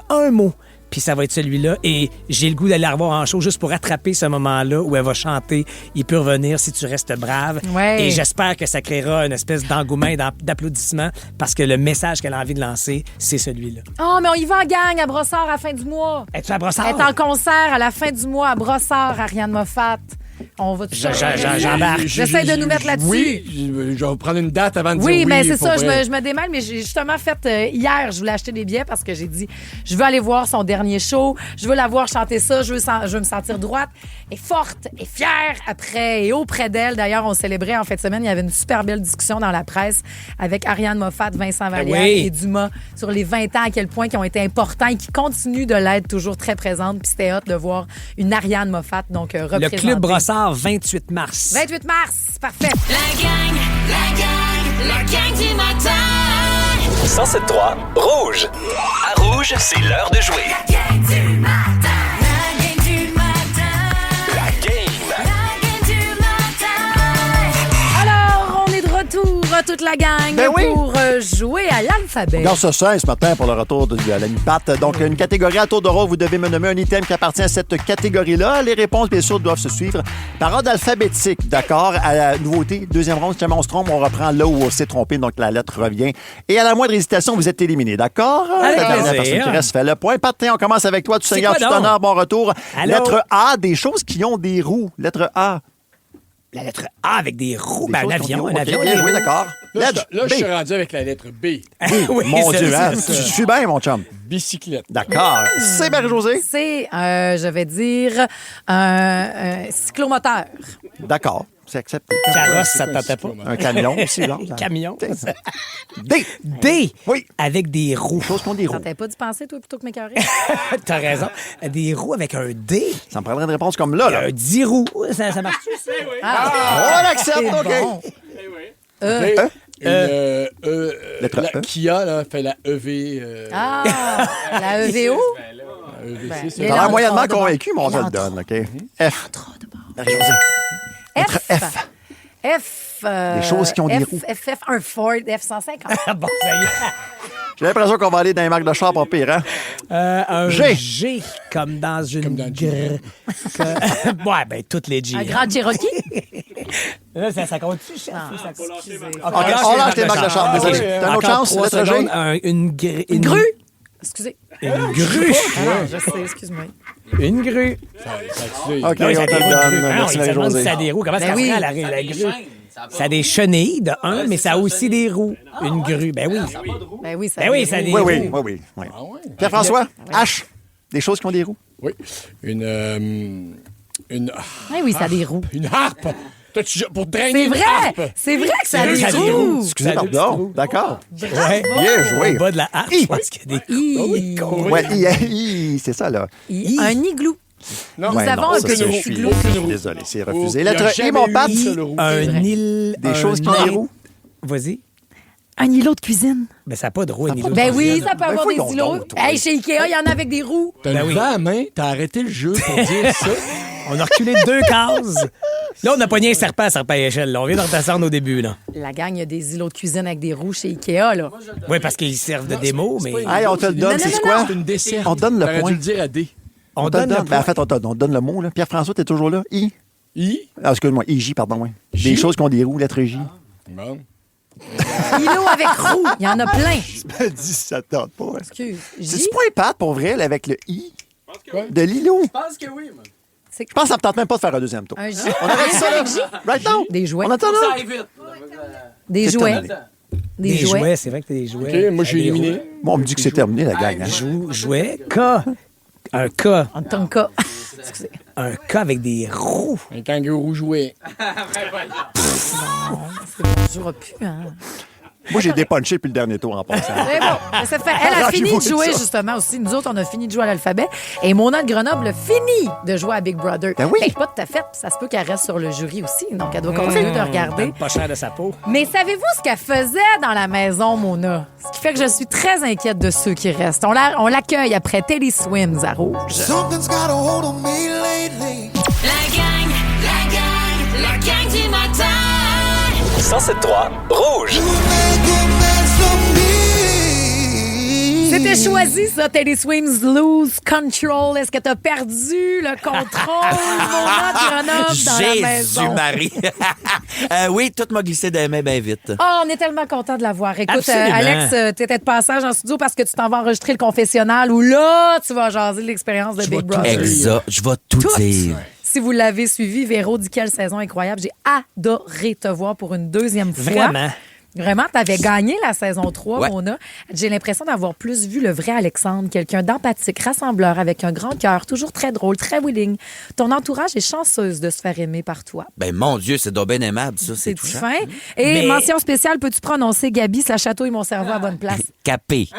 un mot. Puis ça va être celui-là. Et j'ai le goût d'aller la revoir en show juste pour attraper ce moment-là où elle va chanter « Il peut revenir si tu restes brave ». Et j'espère que ça créera une espèce d'engouement et d'applaudissement parce que le message qu'elle a envie de lancer, c'est celui-là. Oh, mais on y va en gang à Brossard à la fin du mois. Es-tu à Brossard? Elle est en concert à la fin du mois à Brossard, Ariane Moffat. On va j'embarque. J'essaie de nous mettre là-dessus. Oui, je vais prendre une date avant de dire oui, mais c'est pour ça, vrai. je me démêle, mais j'ai justement fait hier, je voulais acheter des billets parce que j'ai dit, je veux aller voir son dernier show, je veux la voir chanter ça, je veux me sentir droite et forte et fière après et auprès d'elle. D'ailleurs, on célébrait en fin de semaine, il y avait une super belle discussion dans la presse avec Ariane Moffat, Vincent Vallière et Dumas sur les 20 ans, à quel point qui ont été importants et qui continuent de l'être toujours très présente. Puis c'était hot de voir une Ariane Moffat donc représentée. Le Club Brossard, 28 mars. 28 mars, parfait. La gang du matin. 107.3 Rouge. À Rouge, c'est l'heure de jouer. La gang du matin. La gang du matin. La game du matin. Alors, on est de retour, toute la gang, pour jouer à l'alphabet. Dans ce sens, ce matin, pour le retour de la mi-patte. Donc, une catégorie à tour de rôle. Vous devez me nommer un item qui appartient à cette catégorie-là. Les réponses, bien sûr, doivent se suivre par ordre alphabétique. D'accord? À la nouveauté, deuxième ronde, si jamais on se trompe, on reprend là où on s'est trompé. Donc, la lettre revient. Et à la moindre hésitation, vous êtes éliminé. D'accord? Avec la dernière plaisir. personne qui reste fait le point. Pat, on commence avec toi. Tu C'est seigneur, quoi tu donc? t'honores. Bon retour. Allô? Lettre A, des choses qui ont des roues. Lettre A. La lettre A avec des roues. Des Ben, un choses avion, qui ont un des avion. roues. Bien joué, d'accord. Là, Lettre je B. suis rendu avec la lettre B. Oui, Mon c'est Dieu, ça, hein? c'est Tu ça. suis bien, mon chum. Bicyclette. D'accord. C'est Marie-Josée. C'est, je vais dire, un cyclomoteur. D'accord. C'est accepté. Carrosse, ça te tentait pas? Un camion aussi, là. Camion. D. D. Oui. Avec des roues. Des choses qui ont des roues. T'avais pas dû penser, toi, plutôt que m'écœurer? T'as raison. Des roues avec un D. Ça me prendrait une réponse comme là. Un 10 roues. Ça marche-tu, ça? On l'accepte, c'est OK. bon. Lettre La E. Kia là, fait la EV. La EVO? EVC, c'est les T'as l'air langues moyennement sont de convaincu, mais on te le L'entre. donne, OK? F. Marie-Josée. Lettre F. F. Des choses qui ont des roues. FF, un Ford F-150. Bon, ça y est. J'ai l'impression qu'on va aller dans les marques de char pas pire, hein? Un G. G, comme dans une... Comme dans gr... ouais, ben, toutes les G. Un grand Cherokee? Là, ça compte-tu, chef? OK, on lâche les marques de char, désolé. T'as une autre chance, lettre G? Une Grue? Excusez. Une grue. Ah, je sais, excuse-moi. Une grue. OK, on te le donne. Merci, Marie-Josée. Ça a des roues. Comment ça Ben oui. prend, la grue? Ça a des chenilles, de un, mais ça a aussi des roues. Une grue, ben oui. Ben oui, ça Ben oui, ça a des Oui, roues. oui. Pierre-François, H. Des choses qui ont des roues. Oui. Une. oui, ça a des roues. Une harpe. Toi, pour drainer C'est une vrai! harpe. C'est vrai que ça a Ça a des des roues. roues. Excusez, Ça a des pardon. petites D'accord. Ouais. Bien joué. Au bas de la harpe, je pense qu'il y a des roues. Ouais, c'est ça, là. Un igloo. Non, Nous Ouais, avons non, un ça, peu je de suis igloo. désolé, c'est refusé. Il y a Lettre I, jamais mon eu Pat. une seule roue. Un île... Des choses qui ont des roues. Vas-y. Un îlot de cuisine. Ben, ça n'a pas de roues, un îlot. Ben oui, ça peut avoir fouille des donc îlots. donc, toi. Hey, chez Ikea, il y en a avec des roues. T'as Ben le oui. vent à main, t'as arrêté le jeu pour dire ça. On a reculé de 2 cases. Là, on a pogné un serpent à échelle. Là. On vient de redescendre au début. Là. La gang, il y a des îlots de cuisine avec des roues chez Ikea, là. Oui, parce qu'ils servent de démo, mais... Hey, on te le donne, Non, c'est non, quoi? C'est une dessert. On donne le T'aurais point. dû le dire à D. On te le donne le Ben, en point. fait, on donne le mot. Là. Pierre-François, t'es toujours là? I. I. Ah, excuse-moi, IJ, pardon. Oui. Des choses qui ont des roues, lettre J. Bon. Îlot avec roues, il y en a plein. Je me dis, ça tente pas. Excuse. C'est-tu pas un Pat, pour vrai, là, avec le I? De l'îlot? Je pense que oui, moi. Je pense que ça me tente même pas de faire un deuxième tour. Un J. On aurait dit ça, là. Right now? Des jouets. On attend, Ça là? aille vite. Des C'est jouets. terminé. Des jouets. C'est vrai que t'as des jouets. OK, moi, je suis Des éliminé. roues. Bon, on me dit que c'est terminé, la gang. Hein? Jouets. K. Un K. En tant que cas. Un K avec des roues. Un kangourou jouet. C'est bon, je jouerai plus, hein. Moi, j'ai dépunché depuis le dernier tour en passant. Mais bon, ça fait, elle a fini de jouer, justement, aussi. Nous autres, on a fini de jouer à l'alphabet. Et Mona de Grenoble a fini de jouer à Big Brother. Ben oui. Mais pas tout à fait. Ça se peut qu'elle reste sur le jury aussi. Donc, elle doit continuer de regarder. Pas cher de sa peau. Mais savez-vous ce qu'elle faisait dans la maison, Mona? Ce qui fait que je suis très inquiète de ceux qui restent. On l'accueille après Teddy Swims à Rouge. Something's got a hold on me lately. La gang du matin. 107.3 Rouge. C'était choisi, ça, Teddy Swims Lose Control. Est-ce que t'as perdu le contrôle, Mona de Grenoble, dans la maison? Jésus-Marie. Oui, tout m'a glissé des mains bien vite. Oh, on est tellement content de la voir. Écoute, Absolument. Alex, t'étais de passage en studio parce que tu t'en vas enregistrer le confessionnal où là, tu vas jaser l'expérience de Big Brother. Exact. Je vais tout dire. Si vous l'avez suivi, Véro dit quelle saison incroyable. J'ai adoré te voir pour une deuxième fois. Vraiment. Vraiment, t'avais gagné la saison 3, Ouais. Mona. J'ai l'impression d'avoir plus vu le vrai Alexandre, quelqu'un d'empathique, rassembleur, avec un grand cœur, toujours très drôle, très willing. Ton entourage est chanceuse de se faire aimer par toi. Ben, mon Dieu, c'est donc bien aimable, ça. C'est C'est touchant. fin. Et Mais- mention spéciale, peux-tu prononcer Gabi, ça chatouille mon cerveau à bonne place? Capé.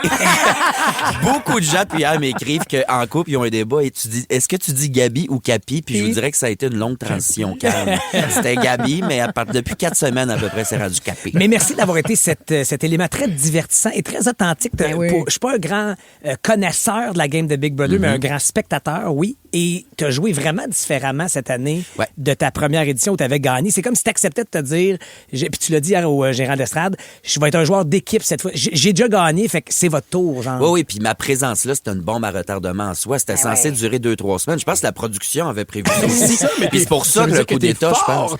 Beaucoup de gens, depuis hier, m'écrivent qu'en couple, ils ont un débat et tu dis, est-ce que tu dis Gabi ou Capi? Puis je vous dirais que ça a été une longue transition calme. C'était Gabi, mais depuis 4 semaines à peu près, c'est rendu Capé. Mais merci d'avoir été cet élément très divertissant et très authentique. oui. Je suis pas un grand connaisseur de la game de Big Brother, mais un grand spectateur, oui. Et tu as joué vraiment différemment cette année de ta première édition où tu avais gagné. C'est comme si tu acceptais de te dire, puis tu l'as dit hier au gérant d'estrade, je vais être un joueur d'équipe cette fois. J'ai déjà gagné, fait que c'est votre tour, genre. Oui, oui, puis ma présence là, c'était une bombe à retardement en soi. C'était censé durer 2-3 semaines. Je pense que la production avait prévu ça aussi. Puis c'est pour ça que le coup d'État, je pense.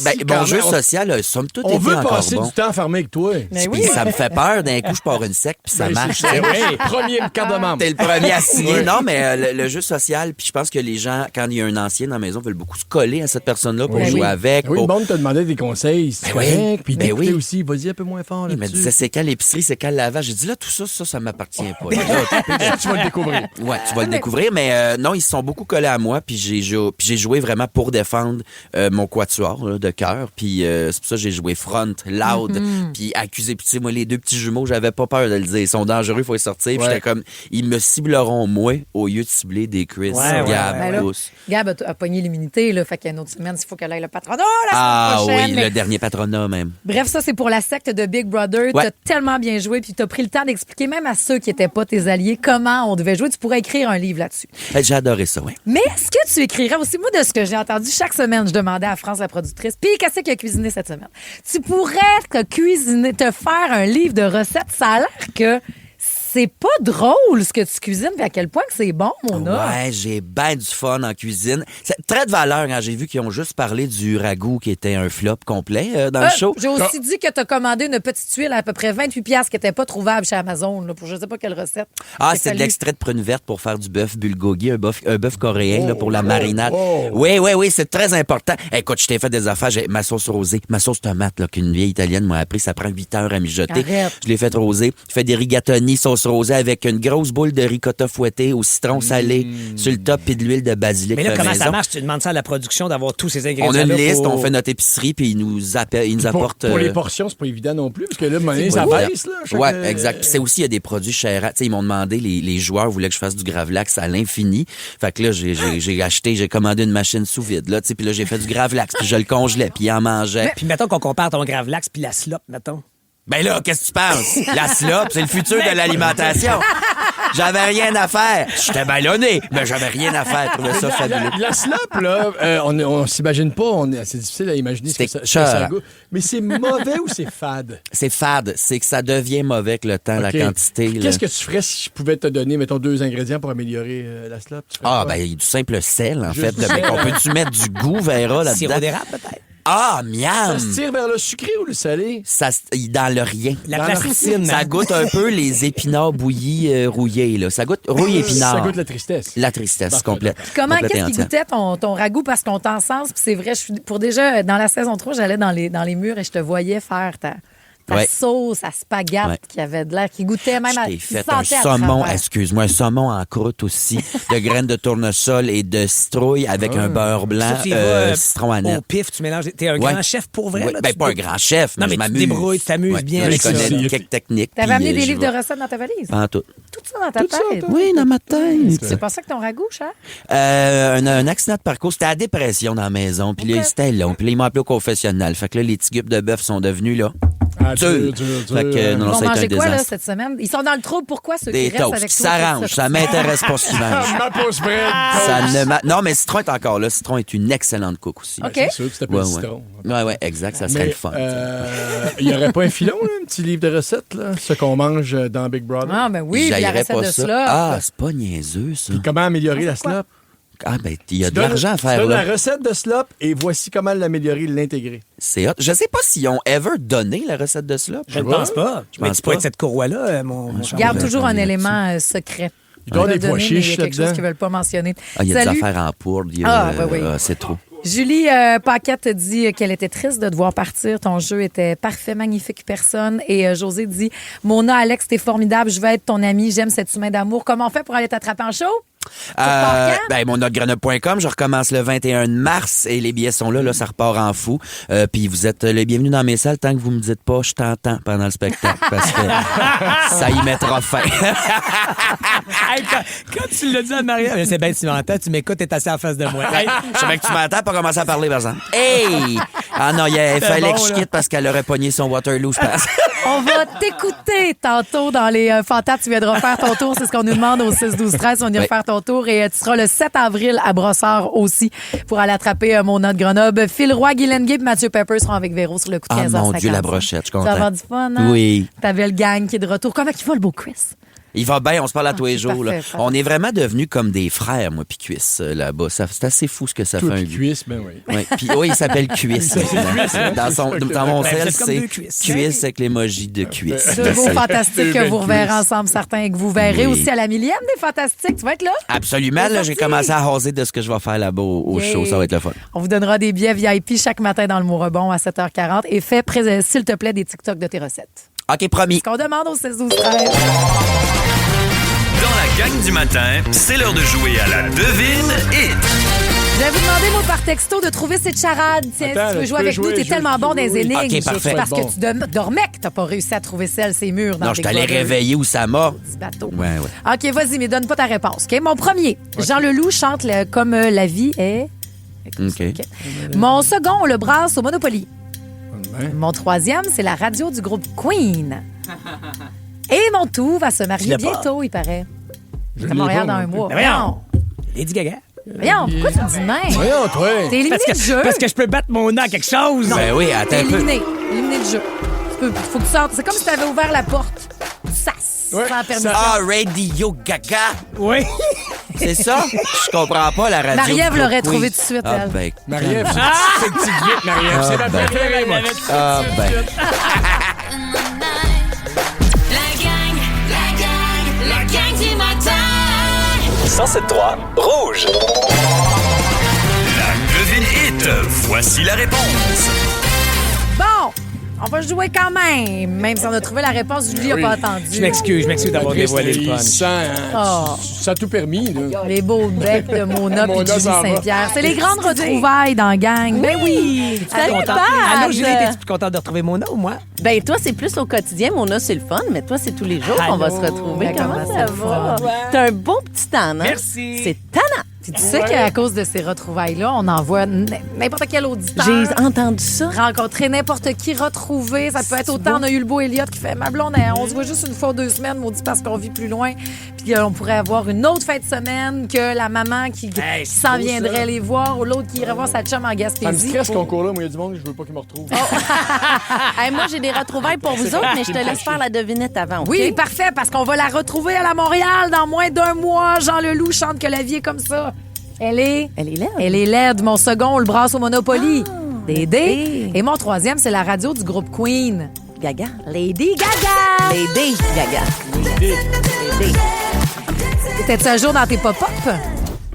Ben, mon jeu social a somme toute On été veut encore passer bon. du temps enfermé avec toi. Puis ça me fait peur. D'un coup, je pars une sec, puis ça marche. Oui, premier carte de membre. T'es le premier à signer. Non, mais le jeu social, puis je pense que les gens, quand il y a un ancien dans la maison, veulent beaucoup se coller à cette personne-là pour jouer avec. Oui, le monde te demandait des conseils. C'est correct. Puis Ben oui. aussi, vas-y un peu moins fort. Il me disait, c'est quand l'épicerie, c'est quand le lavage. J'ai dit, là, tout ça, ça m'appartient pas. Là, tu vas le découvrir. Ouais, tu vas le découvrir, mais non, ils se sont beaucoup collés à moi, puis j'ai joué vraiment pour défendre mon quatuor là, de cœur, puis c'est pour ça que j'ai joué front, loud, puis accusé. Puis tu sais, moi, les deux petits jumeaux, j'avais pas peur de le dire. Ils sont dangereux, il faut les sortir. Puis j'étais comme, ils me cibleront moi au lieu de cibler des Chris, Gab, Ben là, tous. Gab a pogné l'immunité, là, fait qu'il y a une autre semaine, il faut qu'elle aille le patronat Ah semaine prochaine. oui, mais- le dernier patronat même. Bref, ça, c'est pour la secte de Big Brother. Ouais. T'as tellement bien joué, puis t'as pris le temps d'expliquer même à ceux qui n'étaient pas tes alliés comment on devait jouer. Tu pourrais écrire un livre là-dessus. J'ai adoré ça, oui. Mais est-ce que tu écrirais aussi, moi, de ce que j'ai entendu chaque semaine, je demandais à France, la productrice, puis qu'est-ce qu'il a cuisiné cette semaine? Tu pourrais te faire un livre de recettes. Ça a l'air que c'est pas drôle ce que tu cuisines, puis à quel point que c'est bon, Mona. Ouais, j'ai ben du fun en cuisine. C'est très de valeur quand j'ai vu qu'ils ont juste parlé du ragoût qui était un flop complet dans le show. J'ai aussi dit que tu as commandé une petite tuile à peu près 28$ qui n'était pas trouvable chez Amazon, là, pour je sais pas quelle recette. Ah, c'est de l'extrait de prune verte pour faire du bœuf bulgogi, un bœuf coréen là, pour la marinade. Oui, c'est très important. Écoute, je t'ai fait des affaires. J'ai ma sauce rosée, ma sauce tomate là, qu'une vieille italienne m'a appris, ça prend 8 heures à mijoter. Arrête. Je l'ai fait rosée. Je fais des rigatoni sauce rosée avec une grosse boule de ricotta fouettée au citron salé sur le top et de l'huile de basilic. Mais là, fait comment maison. ça marche? Tu demandes ça à la production d'avoir tous ces ingrédients. On a une liste, on fait notre épicerie, puis ils nous apportent... Pour les portions, c'est pas évident non plus, parce que là, à un moment donné, ça Ouais. baisse. Là, Ouais, exact. Puis c'est aussi, il y a des produits chers. Tu sais, ils m'ont demandé, les joueurs voulaient que je fasse du gravlax à l'infini. Fait que là, j'ai commandé une machine sous vide, là, tu sais, puis là, j'ai fait du gravlax, puis je le congelais, puis il en mangeait. Puis mettons qu'on compare ton gravlax puis la slop, mettons. Ben là, qu'est-ce que tu penses? La slop, c'est le futur de l'alimentation. J'avais rien à faire. J'étais ballonné, mais j'avais rien à faire. Je trouvais ça fabuleux. La slop, là, on s'imagine pas. C'est difficile à imaginer ce que ça cher. goûte. Mais c'est mauvais ou c'est fade? C'est fade. C'est que ça devient mauvais avec le temps, OK. la quantité. Puis là. qu'est-ce que tu ferais si je pouvais te donner, mettons, 2 ingrédients pour améliorer la slop? Tu ferais quoi? Ben, du simple sel, en Juste fait. du sel. On peut-tu mettre du goût, Vera, là-dedans? Sirop d'érable, peut-être. Ah, miam! Ça se tire vers le sucré ou le salé? Dans le rien. La Dans plasticine. Ça goûte un peu les épinards bouillis rouillés, là. Ça goûte rouille épinard. Ça goûte la tristesse. La tristesse complète. Comment, complète et qu'est-ce qui entière. goûtait ton ragoût? Parce qu'on t'encense, puis c'est vrai, pour déjà, dans la saison 3, j'allais dans les murs et je te voyais faire Ta sauce à spaghette qui avait de l'air, qui goûtait même à... J'ai fait un saumon, excuse-moi, un saumon en croûte aussi, de graines de tournesol et de citrouille avec un beurre blanc, citron à nette. Au pif, tu mélanges. T'es un grand chef pour vrai? Oui. Là, pas un grand chef, mais je m'amuse. Tu débrouilles, tu t'amuses bien. Je connais quelques techniques. T'avais amené des livres de recettes dans ta valise? Pas tout. Tout ça dans ta tête? Oui, dans ma tête. C'est pas ça que ton ragoût, cher? Un accident de parcours. C'était à la dépression dans la maison. Puis là, c'était long. Puis là, ils m'ont appelé au confessionnal. Fait que là, les petits gupes de bœuf sont devenus là. Dur. Fait que, non, ils vont ça a été manger un quoi, là, désastre. cette semaine? Ils sont dans le trouble. Pourquoi ceux Des qui restent toasts avec qui toi? s'arrangent. Ça m'intéresse pas ce qu'ils mangent. Ma pause bread. Non, mais Citron est encore là. Citron est une excellente cook aussi. OK. C'est sûr que tu t'appelles Citron. Oui, exact. Ça serait le fun. Il n'y aurait pas un filon, là, un petit livre de recettes, là, ce qu'on mange dans Big Brother? Ah, ben oui, puis la J'haïrais recette pas de ça. slop. Ah, c'est pas niaiseux, ça. Puis comment améliorer la slop? Ah, ben, il y a de l'argent à faire, tu donnes là. la recette de slop et voici comment l'améliorer, l'intégrer. C'est hot. Je sais pas s'ils ont ever donné la recette de slop. Je ne pense pas. Je pense tu peux être cette courroie-là, mon Garde toujours un élément secret. Il doit y avoir des pois chiches il y a quelque chose qu'ils ne veulent pas mentionner. Il y a Salut. des affaires en poudre. oui. C'est trop. Julie Paquette dit qu'elle était triste de devoir partir. Ton jeu était parfait, magnifique personne. Et José dit, Mona, Alex, t'es formidable. Je veux être ton ami. J'aime cet humain d'amour. Comment on fait pour aller t'attraper en show? Monotgrenouille.com, je recommence le 21 mars et les billets sont là, ça repart en fou. Puis vous êtes les bienvenus dans mes salles tant que vous me dites pas je t'entends pendant le spectacle parce que ça y mettra fin. Hey, quand tu l'as dit à Maria, c'est bien, tu m'entends, tu m'écoutes, t'es assis en face de moi. Hey, je savais que tu m'entends, pas commencer à parler, par exemple. Hey! Ah non, il fallait que je quitte parce qu'elle aurait pogné son Waterloo, je pense. On va t'écouter tantôt dans les Fantas. Tu viendras faire ton tour. C'est ce qu'on nous demande au 6-12-13. On va venir faire ton tour. Et tu seras le 7 avril à Brossard aussi pour aller attraper Mona de Grenoble. Phil Roy, Guylaine Gay et Mathieu Pepper seront avec Véro sur le coup de 15h50. Ah mon Dieu, la brochette, je suis content. Tu vas avoir du fun, hein? Oui. Ta belle gang qui est de retour. Comment il va le beau Chris? Il va bien, on se parle à tous les jours. parfait, Là. parfait. On est vraiment devenus comme des frères, moi, puis Cuisse, là-bas. C'est assez fou ce que ça Toi, fait un puis Cuisse, ben oui. Oui, puis il s'appelle Cuisse. Dans mon sel, c'est Cuisse avec l'émoji de Cuisse. Deux beaux fantastiques que vous reverrez ensemble, certains, et que vous verrez Oui. aussi à la millième des fantastiques. Tu vas être là? Absolument, là, j'ai commencé à jaser de ce que je vais faire là-bas au show. Ça va être le fun. On vous donnera des billets VIP chaque matin dans le Mont-Rebond à 7h40 et fais, s'il te plaît, des TikTok de tes recettes. OK, promis. Ce qu'on demande au 16-12-13. Dans la gang du matin, c'est l'heure de jouer à la devine hit. Je vais vous demander, moi, par texto, de trouver cette charade. Tiens, Attends, si tu veux tu jouer peux avec nous, jouer, t'es tellement bon dans les énigmes. OK, parfait. Parce Bon. que tu dormais que t'as pas réussi à trouver celle, ces murs dans Non, je Big t'allais Brother. réveiller où ça m'a. Petit bateau. Ouais. OK, vas-y, mais donne pas ta réponse. OK? Mon premier, Jean Leloup chante comme la vie est... OK. Mon second, on le brasse au Monopoly. Ouais. Mon troisième, c'est la radio du groupe Queen. Et mon tout va se marier Je l'ai pas. bientôt, il paraît. Je À l'ai Montréal pas, dans un moi. mois. Mais voyons. Lady Gaga. Voyons, pourquoi tu me dis de même? Voyons, toi. T'es éliminé Parce du que, jeu. parce que je peux battre mon nom à quelque chose. Ben oui, T'es attends un peu. éliminé. Éliminé du jeu. Faut que tu sortes. C'est comme si t'avais ouvert la porte. Du sas. Ouais, Sans permission. Ah, Radio Gaga. Oui. C'est ça? Je comprends pas la radio. Marie-Ève du l'aurait groupe trouvé Queen. tout de suite, Ah, elle. ben. Marie-Ève, c'est une petite vite, Marie-Ève. C'est ma préférée, moi. Ah, ben. La gang du matin. 107.3 Rouge. La devine hit. Voici la réponse. Bon, on va jouer quand même si on a trouvé la réponse, Julie n'a pas attendu. Je m'excuse d'avoir dévoilé le punch. Oh. Ça a tout permis, là. Les beaux becs de Mona et Mona Julie s'en va. Saint-Pierre. C'est les grandes retrouvailles dans la gang. Ben oui. Salut, Allô, Allô, Julie, t'es-tu plus contente de retrouver Mona ou moi? Ben toi, c'est plus au quotidien. Mona, c'est le fun, mais toi, c'est tous les jours qu'on va se retrouver. Ben, Comment comment ça c'est va? le fun. T'as un bon petit temps, hein? Merci. C'est tannant. Puis tu sais qu'à cause de ces retrouvailles-là, on envoie n'importe quel auditeur. J'ai entendu ça. Rencontrer n'importe qui, retrouver. Ça peut être autant. On a eu le beau Elliott qui fait ma blonde, on se voit juste une fois ou 2 semaines, maudit parce qu'on vit plus loin. Puis on pourrait avoir une autre fin de semaine que la maman qui s'en viendrait les voir ou l'autre qui irait voir sa chum en Ça me Gaspésie. stresse ce concours-là. Moi, il y a du monde, je veux pas qu'il me retrouve. Hey, moi, j'ai des retrouvailles pour vous autres, mais je te laisse faire la devinette avant, OK? Oui, parfait, parce qu'on va la retrouver à la Montréal dans moins d'1 mois. Jean Leloup chante que la vie est comme ça. Elle est laide. Elle est laide. Mon second, on le brasse au Monopoly. Dédé. Et mon troisième, c'est la radio du groupe Queen. Gaga. Lady Gaga. Lady Gaga. T'étais-tu un jour dans tes pop-up?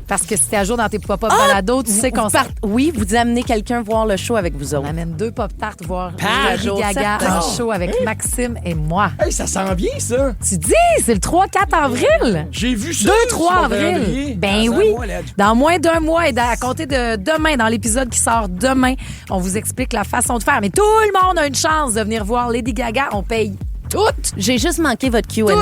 Parce que si t'es à jour dans tes pop-up balados, tu sais qu'on... Oui, vous amenez quelqu'un voir le show avec vous autres. On amène 2 pop-tarts voir Lady Gaga en show avec Maxime et moi. Hey, ça sent bien, ça. Tu dis, c'est le 3-4 avril. J'ai vu ça. 2-3 avril. Ben oui. Dans moins d'un mois et à compter de demain, dans l'épisode qui sort demain, on vous explique la façon de faire. Mais tout le monde a une chance de venir voir Lady Gaga. On paye toutes. J'ai juste manqué votre Q&A.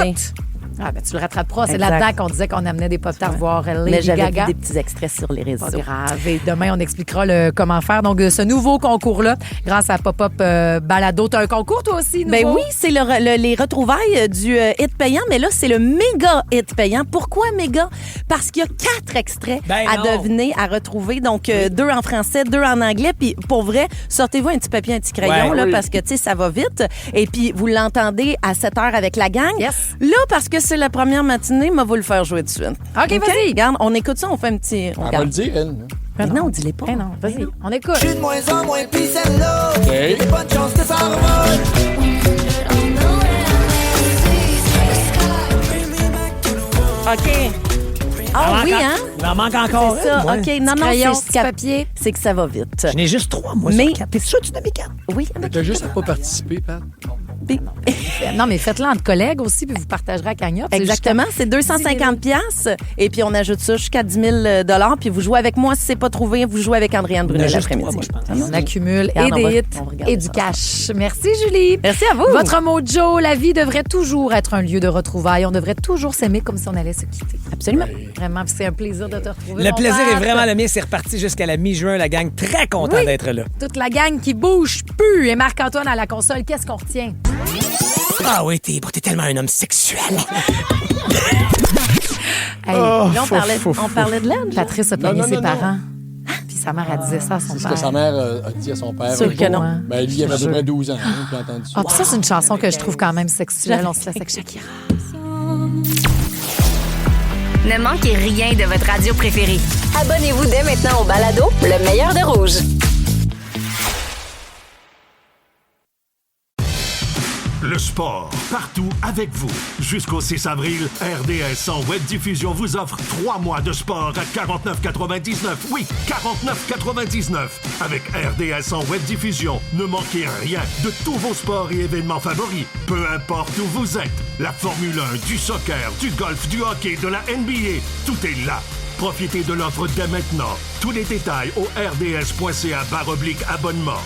Ah, ben tu le rattraperas. C'est là-dedans qu'on disait qu'on amenait des pop-tarts voir Lady Mais j'avais Gaga. vu des petits extraits sur les réseaux. Pas grave. Et demain, on expliquera comment faire. Donc, ce nouveau concours-là, grâce à Pop-Up Balado. T'as un concours, toi aussi, nouveau? Ben oui, c'est les retrouvailles du hit payant, mais là, c'est le méga hit payant. Pourquoi méga? Parce qu'il y a 4 extraits à deviner, à retrouver. Donc, 2 en français, 2 en anglais. Puis, pour vrai, sortez-vous un petit papier, un petit crayon, là, parce que, tu sais, ça va vite. Et puis, vous l'entendez à 7 heures avec la gang. Yes. Là, parce que c'est la première matinée, mais vous le faire jouer de suite. OK, vas-y. Regarde, on écoute ça, on fait un petit... On va le dire, elle. Mais non, dis-les pas. Non, vas-y, on écoute. Je suis de moins en moins pis celle-là. Il y a pas de chance que ça revole. OK. Ah oui, hein? Il en manque encore. C'est ça. Moi. OK. Non, crayon, c'est petit papier. C'est que ça va vite. Je n'ai juste 3, moi, Mais- sur 4. T'es sûr que tu n'as mis 4? Oui. Mais t'as juste à pas participer, Pat. Non, mais faites-le entre collègues aussi, puis vous partagerez à cagnotte. Exactement, c'est 250 pièces et puis on ajoute ça jusqu'à 10 000 puis vous jouez avec moi si c'est pas trouvé, vous jouez avec Andréane Brunet l'après-midi. On accumule Regarde, et on va- des hits on va regarder et du ça. cash. Merci, Julie. Merci à vous. Votre mojo, la vie devrait toujours être un lieu de retrouvailles. On devrait toujours s'aimer comme si on allait se quitter. Absolument. Vraiment, puis c'est un plaisir de te retrouver. Le mon plaisir Pat. est vraiment le mien. C'est reparti jusqu'à la mi-juin. La gang, très content Oui. d'être là. Toute la gang qui bouge plus. Et Marc-Antoine à la console, qu'est-ce qu'on retient? Ah oui, t'es tellement un homme sexuel. Hey, Là, on parlait de l'aide. Patrice a Non, pogné non, ses non, parents. Puis sa mère, elle disait ça à son C'est ce père. que sa mère a dit à son père. Sûr que non. Ben, lui, il avait à peu près 12 ans. Hein, puis entendu ça. Ah, puis ça, c'est une chanson que je trouve quand même sexuelle. On se laisse avec Shakira. Ne manquez rien de votre radio préférée. Abonnez-vous dès maintenant au balado Le meilleur de Rouge. Le sport, partout avec vous. Jusqu'au 6 avril, RDS en web diffusion vous offre 3 mois de sport à 49,99. Oui, 49,99. Avec RDS en web diffusion, ne manquez rien de tous vos sports et événements favoris. Peu importe où vous êtes. La Formule 1, du soccer, du golf, du hockey, de la NBA, tout est là. Profitez de l'offre dès maintenant. Tous les détails au rds.ca/abonnement.